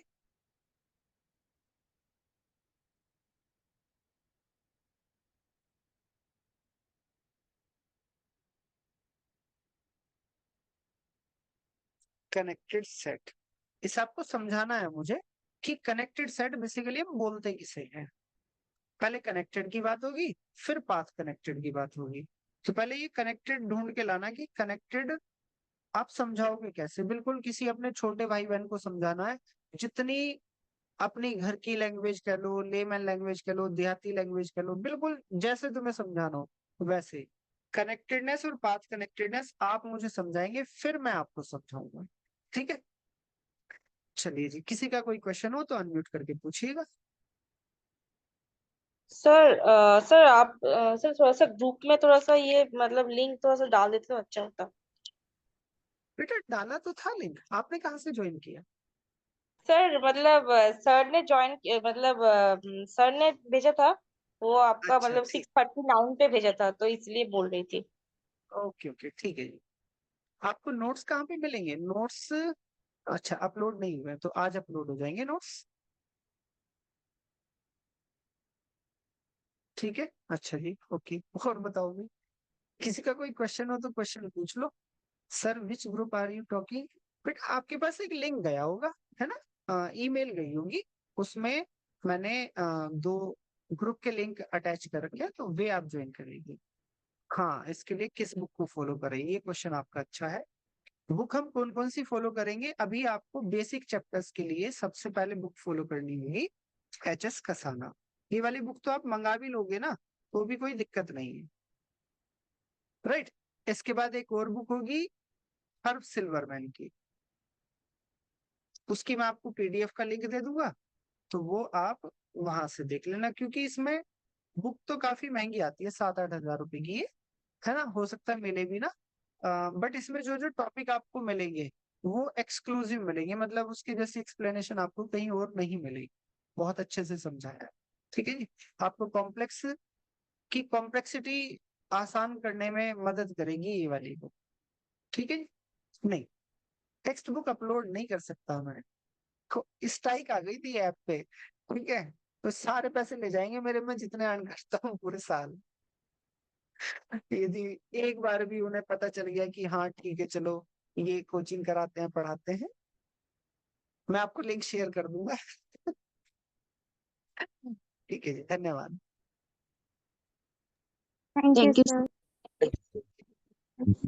कनेक्टेड सेट। इस आपको समझाना है मुझे कि कनेक्टेड सेट बेसिकली हम बोलते किसे हैं। पहले कनेक्टेड की बात होगी, फिर पाथ कनेक्टेड की बात होगी। तो पहले ये कनेक्टेड ढूंढ के लाना कि कनेक्टेड आप समझाओगे कैसे। बिल्कुल किसी अपने छोटे भाई बहन को समझाना है, जितनी अपनी घर की लैंग्वेज कह लो, लेमैन लैंग्वेज कह लो, देहाती लैंग्वेज कह लो, बिल्कुल जैसे तुम्हें समझाना हो वैसे। कनेक्टेडनेस और पाथ कनेक्टेडनेस आप मुझे समझाएंगे, फिर मैं आपको समझाऊंगा, ठीक है। चलिए जी, किसी का कोई क्वेश्चन हो तो अनम्यूट करके पूछिएगा। सर आप सर थोड़ा सा ग्रुप में थोड़ा सा ये मतलब लिंक थोड़ा सा डाल देते तो अच्छा होता। बेटा डाला तो था लिंक, आपने कहाँ से ज्वाइन किया? सर मतलब सर ने ज्वाइन मतलब सर ने भेजा था, वो आपका अच्छा मतलब ठीक, 6:39 पे भेजा था तो इसलिए बोल रही थी। ओके ओके ठीक है जी। आपको नोट्स कहाँ पे मिलेंगे? नोट्स अच्छा अपलोड नहीं हुए तो आज अपलोड हो जाएंगे नोट्स, ठीक है। अच्छा जी, ओके। और बताओ भी, किसी का कोई क्वेश्चन हो तो क्वेश्चन पूछ लो। Sir which group are you talking? But आपके पास एक लिंक गया होगा, है ना, ईमेल गई होगी, उसमें मैंने दो ग्रुप के लिंक अटैच कर रखे हैं, तो वे आप ज्वाइन कर लीजिए। हाँ, इसके लिए किस बुक को फॉलो करें, ये क्वेश्चन आपका अच्छा है। बुक हम कौन कौन सी फॉलो करेंगे? अभी आपको बेसिक चैप्टर्स के लिए सबसे पहले बुक फॉलो करनी होगी HS कसाना। ये वाली बुक तो आप मंगा भी लोगे ना तो भी कोई दिक्कत नहीं है, राइट। इसके बाद एक और बुक होगी हर्ब सिल्वरमैन की, उसकी मैं आपको PDF का लिंक दे दूंगा, तो वो आप वहां से देख लेना, क्योंकि इसमें बुक तो काफी महंगी आती है, 7-8 हजार रुपए की है ना, हो सकता है मिले भी ना, बट इसमें जो जो टॉपिक आपको मिलेंगे वो एक्सक्लूसिव मिलेंगे, मतलब उसकी जैसी एक्सप्लेनेशन आपको कहीं और नहीं मिलेगी, बहुत अच्छे से समझाया है, ठीक है जी। आपको कॉम्प्लेक्स की कॉम्प्लेक्सिटी आसान करने में मदद करेगी ये वाली बुक, ठीक है जी। नहीं, टेक्स्ट बुक अपलोड नहीं कर सकता मैं, स्ट्राइक आ गई थी ऐप पे, ठीक है, तो सारे पैसे ले जाएंगे मेरे, मैं जितने अर्न करता हूँ पूरे साल। यदि एक बार भी उन्हें पता चल गया कि हाँ ठीक है चलो ये कोचिंग कराते हैं पढ़ाते हैं, मैं आपको लिंक शेयर कर दूंगा। ठीक है जी, धन्यवाद। Thank you, Thank you. sir.